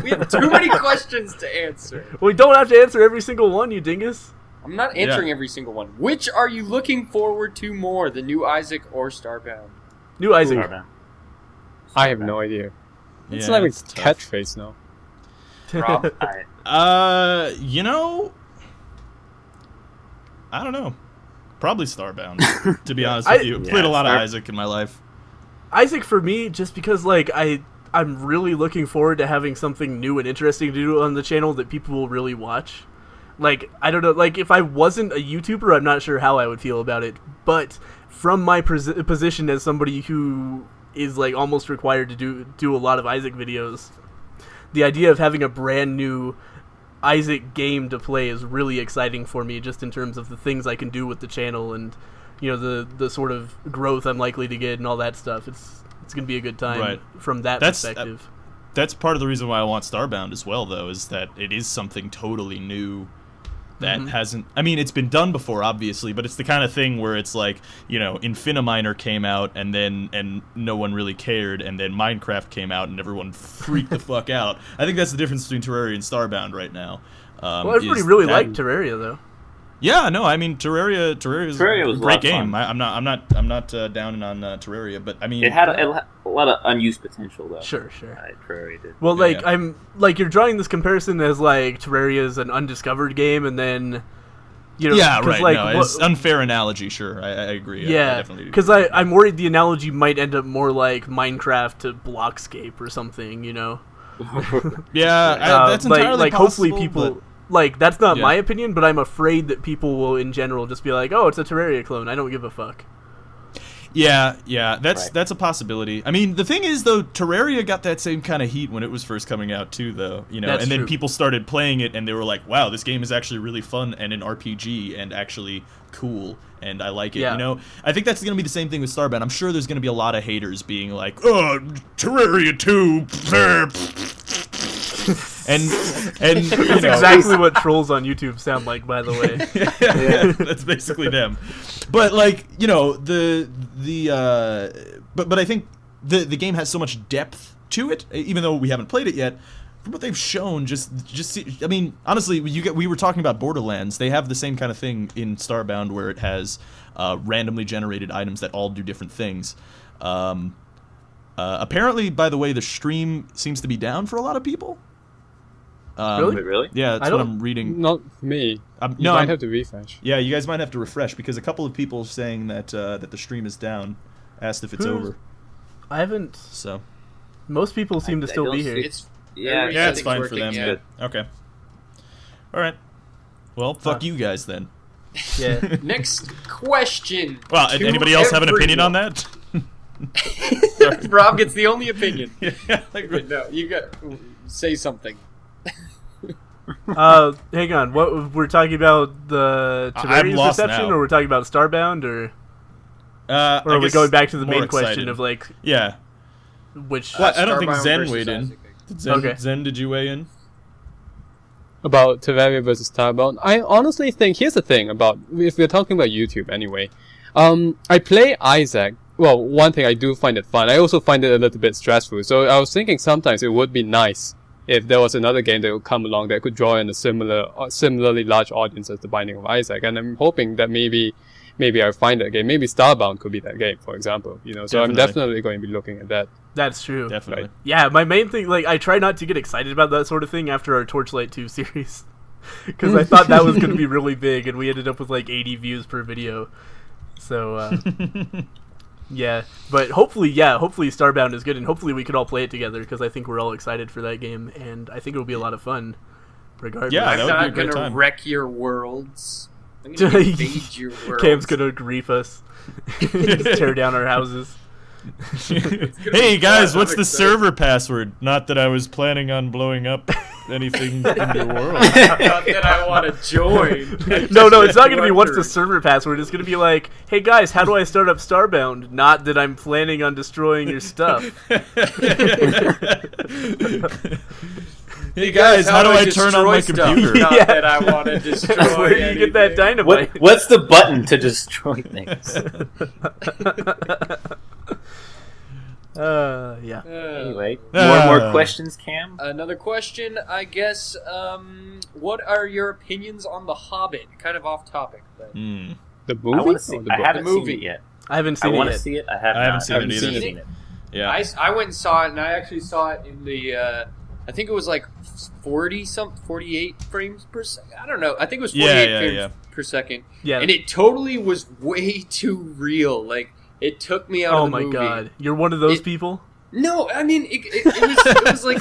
We have too many questions to answer. Well, we don't have to answer every single one, you dingus. I'm not answering every single one. Which are you looking forward to more, the new Isaac or Starbound? New Isaac. Starbound. I have no idea. It's Yeah, like a it's tough. catchphrase now. Rob, I don't know. Probably Starbound, to be honest with you. Played a lot of Isaac in my life. Isaac for me, just because like I'm really looking forward to having something new and interesting to do on the channel that people will really watch. Like, I don't know, like if I wasn't a YouTuber, I'm not sure how I would feel about it. But from my position as somebody who is like almost required to do a lot of Isaac videos, the idea of having a brand new Isaac game to play is really exciting for me, just in terms of the things I can do with the channel and, you know, the sort of growth I'm likely to get and all that stuff. It's going to be a good time from that perspective. That's part of the reason why I want Starbound as well, though, is that it is something totally new that hasn't... I mean, it's been done before, obviously, but it's the kind of thing where it's like, you know, Infiniminer came out and no one really cared, and then Minecraft came out and everyone freaked the fuck out. I think that's the difference between Terraria and Starbound right now. Well, everybody really liked Terraria, though. Yeah, no, I mean Terraria was a great game. I'm not down on Terraria, but I mean it had a lot of unused potential though. Sure. Terraria did. Well, like I'm like you're drawing this comparison as like Terraria is an undiscovered game, and then you know, right. Like, no, it's unfair analogy. Sure, I agree. Yeah, I definitely do. Because I'm worried the analogy might end up more like Minecraft to Blockscape or something. You know. That's entirely like possible, hopefully people. But... Like, that's not my opinion, but I'm afraid that people will, in general, just be like, oh, it's a Terraria clone. I don't give a fuck. Yeah, that's a possibility. I mean, the thing is, though, Terraria got that same kind of heat when it was first coming out, too, though. You know, That's and then true. people started playing it, and they were like, wow, this game is actually really fun and an RPG and actually cool, and I like it. Yeah. You know, I think that's going to be the same thing with Starbound. I'm sure there's going to be a lot of haters being like, oh, Terraria 2, and That's you know, exactly what trolls on YouTube sound like, by the way. yeah, that's basically them. But like, you know, but I think the game has so much depth to it, even though we haven't played it yet. from what they've shown, I mean, honestly, we were talking about Borderlands. They have the same kind of thing in Starbound where it has randomly generated items that all do different things. Apparently, by the way, the stream seems to be down for a lot of people. Really? Yeah, that's what I'm reading. Not me. No, I have to refresh. Yeah, you guys might have to refresh because a couple of people saying that that the stream is down. Asked if it's over. I haven't. So most people seem to still be here. It's it's fine for them. Yeah. Okay. All right. Well, fuck you guys then. Yeah. Next question. Well, to anybody else have an opinion on everyone. that? Rob gets the only opinion. Yeah. No, you got say something. Hang on. What we're talking about the Tiberius lost reception, now. or we're talking about Starbound, or I are we guess going back to the more main question excited. of like Yeah. which? Well, I don't think Starbound Zen versus weighed in. Isaac. Did Zen, did you weigh in? About Terraria versus Starbound, I honestly think here's the thing about if we're talking about YouTube anyway. I play Isaac. Well, one thing I do find it fun. I also find it a little bit stressful. So I was thinking sometimes it would be nice if there was another game that would come along that could draw in a similarly large audience as The Binding of Isaac. And I'm hoping that maybe I'll find that game. Maybe Starbound could be that game, for example. You know, so I'm definitely going to be looking at that. That's true. Definitely. Right. Yeah, my main thing, like, I try not to get excited about that sort of thing after our Torchlight 2 series. Because I thought that was going to be really big, and we ended up with, like, 80 views per video. So, yeah. But hopefully Starbound is good, and hopefully we can all play it together, because I think we're all excited for that game, and I think it will be a lot of fun, regardless. Yeah, that I'm would be a not great gonna time. wreck your worlds. I'm gonna invade your world. Cam's going to grief us. Just tear down our houses. Hey guys, fun. what's I'm the excited. server password? Not that I was planning on blowing up anything in your world. Not that I want to join. No, it's not going to be what's the server password. It's going to be like, hey guys, how do I start up Starbound? Not that I'm planning on destroying your stuff. Hey guys, how do I turn on my destroy stuff? computer? Not Yeah. that I want to destroy That's where you get that anything. dynamite. What's the button to destroy things? Yeah. Anyway, Ah. more questions, Cam? Another question, I guess. What are your opinions on The Hobbit? Kind of off topic, but Hmm. The I movie? want to see. Or the I book? haven't The movie. seen it yet. I haven't I seen it want to yet. see it. I I haven't seen it either. seen it. Yeah. I went and saw it, and I actually saw it in the. I think it was like 48 frames per second. I don't know. I think it was 48 frames per second. Yeah. And it totally was way too real. Like it took me out Oh of the my movie. god. You're one of those It- people? No, I mean it was like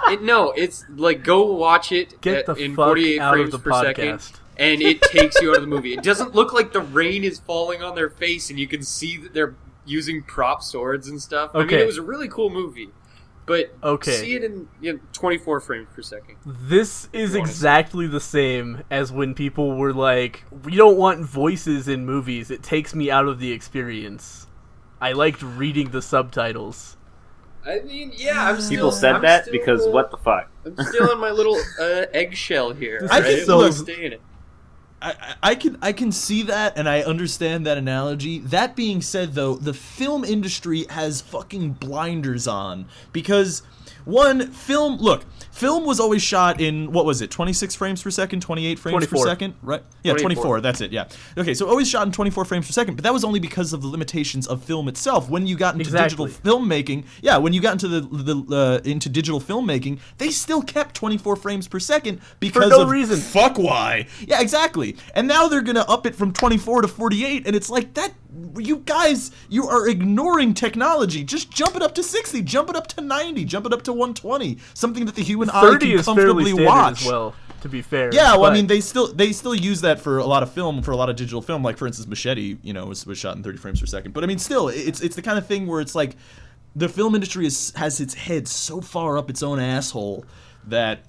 it's like go watch it Get the in fuck 48 out frames of the per second, podcast. and it takes you out of the movie. It doesn't look like the rain is falling on their face, and you can see that they're using prop swords and stuff. I mean, Okay. it was a really cool movie, but Okay. see it in 24 frames per second. This is You wanna see- exactly the same as when people were like, we don't want voices in movies. It takes me out of the experience. I liked reading the subtitles. I mean, yeah, I'm still. People said I'm that still, because what the fuck? I'm still in my little eggshell here. I right? can so- I'm staying in it. I can see that and I understand that analogy. That being said, though, the film industry has fucking blinders on because film was always shot in, what was it, 26 frames per second, 28 frames 24. per second, right? Yeah, 24, that's it, yeah. Okay, so always shot in 24 frames per second, but that was only because of the limitations of film itself. When you got into digital filmmaking, when you got into into digital filmmaking, they still kept 24 frames per second because no of reason. fuck why. Yeah, exactly. And now they're going to up it from 24 to 48, and it's like, that, you guys, you are ignoring technology. Just jump it up to 60, jump it up to 90, jump it up to 120, something that the human eye 30 can is fairly comfortably standard watch. as well, to be fair. Yeah, well, I but- mean, they still use that for a lot of film, for a lot of digital film. Like, for instance, Machete, was shot in 30 frames per second. But I mean, still, it's the kind of thing where it's like the film industry has its head so far up its own asshole that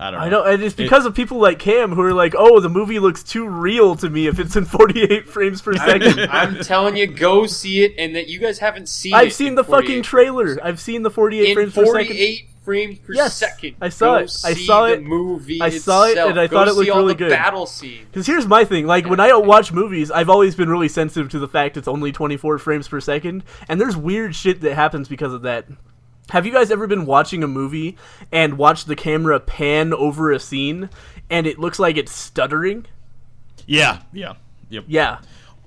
I don't know. I know, and it's because of people like Cam who are like, oh, the movie looks too real to me if it's in 48 frames per second. I'm telling you, go see it, and that you guys haven't seen it. I've seen in the 48 fucking trailer. I've seen the 48 in frames per second. 48 frames per Yes, second. I saw Go it. I see saw the it. movie I saw it, itself. and I Go thought it see looked all really the good. battle scene. Because here's my thing, like, when I watch movies, I've always been really sensitive to the fact it's only 24 frames per second, and there's weird shit that happens because of that. Have you guys ever been watching a movie and watch the camera pan over a scene and it looks like it's stuttering? Yeah. Yep. Yeah.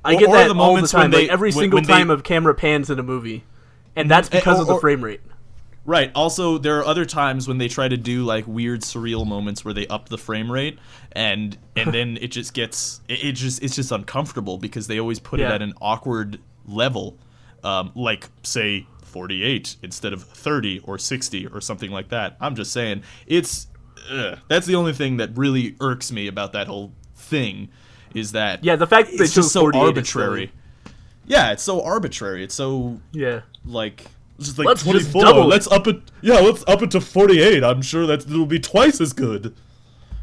I get that all the time. They, like every single time a camera pans in a movie. And that's because of the frame rate. Right. Also, there are other times when they try to do like weird surreal moments where they up the frame rate and then it just gets it's just uncomfortable because they always put it at an awkward level. Like say 48 instead of 30 or 60 or something like that. I'm just saying that's the only thing that really irks me about that whole thing is that the fact that it's just so arbitrary. Yeah, it's so arbitrary. It's so like it's just like let's 24. Just let's up it. Yeah, let's up it to 48. I'm sure that it'll be twice as good.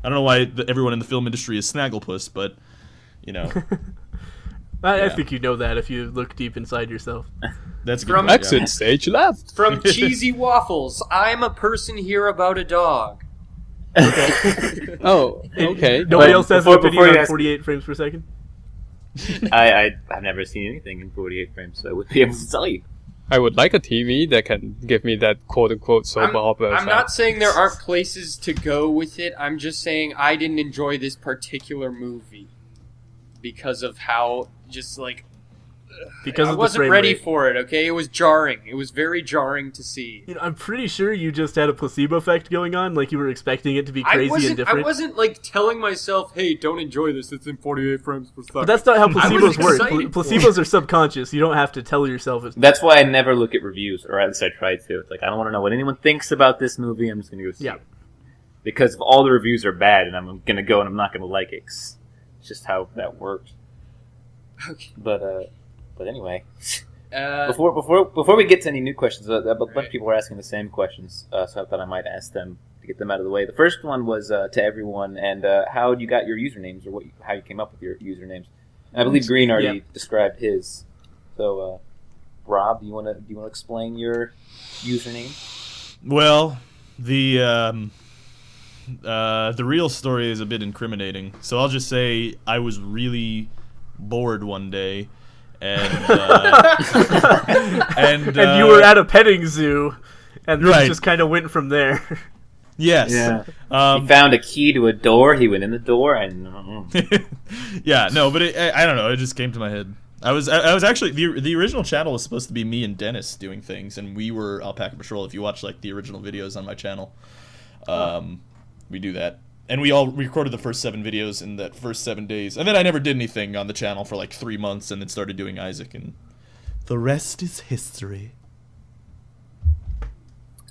I don't know why everyone in the film industry is Snagglepuss, but you know. I think you know that if you look deep inside yourself. That's good. From Exit stage left. From Cheesy Waffles, I'm a person here about a dog. Oh, okay. Nobody else has an opinion on ask- 48 frames per second? I've never seen anything in 48 frames, so I wouldn't be able to tell you. I would like a TV that can give me that quote-unquote soap opera I'm effect. not saying there aren't places to go with it. I'm just saying I didn't enjoy this particular movie because of how just like Because I of the wasn't frame ready rate. for it. Okay, it was jarring. It was very jarring to see. You know, I'm pretty sure you just had a placebo effect going on, like you were expecting it to be crazy and different. I wasn't like telling myself, "Hey, don't enjoy this. It's in 48 frames per second." But that's not how I was placebos work. excited for Placebos are subconscious. You don't have to tell yourself it's... That's why I never look at reviews, or at least I try to. It's like, I don't want to know what anyone thinks about this movie. I'm just going to go see it. Because if all the reviews are bad, and I'm going to go and I'm not going to like it. It's just how that works. Okay. But anyway, before we get to any new questions, a bunch of people were asking the same questions, so I thought I might ask them to get them out of the way. The first one was to everyone, and how you got your usernames, or how you came up with your usernames. And I believe Green already described his. So, Rob, do you want to explain your username? Well, the real story is a bit incriminating, so I'll just say I was really bored one day. And and you were at a petting zoo, and this just kind of went from there. Yes. Yeah. He found a key to a door. He went in the door, and yeah, no, but I don't know. It just came to my head. I was actually the original channel was supposed to be me and Dennis doing things, and we were Alpaca Patrol. If you watch like the original videos on my channel, we do that. And we all recorded the first 7 videos in that first 7 days. And then I never did anything on the channel for like 3 months and then started doing Isaac. And the rest is history.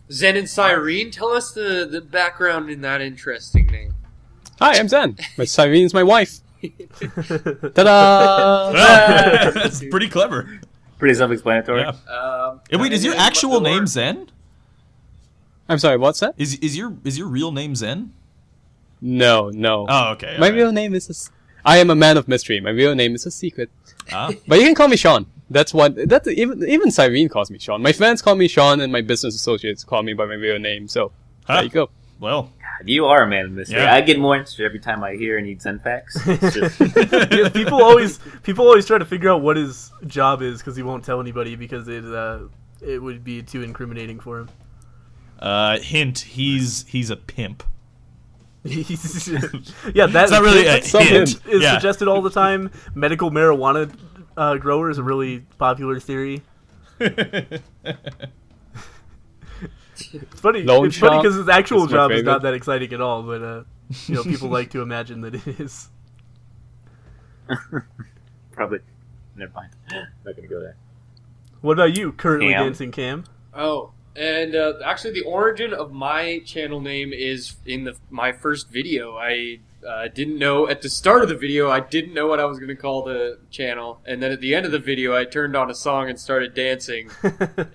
Zen and Cyrene, tell us the background in that interesting name. Hi, I'm Zen. Cyrene's my wife. Ta-da! That's pretty clever. Pretty self-explanatory. Yeah. Wait, is your actual name Zen? I'm sorry, what's that? Is your real name Zen? No. Oh, okay. My real name is... I am a man of mystery. My real name is a secret. Ah. But you can call me Sean. Even Cyrene calls me Sean. My fans call me Sean, and my business associates call me by my real name. So there you go. Well, God, you are a man of mystery. Yeah. I get more interested every time I hear and eat Zen facts. It's just... Yeah, people always try to figure out what his job is because he won't tell anybody because it would be too incriminating for him. Hint: he's a pimp. Yeah, that's not really a hint. Is Yeah. suggested all the time. Medical marijuana grower is a really popular theory. It's funny. Loan It's funny shark because his actual is my job is favorite. not that exciting at all, but people like to imagine that it is. Probably. Never mind. Not gonna go there. What about you, currently Cam? dancing Cam? Oh, and actually, the origin of my channel name is in my first video. I didn't know at the start of the video. I didn't know what I was going to call the channel, and then at the end of the video, I turned on a song and started dancing.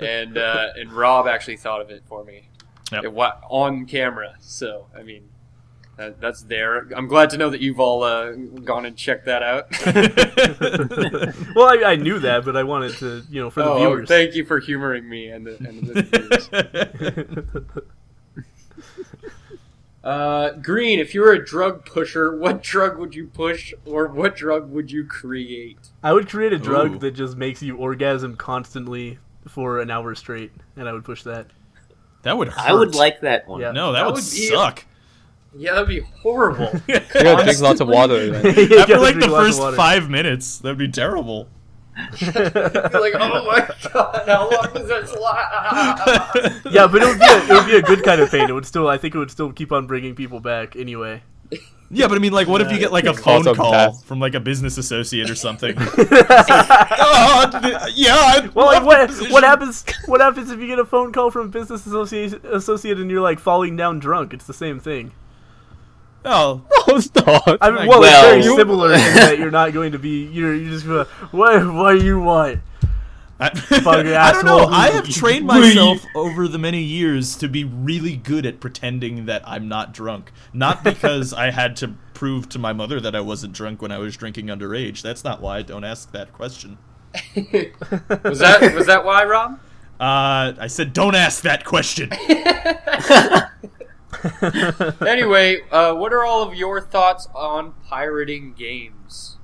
and Rob actually thought of it for me, on camera. So I mean, that's there. I'm glad to know that you've all gone and checked that out. Well, I knew that, but I wanted to, for the viewers. Thank you for humoring me and the viewers. Green, if you were a drug pusher, what drug would you push, or what drug would you create? I would create a drug Ooh. that just makes you orgasm constantly for an hour straight, and I would push that. That would hurt. I would like that one. Yeah. No, that That would would be- suck. Yeah, that'd be horrible. You gotta drink lots of water. Then. You After gotta like drink the lots of first water. 5 minutes, that'd be terrible. You'd be like, oh my god, how long does this last? Yeah, but it would be a good kind of pain. It would still, I think, it would still keep on bringing people back anyway. Yeah, but I mean, like, what if you get like a Cause phone of call death. from like a business associate or something? Yeah. Well, like, what happens? What happens if you get a phone call from a business associate and you're like falling down drunk? It's the same thing. Oh, No, it's not. I mean, Well, it's very you- similar in that you're not going to be. You're just gonna. What do you want? Fucking I don't know. asshole. I have trained myself over the many years to be really good at pretending that I'm not drunk. Not because I had to prove to my mother that I wasn't drunk when I was drinking underage. That's not why. Don't ask that question. Was that why, Rob? I said, don't ask that question. Anyway, what are all of your thoughts on pirating games?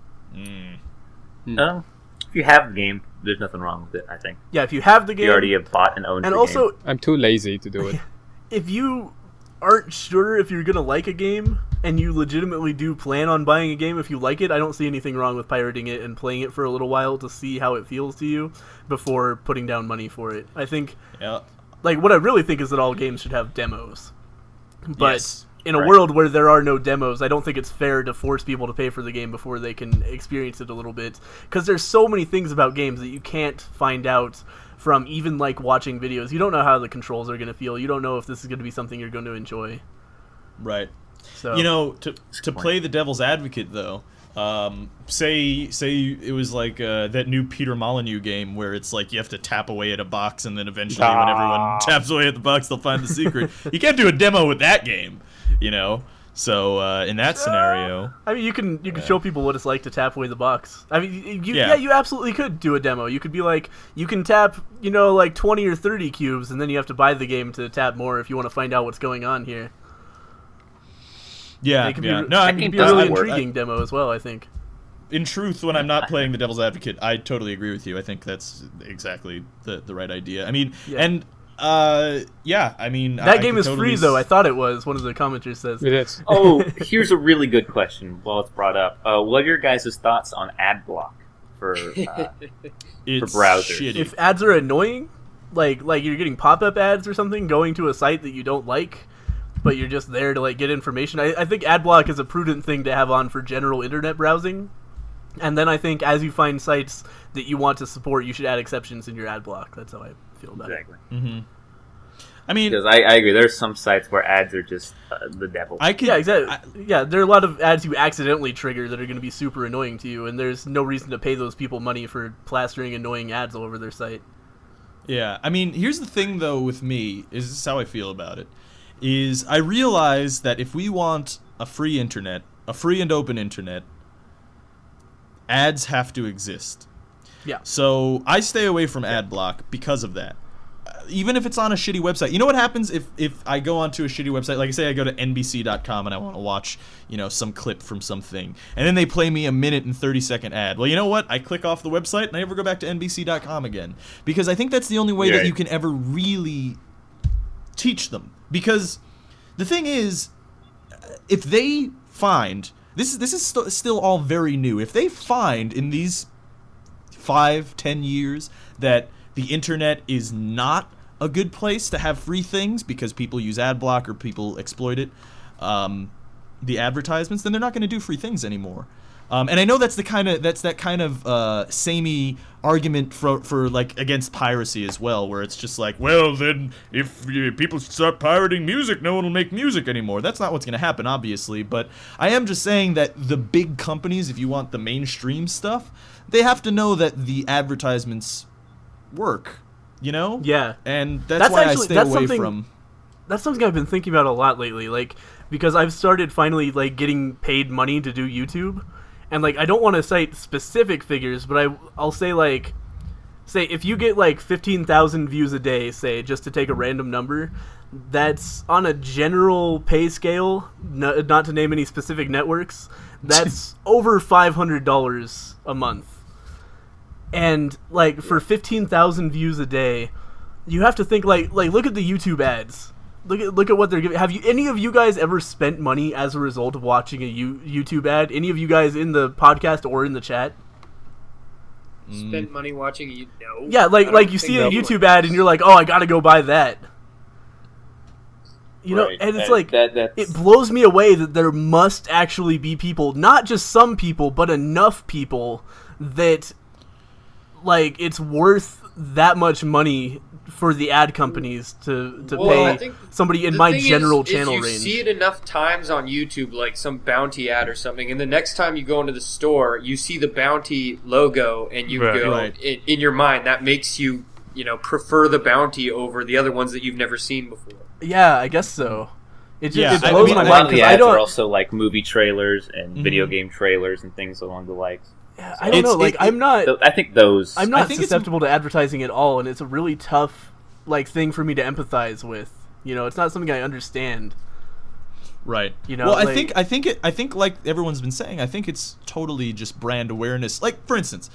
No, if you have the game, there's nothing wrong with it. I think Yeah, if you have the game, you already have bought and owned. and the also game. I'm too lazy to do it. if you aren't sure if you're gonna like a game and you legitimately do plan on buying a game if you like it, I don't see anything wrong with pirating it and playing it for a little while to see how it feels to you before putting down money for it. I think, Yeah. like, what I really think is that all games should have demos. But Yes. in a Right. world where there are no demos, I don't think it's fair to force people to pay for the game before they can experience it a little bit. Because there's so many things about games that you can't find out from even, like, watching videos. You don't know how the controls are going to feel. You don't know if this is going to be something you're going to enjoy. Right. So You know, to play the devil's advocate, though, say it was like that new Peter Molyneux game where it's like you have to tap away at a box and then eventually when everyone taps away at the box they'll find the secret. You can't do a demo with that game, you know? So in that scenario... I mean, you can show people what it's like to tap away the box. I mean, Yeah. you absolutely could do a demo. You could be like, you can tap, like 20 or 30 cubes, and then you have to buy the game to tap more if you want to find out what's going on here. Yeah, It could yeah. be, No, I it mean, could be a really doesn't work. intriguing demo as well, I think. In truth, when I'm not playing the devil's advocate, I totally agree with you. I think that's exactly the right idea. I mean, Yeah. and yeah, I mean... That I game could is totally free, though. I thought it was. One of the commenters says. It is. Oh, here's a really good question. While it's brought up, what are your guys' thoughts on ad block for? It's browsers. shitty. If ads are annoying, like you're getting pop-up ads or something, going to a site that you don't like, but you're just there to like get information. I think ad block is a prudent thing to have on for general internet browsing. And then I think as you find sites that you want to support, you should add exceptions in your ad block. That's how I feel about Exactly. Mm-hmm. I mean, Because I agree. There's some sites where ads are just the devil. I it. could... Yeah, exactly. Yeah, there are a lot of ads you accidentally trigger that are going to be super annoying to you, and there's no reason to pay those people money for plastering annoying ads all over their site. Yeah, I mean, here's the thing, though, with me, is this is how I feel about it, is I realize that if we want a free internet, a free and open internet, ads have to exist. Yeah. So I stay away from ad block because of that. Even if it's on a shitty website. You know what happens if I go onto a shitty website, like say I go to NBC.com and I want to watch, some clip from something, and then they play me a minute and 30-second ad. Well, you know what? I click off the website and I never go back to NBC.com again. Because I think that's the only way that you can ever really teach them. Because the thing is, if they find... This is still all very new. If they find in these 5-10 years that the internet is not a good place to have free things because people use ad block or people exploit it, the advertisements, then they're not going to do free things anymore. And I know that's that kind of samey argument for like against piracy as well, where it's just like, well, then if people start pirating music, no one will make music anymore. That's not what's going to happen, obviously. But I am just saying that the big companies, if you want the mainstream stuff, they have to know that the advertisements work, Yeah. And that's why actually- I stay that's away something- from. That's something I've been thinking about a lot lately, like, because I've started finally, like, getting paid money to do YouTube, and, like, I don't want to cite specific figures, but I'll say, like, if you get, like, 15,000 views a day, say, just to take a random number, that's on a general pay scale, not to name any specific networks, that's over $500 a month. And, like, for 15,000 views a day, you have to think like look at the YouTube ads. Look at what they're giving. Have any of you guys ever spent money as a result of watching a YouTube ad? Any of you guys in the podcast or in the chat? Spend money watching you? No. Yeah, like you see a YouTube ad and you're like, oh, I gotta go buy that. You know, and it's it blows me away that there must actually be people, not just some people, but enough people that, like, it's worth that much money for the ad companies to pay somebody in my general channel range. You see it enough times on YouTube, like some bounty ad or something, and the next time you go into the store, you see the bounty logo, and you go, in your mind, that makes you, prefer the bounty over the other ones that you've never seen before. Yeah, I guess so. It blows my mind. A lot of the ads are also like movie trailers and video game trailers and things along the likes. Yeah, I don't know. I'm not. I think those. I'm not susceptible to advertising at all, and it's a really tough thing for me to empathize with. It's not something I understand. Right. Well, I think like everyone's been saying, I think it's totally just brand awareness. Like, for instance,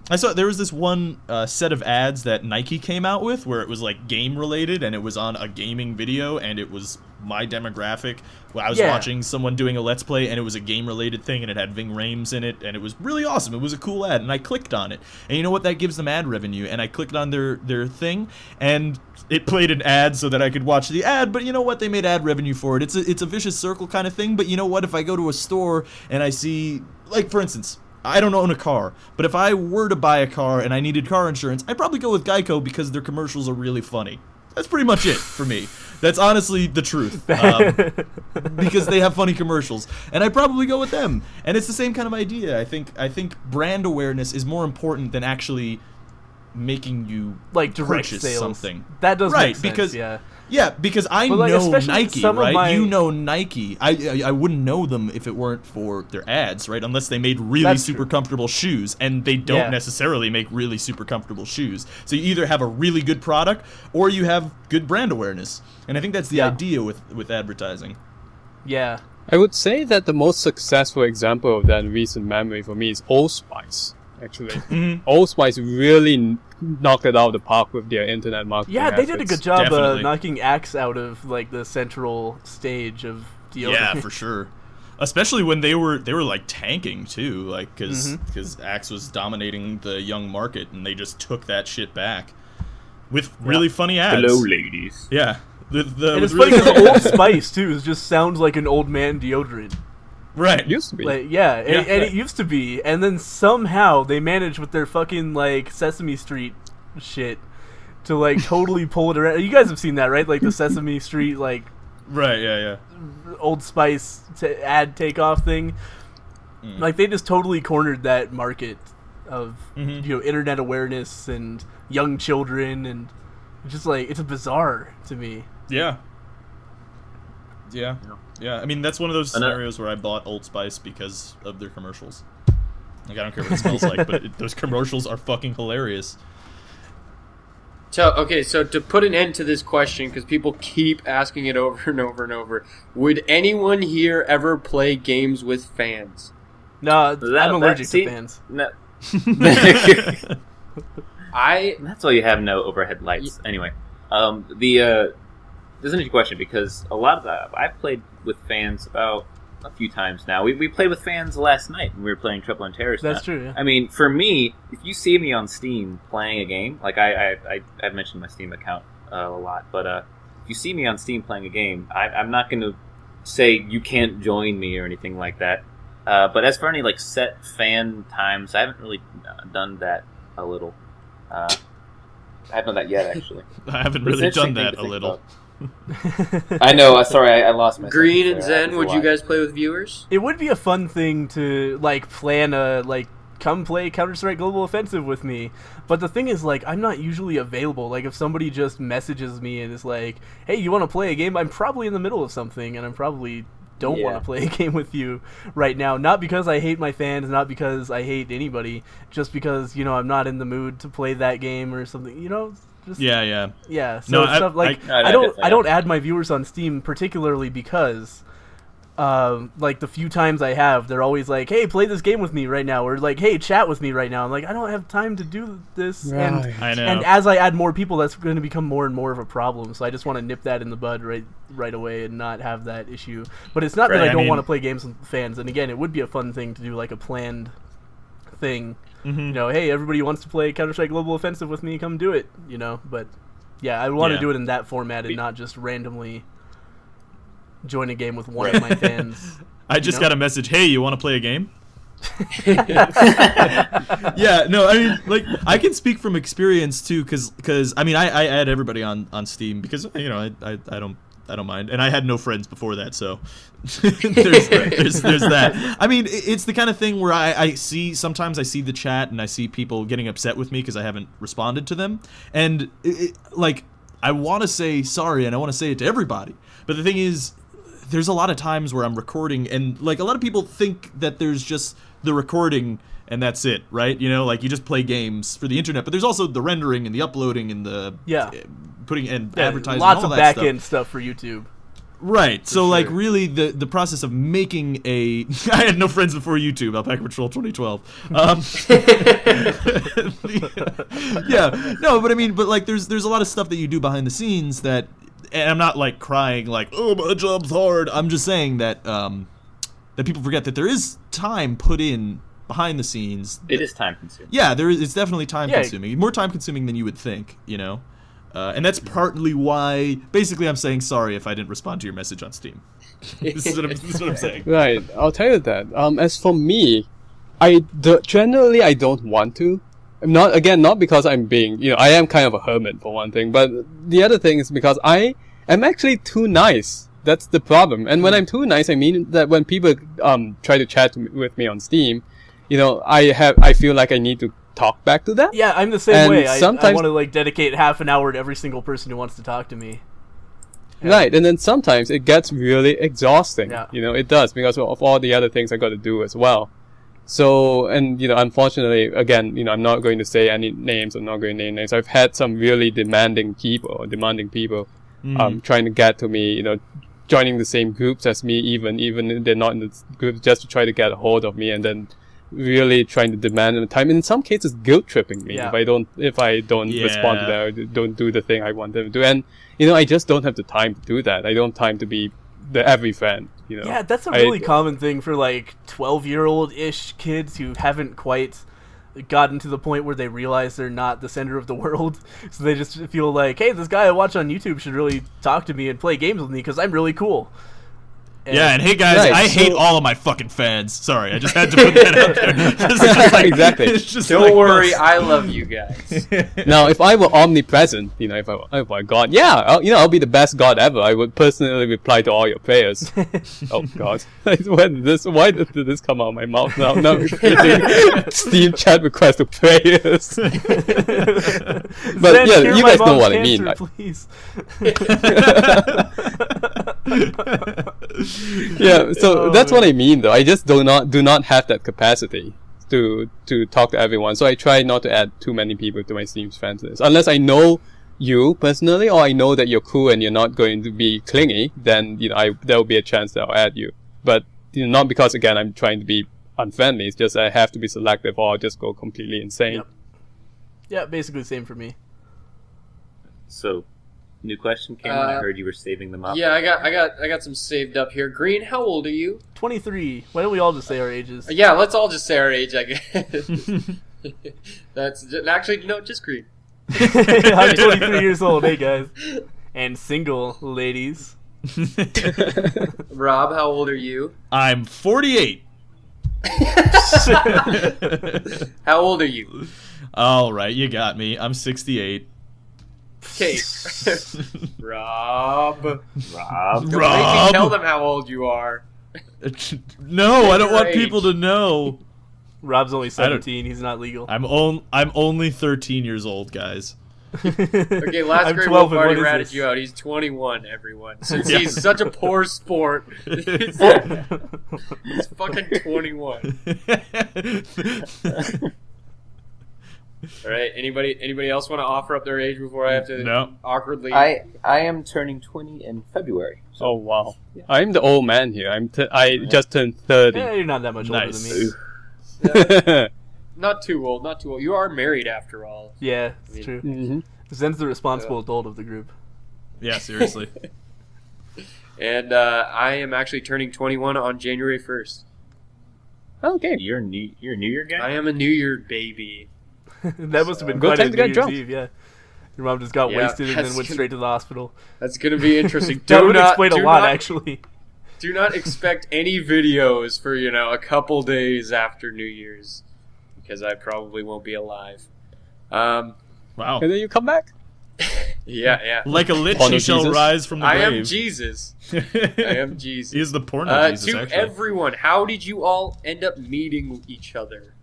I saw there was this one set of ads that Nike came out with where it was like game related and it was on a gaming video and it was my demographic. I was watching someone doing a Let's Play and it was a game related thing and it had Ving Rhames in it and it was really awesome. It was a cool ad and I clicked on it. And you know what? That gives them ad revenue. And I clicked on their thing and it played an ad so that I could watch the ad, but you know what? They made ad revenue for it. It's a vicious circle kind of thing, but you know what? If I go to a store and I see, like, for instance, I don't own a car, but if I were to buy a car and I needed car insurance, I'd probably go with Geico because their commercials are really funny. That's pretty much it for me. That's honestly the truth, because they have funny commercials, and I'd probably go with them. And it's the same kind of idea. I think brand awareness is more important than actually making you direct purchase sales. Something. That does make sense, because yeah, because I know Nike, right? You know Nike. I wouldn't know them if it weren't for their ads, right? Unless they made really super comfortable shoes, and they don't necessarily make really super comfortable shoes. So you either have a really good product or you have good brand awareness, and I think that's the idea with advertising. Yeah, I would say that the most successful example of that in recent memory for me is Old Spice. Actually, Old Spice really knocked it out of the park with their internet marketing. Yeah, they did a good job Definitely. knocking Axe out of the central stage of deodorant. Yeah, for sure. Especially when they were tanking too, because Axe was dominating the young market, and they just took that shit back with really funny ads. Hello, ladies. Yeah, and it's funny because Old Spice too just sounds like an old man deodorant. Right. It used to be. And it used to be, and then somehow they managed with their fucking Sesame Street shit to totally pull it around. You guys have seen that, right? Like the Sesame Street right, yeah. Old Spice ad takeoff thing. They just totally cornered that market of internet awareness and young children, and just it's bizarre to me. Yeah. I mean, that's one of those scenarios where I bought Old Spice because of their commercials. I don't care what it smells like, but those commercials are fucking hilarious. So to put an end to this question, because people keep asking it over and over and over, would anyone here ever play games with fans? No, I'm allergic to fans. No. That's why you have no overhead lights. Anyway, this is an interesting question because a lot of I've played with fans about a few times now. We played with fans last night when we were playing Triple and Terrorist. That's true, yeah. I mean, for me, if you see me on Steam playing a game, I've mentioned my Steam account a lot, but if you see me on Steam playing a game, I'm not going to say you can't join me or anything like that. But as for any set fan times, I haven't really done that a little. I haven't done that yet, actually. I haven't really done that a little. I know. Sorry, I lost my. Green and Zen, would you guys play with viewers? It would be a fun thing to plan a come play Counter-Strike Global Offensive with me. But the thing is, I'm not usually available. If somebody just messages me and is like, "Hey, you want to play a game?" I'm probably in the middle of something, and I'm probably don't want to play a game with you right now. Not because I hate my fans, not because I hate anybody, just because I'm not in the mood to play that game or something. Just, yeah. So no, stuff I don't add my viewers on Steam particularly because like the few times I have, they're always like, "Hey, play this game with me right now," or like, "Hey, chat with me right now." I'm like, I don't have time to do this, Right. I know. and as I add more people, that's going to become more and more of a problem. So I just want to nip that in the bud right away and not have that issue. But it's not that Right, I don't mean- want to play games with fans. And again, it would be a fun thing to do, like a planned thing. Mhm. You know, hey, everybody who wants to play Counter-Strike Global Offensive with me, come do it. You know, but yeah, I want to Yeah. do it in that format and not just randomly join a game with one of my fans. I just know? got a message. Hey, you want to play a game? Yeah, no, I mean, like, I can speak from experience too, because I mean, I add everybody on Steam because I don't mind, and I had no friends before that, so there's that. I mean, it's the kind of thing where sometimes I see the chat and I see people getting upset with me because I haven't responded to them, and like, I want to say sorry and I want to say it to everybody, but the thing is, there's a lot of times where I'm recording and like a lot of people think that there's just the recording and that's it, right? You know, like you just play games for the internet, but there's also the rendering and the uploading and the putting and advertising, lots and all of that back end stuff for YouTube. Right. So sure. like really the process of making a I had no friends before YouTube, Alpaca Patrol 2012. Yeah. No, but I mean, but like there's a lot of stuff that you do behind the scenes that, and I'm not like crying like, oh, my job's hard. I'm just saying that that people forget that there is time put in behind the scenes. It is time consuming. Yeah, it's definitely time consuming. More time consuming than you would think, you know? And that's partly why, basically, I'm saying sorry if I didn't respond to your message on Steam. This is what I'm saying. Right, I'll tell you that. As for me, generally I don't want to. Not because I'm being, I am kind of a hermit for one thing, but the other thing is because I am actually too nice. That's the problem. And when I'm too nice, I mean that when people try to chat with me on Steam, I feel like I need to talk back to them. Yeah, I'm the same And way. I sometimes- want to like dedicate half an hour to every single person who wants to talk to me. Right, and then sometimes it gets really exhausting. Yeah. It does because of all the other things I got to do as well. So, and unfortunately, again, I'm not going to say any names. I'm not going to name names. I've had some really demanding people trying to get to me. Joining the same groups as me, even if they're not in the group, just to try to get a hold of me, and then really trying to demand the time. In some cases, guilt tripping me if I don't respond to them, or don't do the thing I want them to do. And I just don't have the time to do that. I don't have time to be the every fan. Yeah, that's a really common thing for like 12-year-old-ish kids who haven't quite gotten to the point where they realize they're not the center of the world. So they just feel like, hey, this guy I watch on YouTube should really talk to me and play games with me because I'm really cool. And hey guys, Right, I hate all of my fucking fans. Sorry, I just had to put that out there. It's just like- Exactly. it's just Don't like, worry, well, I love you guys. Now, if I were omnipresent, if I God, I'll be the best God ever. I would personally reply to all your prayers. Oh God, why did this come out of my mouth now? Now I'm getting Steam chat request to prayers. But Zen, yeah, cure you my guys know mom's what I cancer, mean. Please. Yeah, so Oh, that's what man. I mean, though. I just do not have that capacity to talk to everyone. So I try not to add too many people to my Steam fans list, unless I know you personally, or I know that you're cool and you're not going to be clingy. Then there will be a chance that I'll add you. But not because again I'm trying to be unfriendly. It's just I have to be selective, or I'll just go completely insane. Yep. Yeah, basically the same for me. So, new question, Cameron. I heard you were saving them up. Yeah, I got some saved up here. Green, how old are you? 23. Why don't we all just say our ages? Yeah, let's all just say our age, I guess. That's actually no, just Green. I'm 23 years old. Hey guys, and single, ladies. Rob, how old are you? I'm 48. How old are you? All right, you got me. I'm 68. Okay. Rob. Rob. Don't make me Rob. tell them how old you are. No, I don't want Age. people to know. Rob's only I don't- 17. He's not legal. I'm only 13 years old, guys. Okay, last I'm grade 12, Wolf and already what is ratted this? you out. He's 21, everyone. Since Yeah. he's such a poor sport, he's fucking 21. All right. Anybody else want to offer up their age before I have to No. awkwardly? I am turning 20 in February. So Oh wow! I'm the old man here. I just turned 30. Yeah, you're not that much older Nice. than me. Not too old. Not too old. You are married after all. Yeah, it's true. hmm Zen's the responsible adult of the group. Yeah, seriously. And I am actually turning 21 on January 1st. Okay. You're a New Year guy? I am a New Year baby. That must have been Good quite a time to get New Year's drunk. Eve, yeah. Your mom just got Yeah, wasted and then that's went gonna- straight to the hospital. That's going to be interesting. That would not- explain a do lot, not- actually. Do not expect any videos for, a couple days after New Year's. Because I probably won't be alive. Wow. And then you come back. Yeah. Like a lich, Porno he shall Jesus? rise from the I grave. am Jesus. I am Jesus. He is the porno Jesus, to actually. everyone, how did you all end up meeting each other?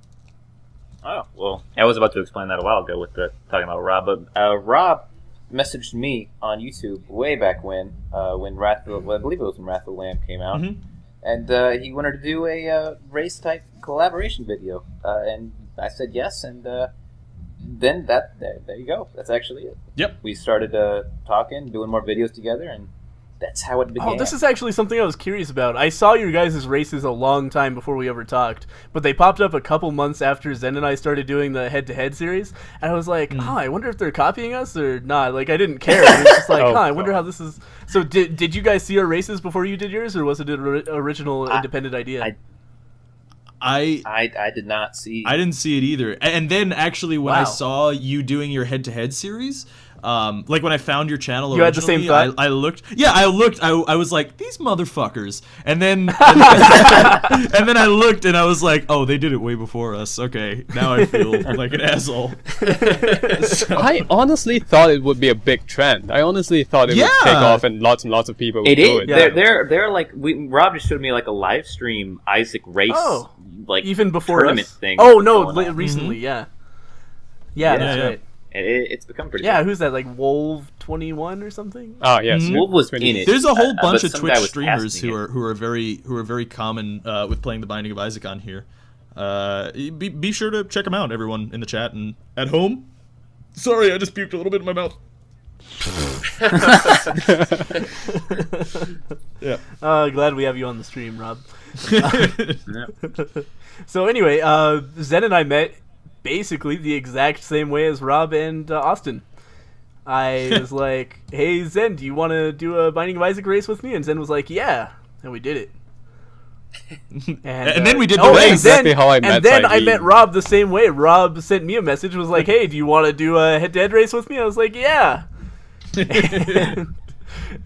Oh, well, I was about to explain that a while ago with talking about Rob, but Rob messaged me on YouTube way back when Wrath of the, I believe it was when Wrath of the Lamb came out, Mhm. and he wanted to do a race type collaboration video, and I said yes, and then there you go. That's actually it. Yep. We started talking, doing more videos together, and that's how it began. Oh, this is actually something I was curious about. I saw your guys' races a long time before we ever talked, but they popped up a couple months after Zen and I started doing the head-to-head series, and I was like, I wonder if they're copying us or not. Like, I didn't care. It was just like, Oh, I wonder how this is... So did you guys see our races before you did yours, or was it an original independent idea? I did not see. I didn't see it either. And then actually when I Wow. saw you doing your head-to-head series, like when I found your channel You had the same originally, thought? I looked. Yeah, I looked. I was like, these motherfuckers. And then and then I looked and I was like, oh, they did it way before us. Okay, now I feel like an asshole. I honestly thought it would be a big trend. I honestly thought it would take Yeah. off and lots of people would it do is. it. Yeah. They're like, Rob just showed me like a live stream Isaac race, Oh, like Even before tournament us? thing. Oh, no, going on. recently, yeah. Yeah, that's yeah. right. It's become pretty. Yeah, big. who's that, like Wolf21 or something? Oh yes. Mhm. Wolf was in it. There's a whole but bunch of some Twitch guy was streamers casting who it. are very common with playing the Binding of Isaac on here. Be sure to check them out, everyone in the chat and at home. Sorry, I just puked a little bit in my mouth. Yeah. Glad we have you on the stream, Rob. Yeah. So anyway, Zen and I met basically the exact same way as Rob and Austin. I was like, hey, Zen, do you want to do a Binding of Isaac race with me? And Zen was like, yeah. And we did it. And then we did the and race. Exactly how I met And then I Saeed. met Rob the same way. Rob sent me a message, was like, hey, do you want to do a head-to-head race with me? I was like, yeah.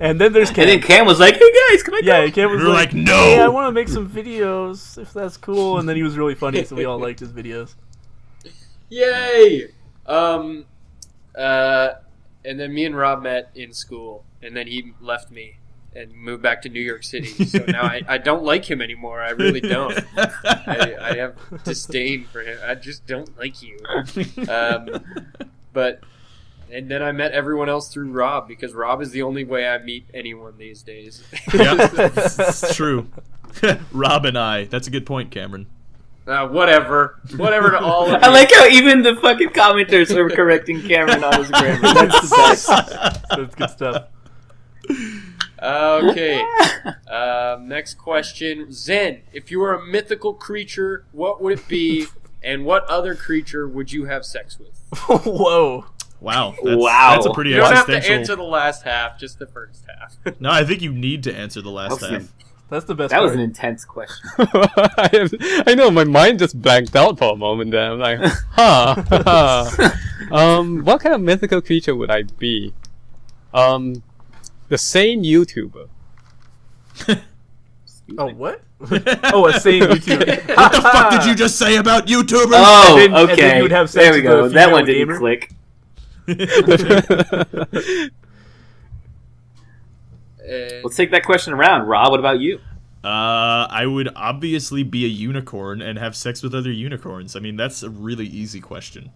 And then there's Cam. And then Cam was like, "Hey guys, can I go?" Yeah, Cam was We were like, like, no. Hey, I want to make some videos, if that's cool. And then he was really funny, so we all liked his videos. Yay! And then me and Rob met in school, and then he left me and moved back to New York City. So now I don't like him anymore. I really don't. I have disdain for him. I just don't like you. And then I met everyone else through Rob, because Rob is the only way I meet anyone these days. Yeah, it's true. Rob and I. That's a good point, Cameron. Whatever to all of you. I like how even the fucking commenters are correcting Cameron on his grammar. That's the best. That's good stuff. Okay. Next question. Zen, if you were a mythical creature, what would it be, and what other creature would you have sex with? Whoa. Wow. Wow. That's a pretty You don't have to existential. answer the last half, just the first half. No, I think you need to answer the last That was half. That's the best That was part. an intense question. I know, my mind just blanked out for a moment there. I'm like, what kind of mythical creature would I be? The sane YouTuber. Oh, what? Oh, a sane YouTuber. What the fuck did you just say about YouTubers? Oh, And then okay. you would have sex There we with go. a That one female didn't gamer? click. Let's take that question around. Rob, what about you? I would obviously be a unicorn and have sex with other unicorns. I mean, that's a really easy question.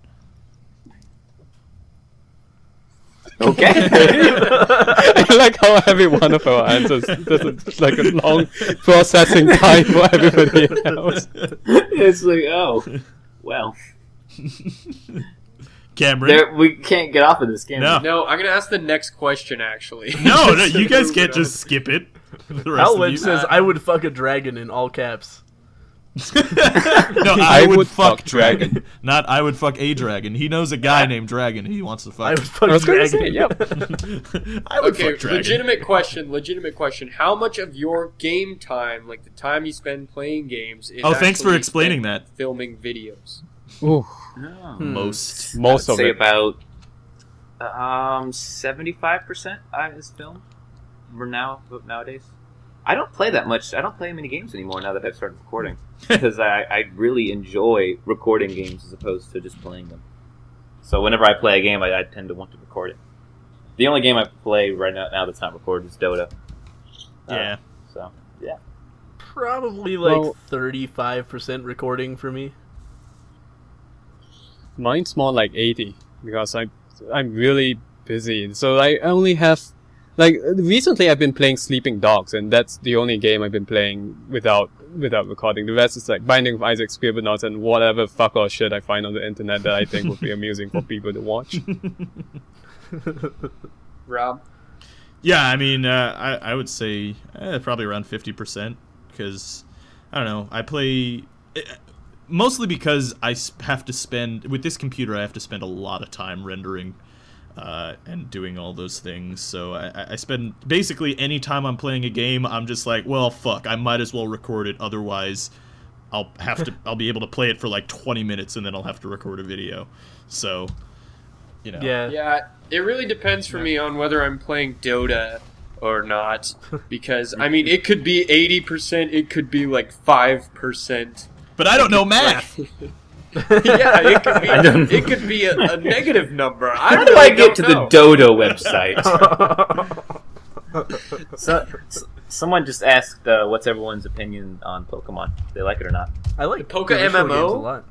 Okay. I like how every one of our answers there's like a long processing time for everybody else. It's like, oh, well. Cameron. We can't get off of this, can No. we? No, I'm gonna ask the next question. Actually, No, So you guys moving can't on. just skip it. The rest of Outwitch you. says, "I would fuck a dragon" in all caps. No, I would fuck dragon. dragon. Not I would fuck a dragon. He knows a guy named Dragon he wants to I fuck. would fuck I was gonna dragon. say, yep. I would Okay, fuck dragon. legitimate question. How much of your game time, like the time you spend playing games, is Oh, thanks for actually explaining spent that. filming videos? Ooh, Oh. Most. most I'd of say it. about 75% is film. Nowadays. I don't play that much. I don't play many games anymore now that I've started recording because I really enjoy recording games as opposed to just playing them. So whenever I play a game, I tend to want to record it. The only game I play right now that's not recorded is Dota. Yeah. So yeah. Probably like Well- 35% recording for me. Mine's more like 80 because I'm really busy. So I only have recently I've been playing Sleeping Dogs, and that's the only game I've been playing without recording. The rest is like Binding of Isaac, Scribblenauts, and whatever fuck or shit I find on the internet that I think would be amusing for people to watch. Rob, Yeah, I mean, I would say probably around 50% because I don't know. I play mostly because I have to spend with this computer. I have to spend a lot of time rendering and doing all those things. So I spend basically any time I'm playing a game, I'm just like, well, fuck, I might as well record it. Otherwise, I'll be able to play it for like 20 minutes and then I'll have to record a video. So, you know. yeah, it really depends for me on whether I'm playing Dota or not, because I mean, it could be 80%, it could be like 5%. But I don't know math. Yeah, it could be a negative number. How do I get to the Dodo website? Someone just asked, what's everyone's opinion on Pokemon? Do they like it or not? I like Poke traditional MMO? games a lot.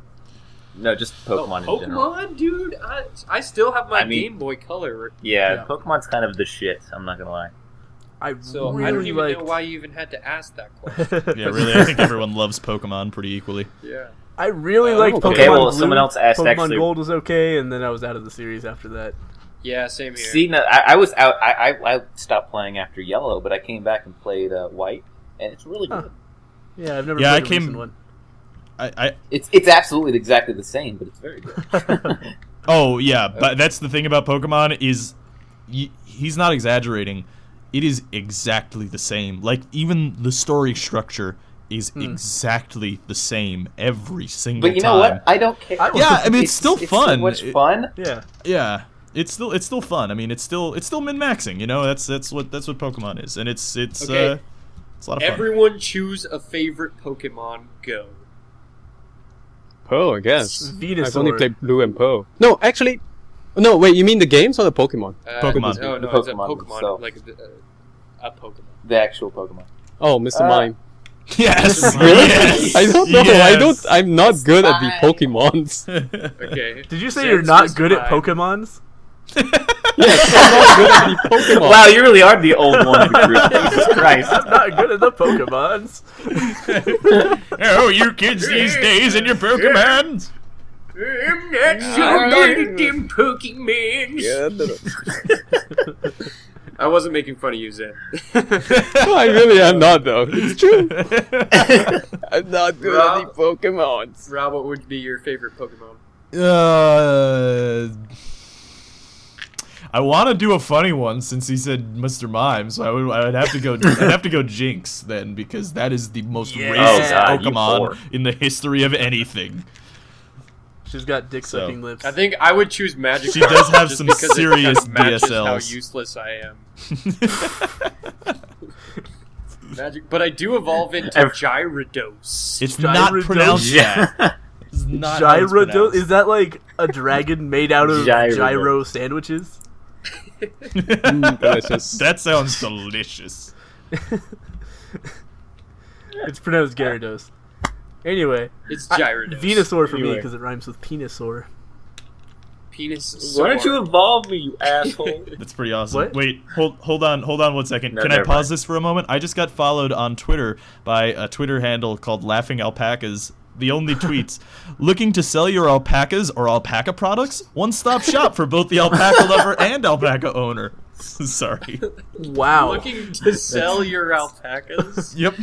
No, just Pokemon in general. Pokemon, dude. I still have my I mean- Game Boy Color, Yeah, Yeah. Pokemon's kind of the shit. I'm not gonna lie. so really I don't even liked... know why you even had to ask that question. Yeah, really, I think everyone loves Pokemon pretty equally. Yeah. I really liked Pokemon Okay, well, Blue. someone else asked, Pokemon actually- Gold was okay, and then I was out of the series after that. Yeah, same here. See, no, I was out. I stopped playing after Yellow, but I came back and played White, and it's really good. Yeah, I've never Yeah, played I a came- recent one. It's absolutely exactly the same, but it's very good. Oh yeah, but that's the thing about Pokemon is he's not exaggerating. It is exactly the same. Like even the story structure is exactly the same every single But you time. know what? I don't care. Yeah, I mean it's still fun. so much fun. Yeah. Yeah, it's still fun. I mean it's still min-maxing. You know, that's what Pokemon is, and it's Okay. it's a lot of fun. Everyone choose a favorite Pokemon. Go. Pearl, I guess. Venusaur. I've only played Blue and Pearl. No, actually, no. Wait, you mean the games or the Pokemon? Pokemon. No, The it's a Pokemon Pokemon. themselves. Like a Pokemon. The actual Pokemon. Oh, Mr. Mime. Yes, Really? yes, I don't know. yes. I'm not good at the Fine. Pokemons. Okay. Did you say Since you're not Mr. good at Mime- Pokemons? Yes, I'm not good at the Pokemon. Wow, you really are the old one of the group. Jesus Christ. I'm not good at the Pokemons. Oh, you kids these days and your Pokemons. I'm not so good at them Pokemons. I wasn't making fun of you, Zen. No, I really am not, though. It's true. I'm not good at the Pokemons. Rob, what would be your favorite Pokemon? I want to do a funny one since he said Mr. Mime, so I would have to go. I'd have to go Jinx then because that is the most Yeah. racist Oh, God, you Pokemon poor. in the history of anything. She's got dick sucking lips. I think I would choose Magic. She does have just some because serious it kind of matches how DSLs. useless I am. Magic, but I do evolve into Gyarados. It's not Gyarados? pronounced that. It's not how it's Gyarados? pronounced. Is that like a dragon made out of Gyarados. gyro sandwiches? Delicious. That sounds delicious. It's pronounced Gyarados. Anyway, It's Gyarados. Venusaur for me Anyway. because it rhymes with penisaur. Penis. Why don't you evolve me, you asshole? That's pretty awesome. What? Wait, hold on 1 second. No, Can I never pause mind. this for a moment? I just got followed on Twitter by a Twitter handle called Laughing Alpacas the only tweets. Looking to sell your alpacas or alpaca products? One-stop shop for both the alpaca lover and alpaca owner. Sorry. Wow. Looking to sell your alpacas? Yep.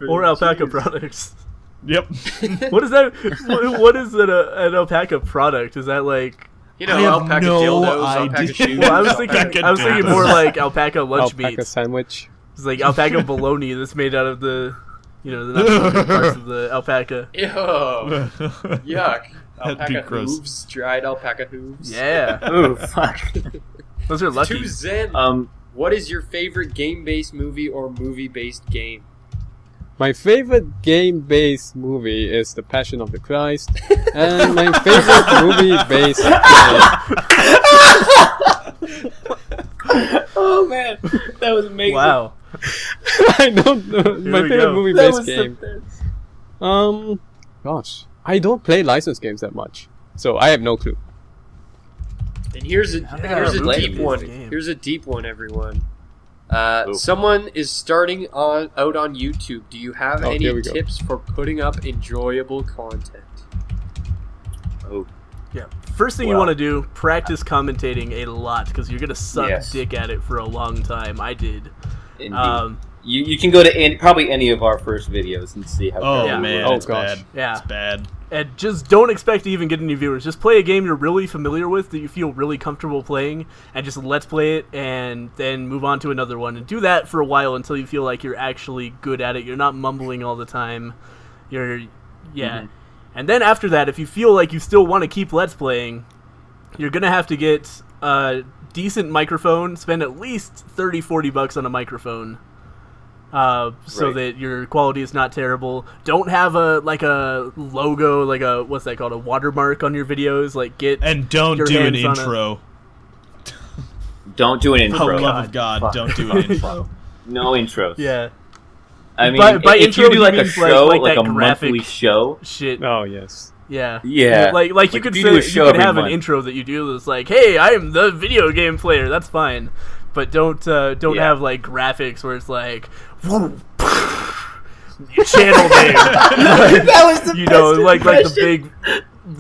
Or alpaca products. Yep. What is that? What is an alpaca product? Is that like? You know, I have alpaca no dildos, idea. alpaca shoes. Well, I was Alpaca thinking more like alpaca lunch Alpaca meats. sandwich. It's like alpaca bologna that's made out of the, the not so good parts of the alpaca. Ew. Yuck. That'd be Alpaca gross. hooves, dried alpaca hooves. Yeah, Ooh, fuck. those are lucky. To Zen, what is your favorite game-based movie or movie-based game? My favorite game-based movie is The Passion of the Christ, and my favorite movie-based game. Oh man, that was amazing. Wow. I don't know. My we favorite go. movie-based game. Gosh, I don't play licensed games that much, so I have no clue. And here's a play deep this one. game. Here's a deep one, everyone. Ooh. Someone is starting out on YouTube. Do you have Here any we go. tips for putting up enjoyable content? Oh, Yeah. First thing you Well- want to do, practice commentating a lot because you're gonna suck Yes. dick at it for a long time. I did. indeed. You can go to probably any of our first videos and see how. Oh Yeah. man, Oh, it's gosh. bad. Yeah. It's bad. And just don't expect to even get any viewers. Just play a game you're really familiar with that you feel really comfortable playing, and just let's play it, and then move on to another one, and do that for a while until you feel like you're actually good at it. You're not mumbling all the time. And then after that, if you feel like you still want to keep let's playing, you're gonna have to get a decent microphone. Spend at least $30-40 on a microphone. So Right. that your quality is not terrible. Don't have a logo, like a what's that called, a watermark on your videos. Like get And don't your do an hands on intro. Don't do an For intro. the love of God, Fuck. don't do an intro. No intros. yeah I mean, By if intro, you do he like a means, show, like like that a graphic- monthly show, shit. Oh yes. Yeah, Yeah. Like you Like, could if you do a say show you could every have an month. intro that you do that's like, hey, I'm the video game player. That's fine, but don't Yeah. have like graphics where it's like. Channel name. That was the You know, best like the impression. big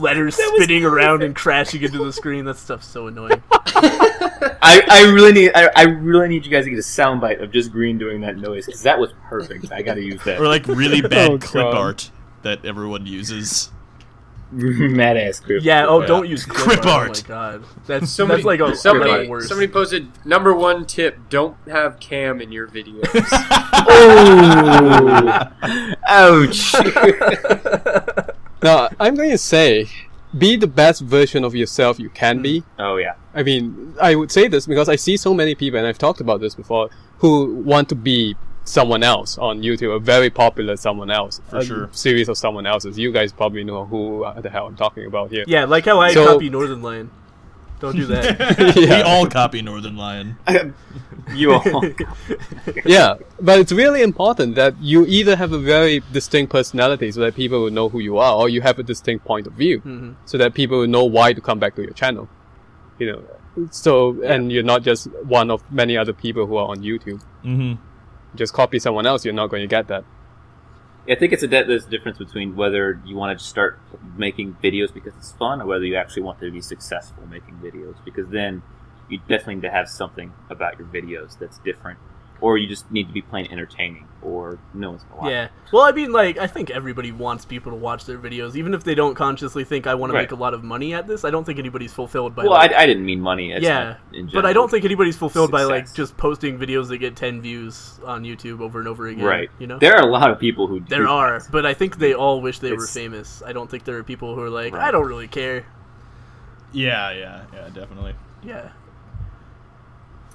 letters was spinning around and crashing into the screen. That stuff's so annoying. I really need you guys to get a soundbite of just Green doing that noise because that was perfect. I got to use that. Or like really bad Oh, clip God. art that everyone uses. Mad ass grip. Yeah. Oh, Yeah. don't use Crip art. Oh my god, that's Somebody, like a somebody, worse. somebody posted number one tip: don't have cam in your videos. Ouch. Now I'm going to say, be the best version of yourself you can be. Oh yeah. I mean, I would say this because I see so many people, and I've talked about this before, who want to be someone else on YouTube, a very popular someone else, For a sure. series of someone else's. You guys probably know who the hell I'm talking about here. Yeah, like how I So- copy Northern Lion. Don't do that. We Yeah. all copy Northern Lion. You all. Yeah, but it's really important that you either have a very distinct personality so that people will know who you are, or you have a distinct point of view Mhm. so that people will know why to come back to your channel. You know, so and you're not just one of many other people who are on YouTube. Mm-hmm. Just copy someone else, you're not going to get that. I think there's a difference between whether you want to start making videos because it's fun or whether you actually want to be successful making videos, because then you definitely need to have something about your videos that's different, or you just need to be plain entertaining, or no one's going to watch. Yeah. Well, I mean, like, I think everybody wants people to watch their videos, even if they don't consciously think I want to Right. make a lot of money at this. I don't think anybody's fulfilled by. Well, like, I didn't mean money. It's yeah, not in but I general. don't think anybody's fulfilled by like Success. just posting videos that get 10 views on YouTube over and over again. Right. You know. There are a lot of people who There do are, that. but I think they all wish they were It's- famous. I don't think there are people who are like, Right. I don't really care. Yeah, definitely. Yeah.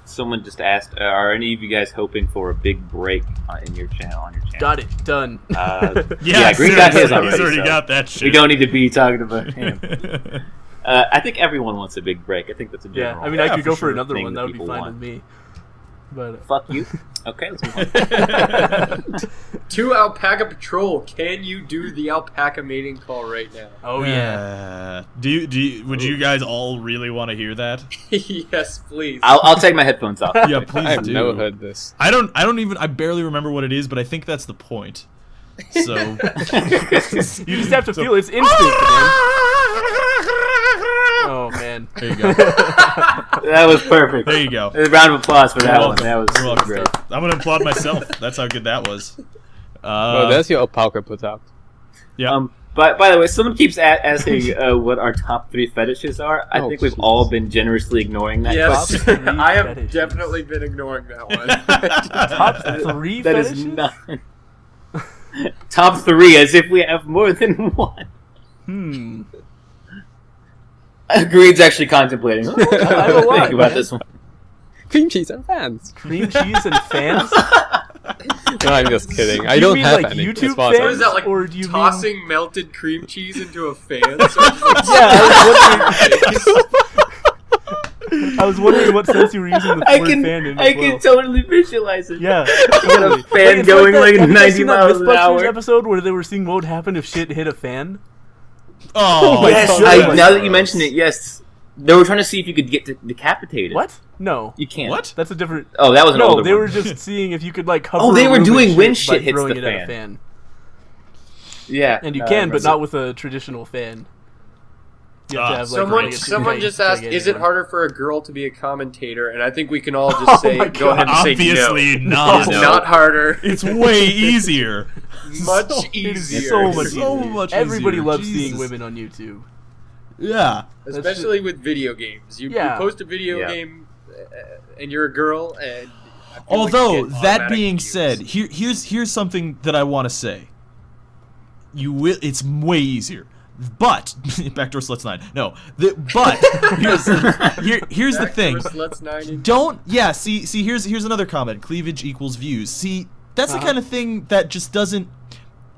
Someone just asked, are any of you guys hoping for a big break in your channel? On your channel? Got it. Done. Yeah, Green got his seriously, already. He's already so got that shit. we don't need to be talking about him. I think everyone wants a big break. I think that's a Yeah. general. I mean, Yeah, I could for go for sure. another thing one. that That would be people fine want. with me. But Fuck you. Okay, let's move on. To Alpaca Patrol, can you do the alpaca mating call right now? oh yeah. Would you guys all really want to hear that? Yes, please. I'll take my headphones off. Yeah, please I've do. never heard this. I barely remember what it is, but I think that's the point. So You just have to feel it's instinct, man. Oh man. there you go. That was perfect. There you go. A round of applause for that You're one. That was You're welcome. great. I'm gonna applaud myself. That's how good that was. Oh, that's your Opalka put out. Yeah. But by the way, someone keeps asking what our top 3 fetishes are. I think we've all been generously ignoring that Yes, question. I have fetishes. definitely been ignoring that one. Top 3 That fetishes? is not top 3, as if we have more than one. Greed's actually contemplating. I don't know why, Think about man. this one. Cream cheese and fans. Cream cheese and fans? No, I'm just kidding. I you don't mean have like any. YouTube as far as I What is that, like Or do you mean- tossing melted cream cheese into a fan? So it's just, like, Yeah, I was wondering what sense you were using the I word can, fan in I as can well. totally visualize it. Yeah, You got totally. a fan It's going that- like have you guys 90 seen that miles an Mythbusters hour. episode where they were seeing what would happen if shit hit a fan? Oh, my Yes, God. now that you mention it, yes. They were trying to see if you could get decapitated. What? No. You can't. What? That's a different... Oh, that was an No, older they one. were just seeing if you could like cover Oh, they a were room in doing when by shit hits throwing the it at a fan. fan. Yeah. And you no, I can, but remember. not with a traditional fan. You have to have, like, Someone a just asked, gigantic is it one. harder for a girl to be a commentator? And I think we can all just say, my go ahead and say obviously no. not. It's not harder. It's way easier. Much It is easier. so much So easier. much Everybody easier. loves Jesus. seeing women on YouTube. Yeah. Especially with video games. You Yeah. post a video Yeah. game and you're a girl, and I feel like Although you get that automatic being views. said, here's something that I want to say. It's way easier. But backdoor sluts 9. No, but here's the thing. Backdoor Sluts 90. Don't see here's another comment. Cleavage equals views. See, that's the kind of thing that just doesn't.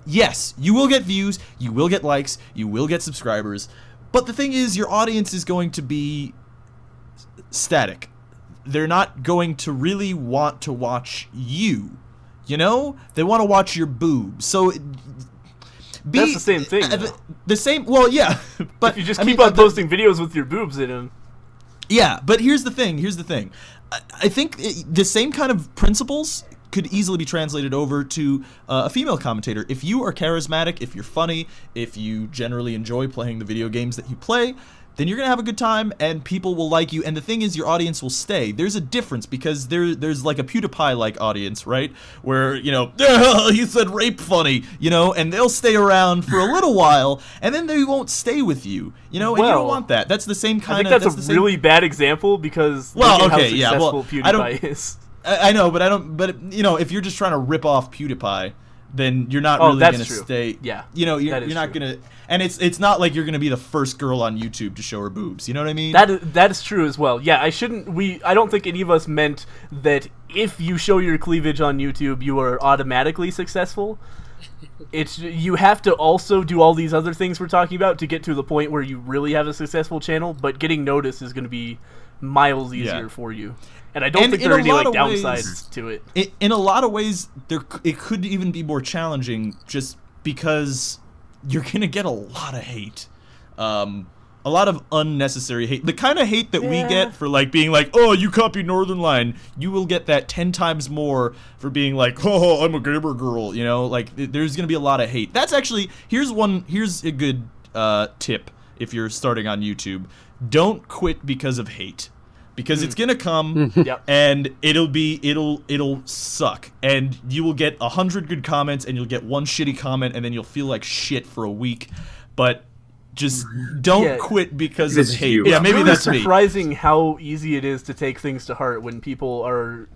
Yes, you will get views, you will get likes, you will get subscribers, but the thing is, your audience is going to be static. They're not going to really want to watch you. You know, they want to watch your boobs. So. That's the same thing, though. The same. Well, yeah, but If you just I keep mean, on posting videos with your boobs in them. Yeah, but here's the thing. I think the same kind of principles could easily be translated over to a female commentator. If you are charismatic, if you're funny, if you generally enjoy playing the video games that you play, then you're going to have a good time and people will like you. And the thing is, your audience will stay. There's a difference because there's like a PewDiePie-like audience, right? Where, you know, he said rape funny, you know, and they'll stay around for a little while and then they won't stay with you, you know, and you don't want that. That's the same I kind think of... that's a really bad example because Well, look at okay, how yeah, well, successful I don't- PewDiePie is. I know, but I don't. But you know, if you're just trying to rip off PewDiePie, then you're not Oh, really that's going to true. stay. Yeah, you know, you're that is not true. going to. And it's not like you're going to be the first girl on YouTube to show her boobs. You know what I mean? That is true as well. Yeah, I don't think any of us meant that if you show your cleavage on YouTube, you are automatically successful. You have to also do all these other things we're talking about to get to the point where you really have a successful channel, but getting noticed is going to be miles easier for you. And I don't think there are any like downsides to it. In a lot of ways, it could even be more challenging just because you're going to get a lot of hate. A lot of unnecessary hate. The kind of hate that we get for like being like, oh, you copied Northern Line, you will get that 10 times more for being like, oh, I'm a gamer girl, you know? Like, there's going to be a lot of hate. That's actually, here's a good tip if you're starting on YouTube. Don't quit because of hate. Because it's gonna come, and it'll suck, and you will get 100 good comments, and you'll get one shitty comment, and then you'll feel like shit for a week. But just don't quit because of hate. you. Yeah, It's maybe really that's me. surprising how easy it is to take things to heart when people are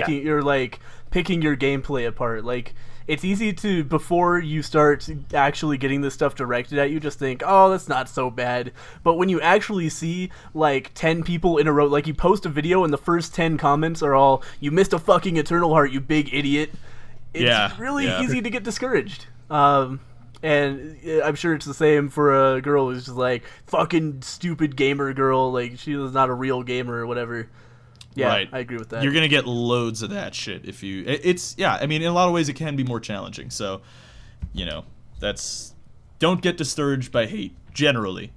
you're like picking your gameplay apart. Like, it's easy to, before you start actually getting this stuff directed at you, just think, oh, that's not so bad. But when you actually see like 10 people in a row, like you post a video and the first 10 comments are all, you missed a fucking Eternal Heart, you big idiot. It's really easy to get discouraged. And I'm sure it's the same for a girl who's just like, fucking stupid gamer girl, like she was not a real gamer or whatever. Yeah, right. I agree with that. You're gonna get loads of that shit if you. I mean, in a lot of ways, it can be more challenging. So, you know, don't get discouraged by hate generally,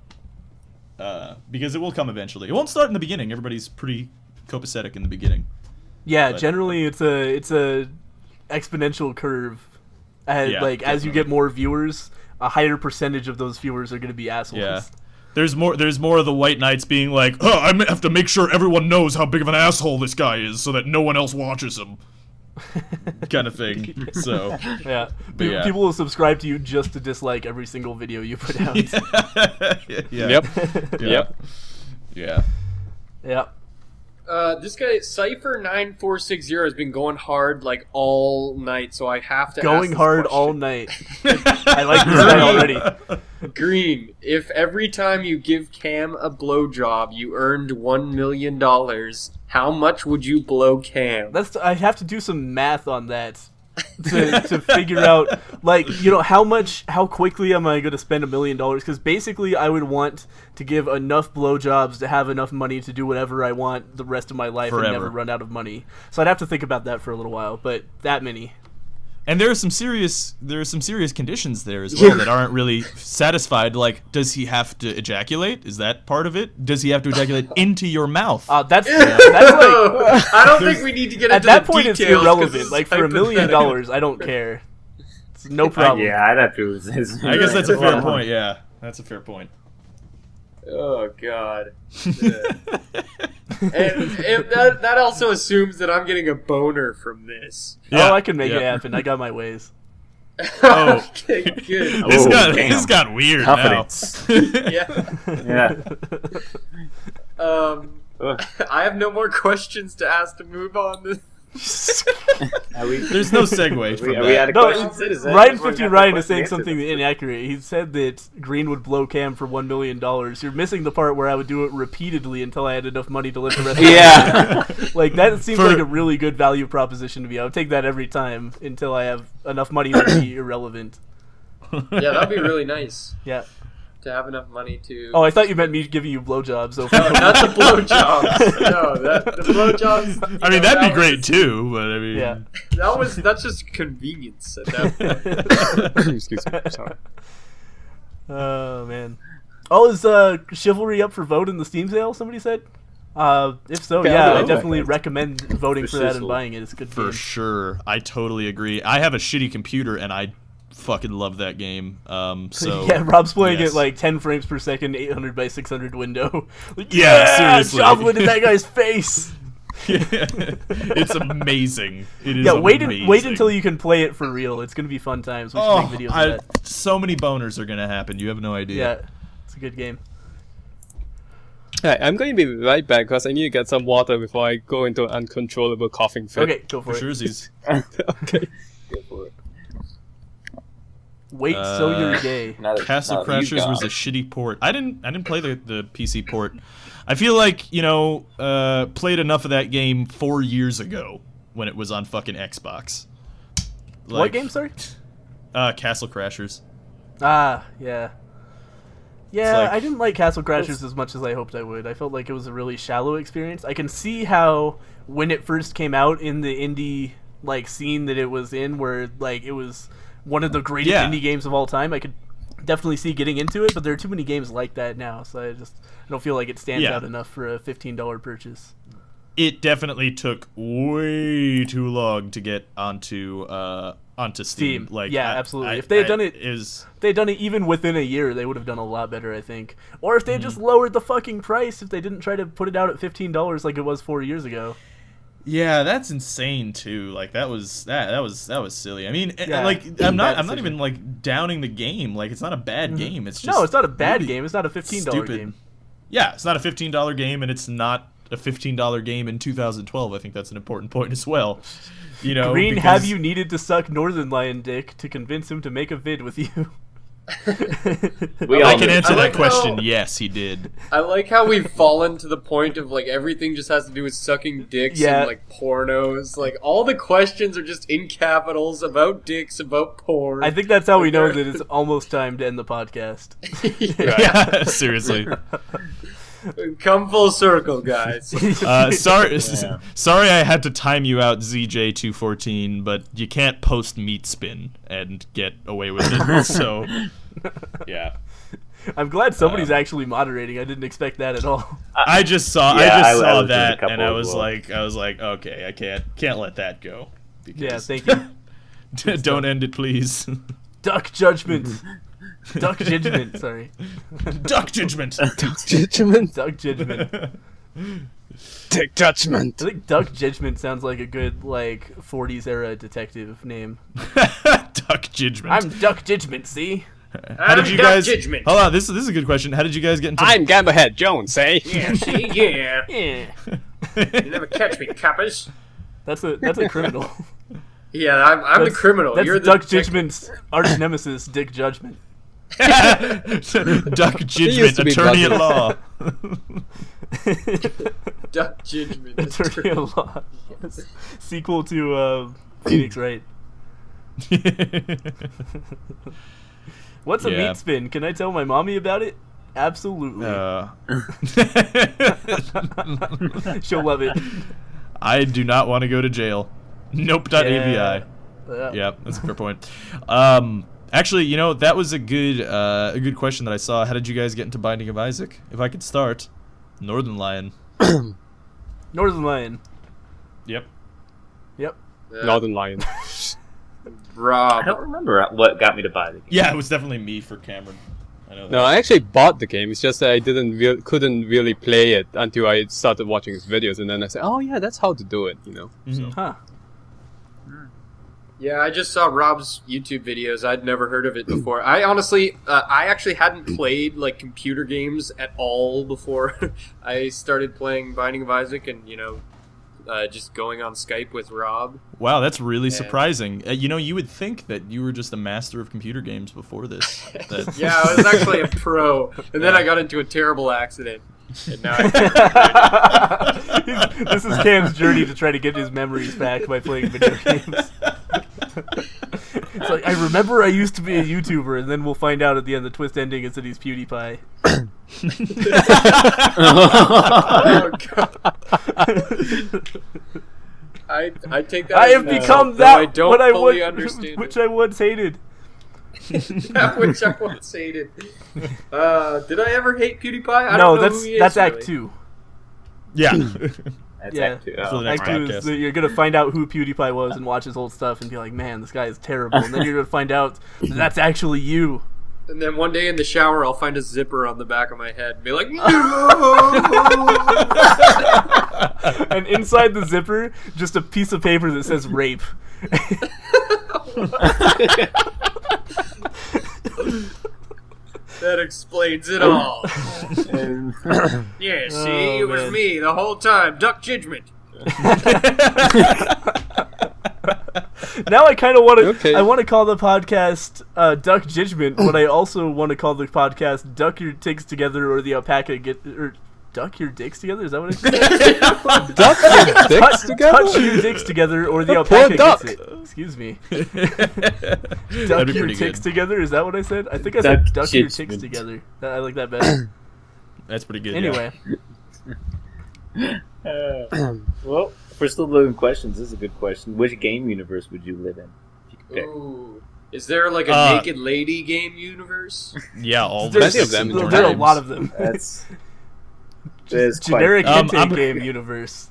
because it will come eventually. It won't start in the beginning. Everybody's pretty copacetic in the beginning. Yeah, But- generally it's a exponential curve Like as you get more viewers, a higher percentage of those viewers are going to be assholes. Yeah. There's more of the white knights being like, oh, I have to make sure everyone knows how big of an asshole this guy is so that no one else watches him. Kind of thing. So yeah. yeah. People will subscribe to you just to dislike every single video you put out. Yeah. Yep. Yeah. Yeah. This guy Cypher9460 has been going hard like all night, so I have to Going ask this hard question. all night. I like this guy already. Green, if every time you give Cam a blowjob you earned $1 million, how much would you blow Cam? I have to do some math on that to figure out, like, you know, how quickly am I going to spend $1 million? Because basically I would want to give enough blowjobs to have enough money to do whatever I want the rest of my life Forever. and never run out of money. So I'd have to think about that for a little while, but that many. And there are some serious conditions there as well that aren't really satisfied. Like, does he have to ejaculate? Is that part of it? Does he have to ejaculate into your mouth? That's like, I don't think we need to get at into that the point it's details, 'cause irrelevant. this is Like, for $1 million, hypothetical. I don't care. It's no problem. Yeah, I'd have to. I guess that's a fair point. Yeah, that's a fair point. Oh God. And that also assumes that I'm getting a boner from this. Yeah, Oh, I can make yeah. it happen. I got my ways. Oh. Okay, good. This got weird Confidence. now. Yeah. Yeah. I have no more questions to ask to move on. There's no segue from Are we that. out of No, questions? Citizen? Ryan Everyone 50 got Ryan the is saying question something answered. inaccurate. He said that Green would blow Cam for $1 million. You're missing the part where I would do it repeatedly until I had enough money to live the rest of Yeah. my life. Like, that seems For- like a really good value proposition to me. I would take that every time until I have enough money to be irrelevant. Yeah, that'd be really nice Yeah. to have enough money to. Oh, I thought you meant me giving you blowjobs. So No, not the blowjobs. No, the blowjobs. I mean, that'd be great too, but I mean, yeah. That's just convenience at that point. Excuse me. Sorry. Oh, man. Oh, is Chivalry up for vote in the Steam sale, somebody said? If so, Okay, yeah, I'll I vote. definitely recommend voting for that and Shizzle. buying it. It's a good for game. sure. I totally agree. I have a shitty computer, and I fucking love that game. So yeah, Rob's playing yes. it like 10 frames per second, 800 by 600 window. Like, Yeah, seriously. Javelin in that guy's face. It's amazing. It is. Yeah, amazing. wait until you can play it for real. It's gonna be fun times. We should make videos of that. So many boners are gonna happen. You have no idea. Yeah, it's a good game. Alright, I'm going to be right back because I need to get some water before I go into an uncontrollable coughing fit. Okay, go for For it. sure, Okay. Go for it. Wait, so you're gay. Now that- Castle now that you've Crashers was gone. a shitty port. I didn't play the PC port. I feel like, played enough of that game 4 years ago when it was on fucking Xbox. What game, sorry? Castle Crashers. Ah, yeah. Yeah, like- I didn't like Castle Crashers as much as I hoped I would. I felt like it was a really shallow experience. I can see how when it first came out in the indie like scene that it was in, where like it was one of the greatest Yeah. indie games of all time, I could definitely see getting into it, but there are too many games like that now, so I don't feel like it stands Yeah. out enough for a $15 purchase. It definitely took way too long to get onto Steam. Like, yeah, absolutely. If they had done it- is If they had done it even within a year, they would have done a lot better, I think. Or if they had Mm-hmm. just lowered the fucking price, if they didn't try to put it out at $15 like it was 4 years ago. yeah, that's insane too. Like that was silly. I mean, Yeah, like bad I'm not decision. even like downing the game. Like it's not a bad game. It's just No, it's not a bad really game. It's not a $15 stupid. game. Yeah, it's not a $15 game, and it's not a $15 game in 2012. I think that's an important point as well. Green, because- have you needed to suck Northern Lion dick to convince him to make a vid with you? We I all can do. answer I that like question. how- Yes, he did. I like how we've fallen to the point of like everything just has to do with sucking dicks Yeah. and like pornos. Like all the questions are just in capitals about dicks, about porn. I think that's how we know that it's almost time to end the podcast. Yeah, seriously. Come full circle, guys. Sorry, I had to time you out, ZJ214. But you can't post meat spin and get away with it. So, yeah. I'm glad somebody's actually moderating. I didn't expect that at all. I just saw Yeah, I saw was doing a that, couple and I as was well. like, okay, I can't let that go. Because Yeah, thank you. Don't end it, please. Duck Judgment. Duck Jidgement, sorry. Duck Judgment. Judgment. Duck Judgment. Take judgment. I think Duck Judgment sounds like a good, like, 40s era detective name. Duck Judgment. I'm Duck Judgment, see? How did you Duck guys? Judgment. Hold on, this is a good question. How did you guys get into? I'm Gamberhead Jones, eh? Yeah, see, yeah. Yeah. You never catch me, cappers. That's a criminal. Yeah, I'm the criminal. That's You're the Duck detective. Judgment's arch nemesis, Dick Judgment. Duck used Judgment, to be attorney at Bucket. law. Duck Judgment. Attorney at Law. Yes. Sequel to Phoenix Wright. What's a Yeah. meat spin? Can I tell my mommy about it? Absolutely. She'll love it. I do not want to go to jail. Nope.avi. Yeah. Yeah, that's a fair point. Actually, you know, that was a good question that I saw. How did you guys get into Binding of Isaac? If I could start, Northern Lion. Northern Lion. Yep. Yep. Northern Lion. I Rob. don't remember what got me to buy the game. Yeah, it was definitely me for Cameron. I know that. No, I actually bought the game. It's just that I couldn't really play it until I started watching his videos, and then I said, "Oh yeah, that's how to do it," you know. Mhm. Huh. Yeah, I just saw Rob's YouTube videos. I'd never heard of it before. I honestly, I actually hadn't played like computer games at all before I started playing Binding of Isaac, and just going on Skype with Rob. Wow, that's really Yeah. surprising. You know, you would think that you were just a master of computer games before this. That- Yeah, I was actually a pro, and then I got into a terrible accident, and now I This is Cam's journey to try to get his memories back by playing video games. It's like, I remember I used to be a YouTuber, and then we'll find out at the end the twist ending is that he's PewDiePie. Oh, God. I take that. I as have an insult, become though that I don't what I fully would, understand which it. I once hated. That which I once hated. Did I ever hate PewDiePie? I No, don't know who he is, that's Act really. 2. yeah. That's Yeah. Act 2. For Oh, the next Act 2 is podcast. that you're gonna find out who PewDiePie was and watch his old stuff and be like, man, this guy is terrible. And then you're gonna find out that's actually you. And then one day in the shower, I'll find a zipper on the back of my head and be like, no! And inside the zipper, just a piece of paper that says rape. That explains it all. And- Yeah, see, Oh, it was man. me the whole time. Duck Judgment. Now I kind of want to. Okay. I want to call the podcast Duck Jidgement, but I also want to call the podcast Duck Your Dicks Together or the Alpaca Get or Duck Your Dicks Together. Is that what it said? Duck your dicks together. Touch your dicks together or the A poor alpaca duck. gets it. Excuse me. That'd Duck be your pretty ticks good. together. Is that what I said? I think I said Duck duck your Jidgement. ticks together. I like that better. That's pretty good. Anyway, well, if we're still doing questions, this is a good question. Which game universe would you live in? If you could pick? Ooh. Is there like a naked lady game universe? Yeah, all there's, Plenty of them in there your are a games. lot of them. That's quite- Generic I'm- Hinte game universe.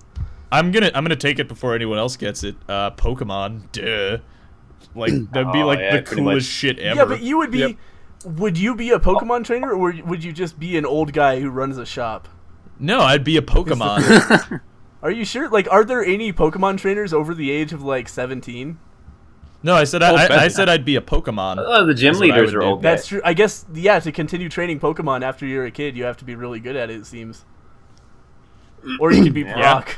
I'm gonna take it before anyone else gets it. Pokemon, duh. Like that'd be Oh, like yeah, the pretty coolest much. shit ever. Yeah, but you would be. Yep. Would you be a Pokemon trainer, or would you just be an old guy who runs a shop? No, I'd be a Pokemon. Are you sure? Like, are there any Pokemon trainers over the age of like 17? No, I said I said I'd be a Pokemon. The gym That's what I leaders would are do. old That's guys. true. I guess yeah. To continue training Pokemon after you're a kid, you have to be really good at it. It seems. Or you could be Yeah. Brock.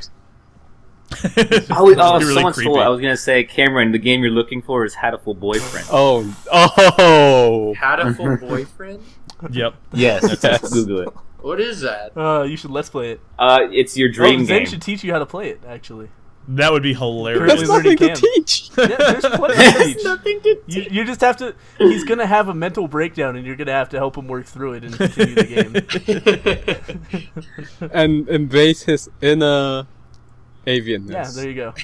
Oh, That'd be someone really stole it. I was gonna say, Cameron, the game you're looking for is Hatful Boyfriend. Oh. Had a full boyfriend? Yep. Yes, Yes. Google it. What is that? You should let's play it. It's your dream Zen game. should teach you how to play it. Actually, That would be hilarious. Currently There's nothing to learning Cam. teach. yeah, there's plenty to teach. Nothing to You just have to. He's gonna have a mental breakdown, and you're gonna have to help him work through it and continue the game. And embrace his inner avianness. Yeah, there you go.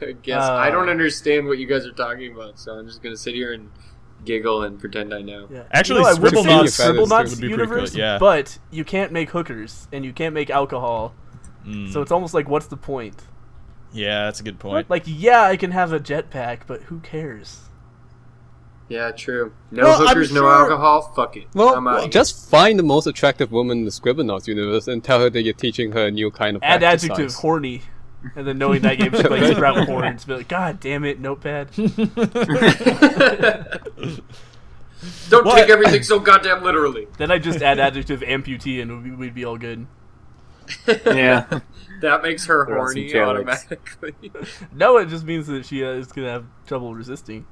I guess I don't understand what you guys are talking about, so I'm just gonna sit here and giggle and pretend I know. Yeah. Actually, I would say Scribblenauts Scribblenauts would be pretty universe, good, yeah. but you can't make hookers and you can't make alcohol, Mm. so it's almost like, what's the point? Yeah, that's a good point. Like, yeah, I can have a jetpack, but who cares? Yeah, true. No Well, I'm hookers, no sure- alcohol. Fuck it. Well, I'm out. just find the most attractive woman in the Scribblenauts universe and tell her that you're teaching her a new kind of Add exercise. adjective horny, and then knowing that game should like sprout horns, be like, God damn it, Notepad. Don't What? take everything so goddamn literally. Then I just add adjective amputee, and we'd be all good. Yeah. That makes her Throw some horny channels. automatically. No, it just means that she is gonna have trouble resisting.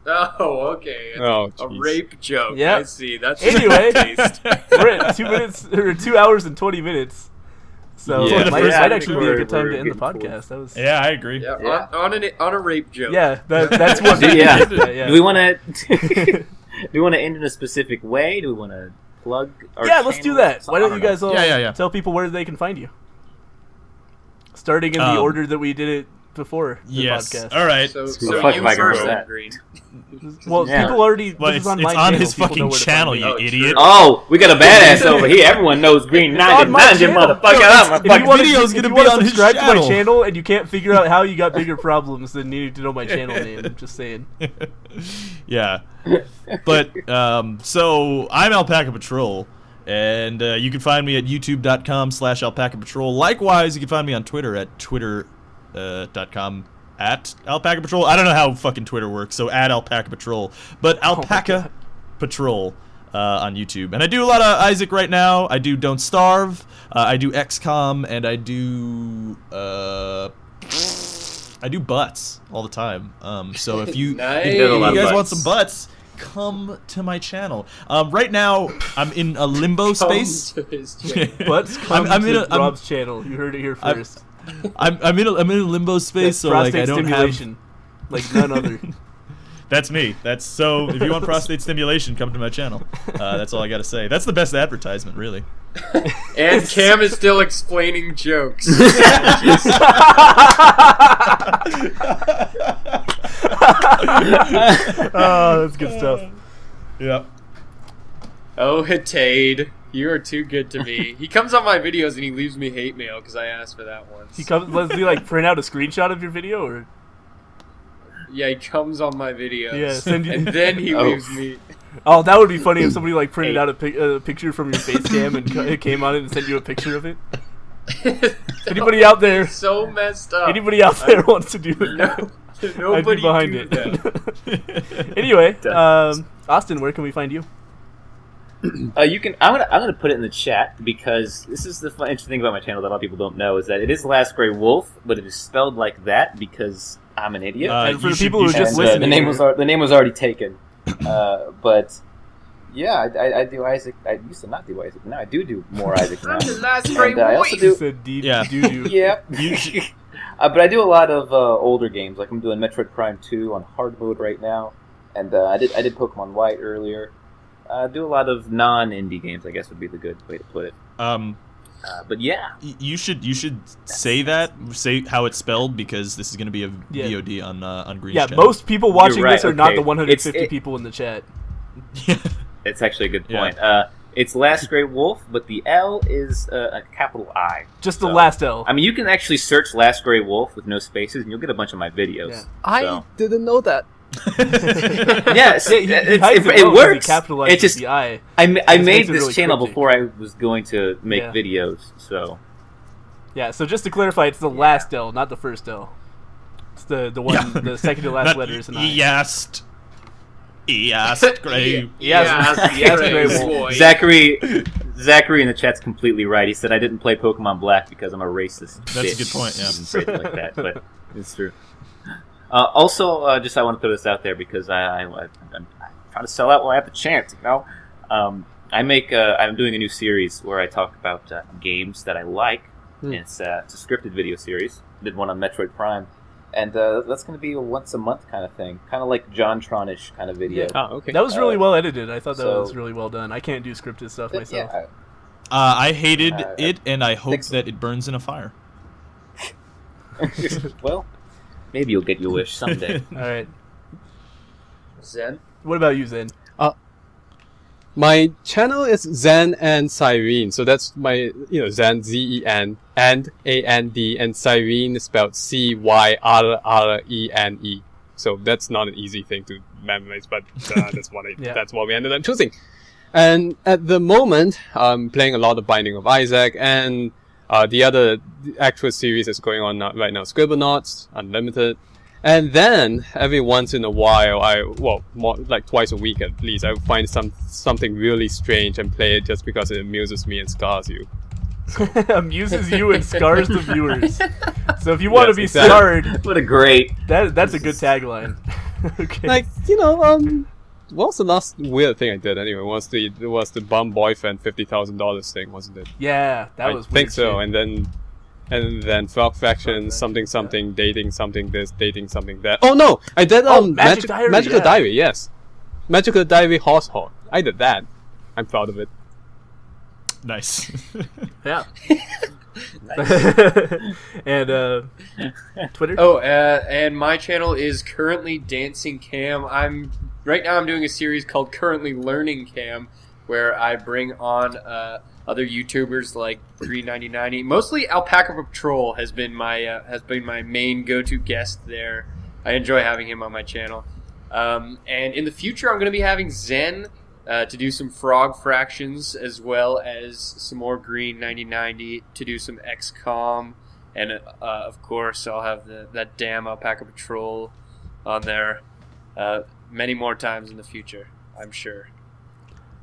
Oh, okay. Oh, A jeez. rape joke. Yeah. I see. That's Anyway. taste. We're at 2 hours and 20 minutes, so Yeah. it might Yeah, actually be a good time we're to end the getting podcast. That was Yeah, I agree. Yeah, Yeah. On a rape joke. that's what. Yeah. Do we want to? Yeah. Do we want to end in a specific way? Do we want to plug? Our Yeah, let's do channel? that. Why I don't you know. guys all Yeah. tell people where they can find you? Starting in the order that we did it before the Yes. podcast. All right. So fuck you if I can first, remember that. Green. Well, Yeah. people already. Well, this it's is on it's my on channel. his People know fucking where to find channel, me. you Oh, idiot. Oh, we got a badass over here. Everyone knows Green It's on my Ninja, channel. motherfucker. No, I'm a if you fucking wanna- video's if gonna you be wanna on his subscribe to my channel. channel and you can't figure out how you got bigger problems, then you need to know my channel name. I'm just saying. Yeah. But so I'm Alpaca Patrol, and you can find me at youtube.com/Alpaca Patrol. Likewise, you can find me on Twitter at twitter.com at Alpaca Patrol. I don't know how fucking Twitter works, so at Alpaca Patrol. But Alpaca Patrol on YouTube. And I do a lot of Isaac right now. I do Don't Starve. I do XCOM, and I do butts all the time. So if you Nice. if You did a lot you of guys want butts. some butts, come to my channel. Right now I'm in a limbo space. Come to his channel. But come I'm to in a- Rob's channel. You heard it here I'm- first. I'm in a limbo space, That's so like prostate I don't stimulation, like none other. have. That's me. That's so. If you want prostate stimulation, come to my channel. That's all I gotta say. That's the best advertisement, really. And Cam is still explaining jokes. Oh, that's good stuff. Yep. Oh, Hatade, you are too good to me. He comes on my videos and he leaves me hate mail because I asked for that once. He comes. Does he like print out a screenshot of your video, or Yeah, he comes on my videos. Yeah, send you- and then he Oh. leaves me. oh, that would be funny if somebody like printed out a picture from your face cam and it came on it and sent you a picture of it. Anybody out there? So messed up. Anybody out there wants to do it? No, I'd nobody be behind do it. that. Anyway, Austin, where can we find you? You can. I'm gonna put it in the chat because this is the interesting thing about my channel that a lot of people don't know is that it is Last Grey Wolf, but it is spelled like that because I'm an idiot. And for You the people should- who are you just And, listening, the name was already taken. But yeah, I do Isaac. I used to not do Isaac. Now I do more Isaac now. I'm the last great And, I also voice. do. said deep Yeah. doo-doo. Yeah. You should- But I do a lot of older games. Like I'm doing Metroid Prime 2 on hard mode right now, and I did Pokemon White earlier. I do a lot of non-indie games, I guess would be the good way to put it. But yeah, You should say how it's spelled because this is going to be a Yeah. VOD on Green's Yeah, channel. most people watching right, this are not okay. the 150 It's- people in the chat. it's actually a good Yeah. point. It's Last Grey Wolf, but the L is a capital I. Just the So, last L. I mean, you can actually search Last Grey Wolf with no spaces, and you'll get a bunch of my videos. Yeah. I So- didn't know that. Yes, Yeah, he it hides it well 'cause works. He capitalizes It just the I. I Just made makes it this really channel cryptic. before I was going to make Yeah. videos, so Yeah, so just to clarify, it's the last L, not the first L. It's the one, Yeah. the second to last Not letter is an I. Yes. Yes, Gray. Yes, yes, Grey Wolf. Zachary in the chat's completely right. He said I didn't play Pokemon Black because I'm a racist. That's a bitch." good point, yeah. He didn't say it like that, but it's true. Also, just I want to throw this out there because I'm trying to sell out while I have the chance. You know, I'm doing a new series where I talk about games that I like. And it's a scripted video series. Did one on Metroid Prime. And that's going to be a once a month kind of thing, kind of like Jontron-ish kind of video. Yeah. Oh, okay. That was really well edited. I thought that so- was really well done. I can't do scripted stuff myself. Yeah, I hated Uh, it, and I hope thanks. that it burns in a fire. well, maybe you'll get your wish someday. All right. Zen? What about you, Zen? My channel is Zen and Cyrene, so that's my, Zen, Z-E-N, and A-N-D, and Cyrene is spelled C-Y-R-R-E-N-E. So that's not an easy thing to memorize, but that's what that's what we ended up choosing. And at the moment, I'm playing a lot of Binding of Isaac, and the other actual series that's going on right now, Scribblenauts, Unlimited. And then, every once in a while, more like twice a week at least, I find something really strange and play it just because it amuses me and scars you. Amuses you and scars the viewers. So if you want to be scarred, What a great... that's a good tagline. Okay. Like, what was the last weird thing I did anyway? It was the bum boyfriend $50,000 thing, wasn't it? Yeah, that was I think weird so, shit. and then Frog Faction, something, dating something this, dating something that. Oh no! I did Magical Diary, yes. Magical Diary Horse Hawk. I did that. I'm proud of it. Nice. Yeah. And Twitter? Oh, and my channel is Currently Dancing Cam. Right now I'm doing a series called Currently Learning Cam, where I bring on other YouTubers like Green9090. Mostly Alpaca Patrol has been my main go-to guest there. I enjoy having him on my channel. And in the future, I'm going to be having Zen to do some Frog Fractions, as well as some more Green9090 to do some XCOM, and of course I'll have that damn Alpaca Patrol on there many more times in the future, I'm sure.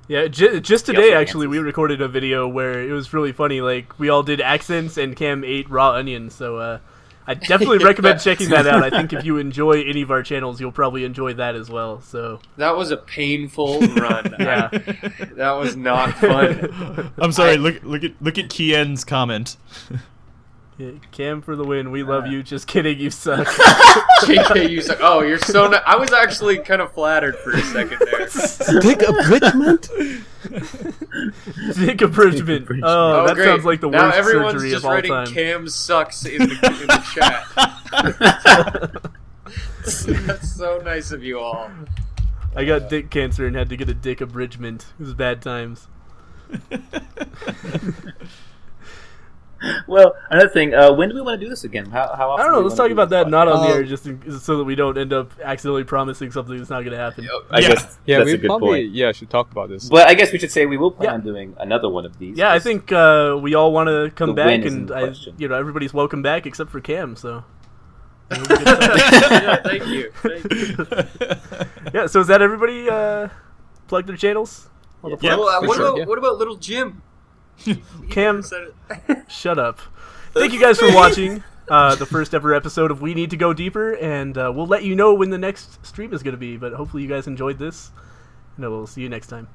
Yeah, just today, actually, we recorded a video where it was really funny. Like, we all did accents, and Cam ate raw onions, so I definitely recommend checking that out. I think if you enjoy any of our channels, you'll probably enjoy that as well. So that was a painful run. Yeah. That was not fun. I'm sorry. Look at Kien's comment. Yeah, Cam for the win. We love you. Just kidding. You suck. JK, you suck. Oh, you're so. I was actually kind of flattered for a second there. Dick abridgment. Dick abridgment. Oh, that great. sounds like the now worst everyone's surgery just of all writing time. Cam sucks in the chat. That's so nice of you all. I got dick cancer and had to get a dick abridgment. It was bad times. Well, another thing, when do we want to do this again? How often I don't know. do we Let's wanna talk do about this that not on the podcast? air, just so that we don't end up accidentally promising something that's not going to happen. I guess Yeah, that's we a good probably point. should talk about this. But I guess we should say we will plan Yeah. on doing another one of these. Yeah, I think we all want to come The back, win is in and question. everybody's welcome back except for Cam. So. Yeah, thank you. Yeah. So is that everybody? Plug their channels. All the Yeah. plugs? Well, for what sure, about yeah. what about Little Jim? Cam, Said it. shut up. Thank you guys for watching the first ever episode of We Need to Go Deeper, and we'll let you know when the next stream is going to be. But hopefully you guys enjoyed this, and we'll see you next time.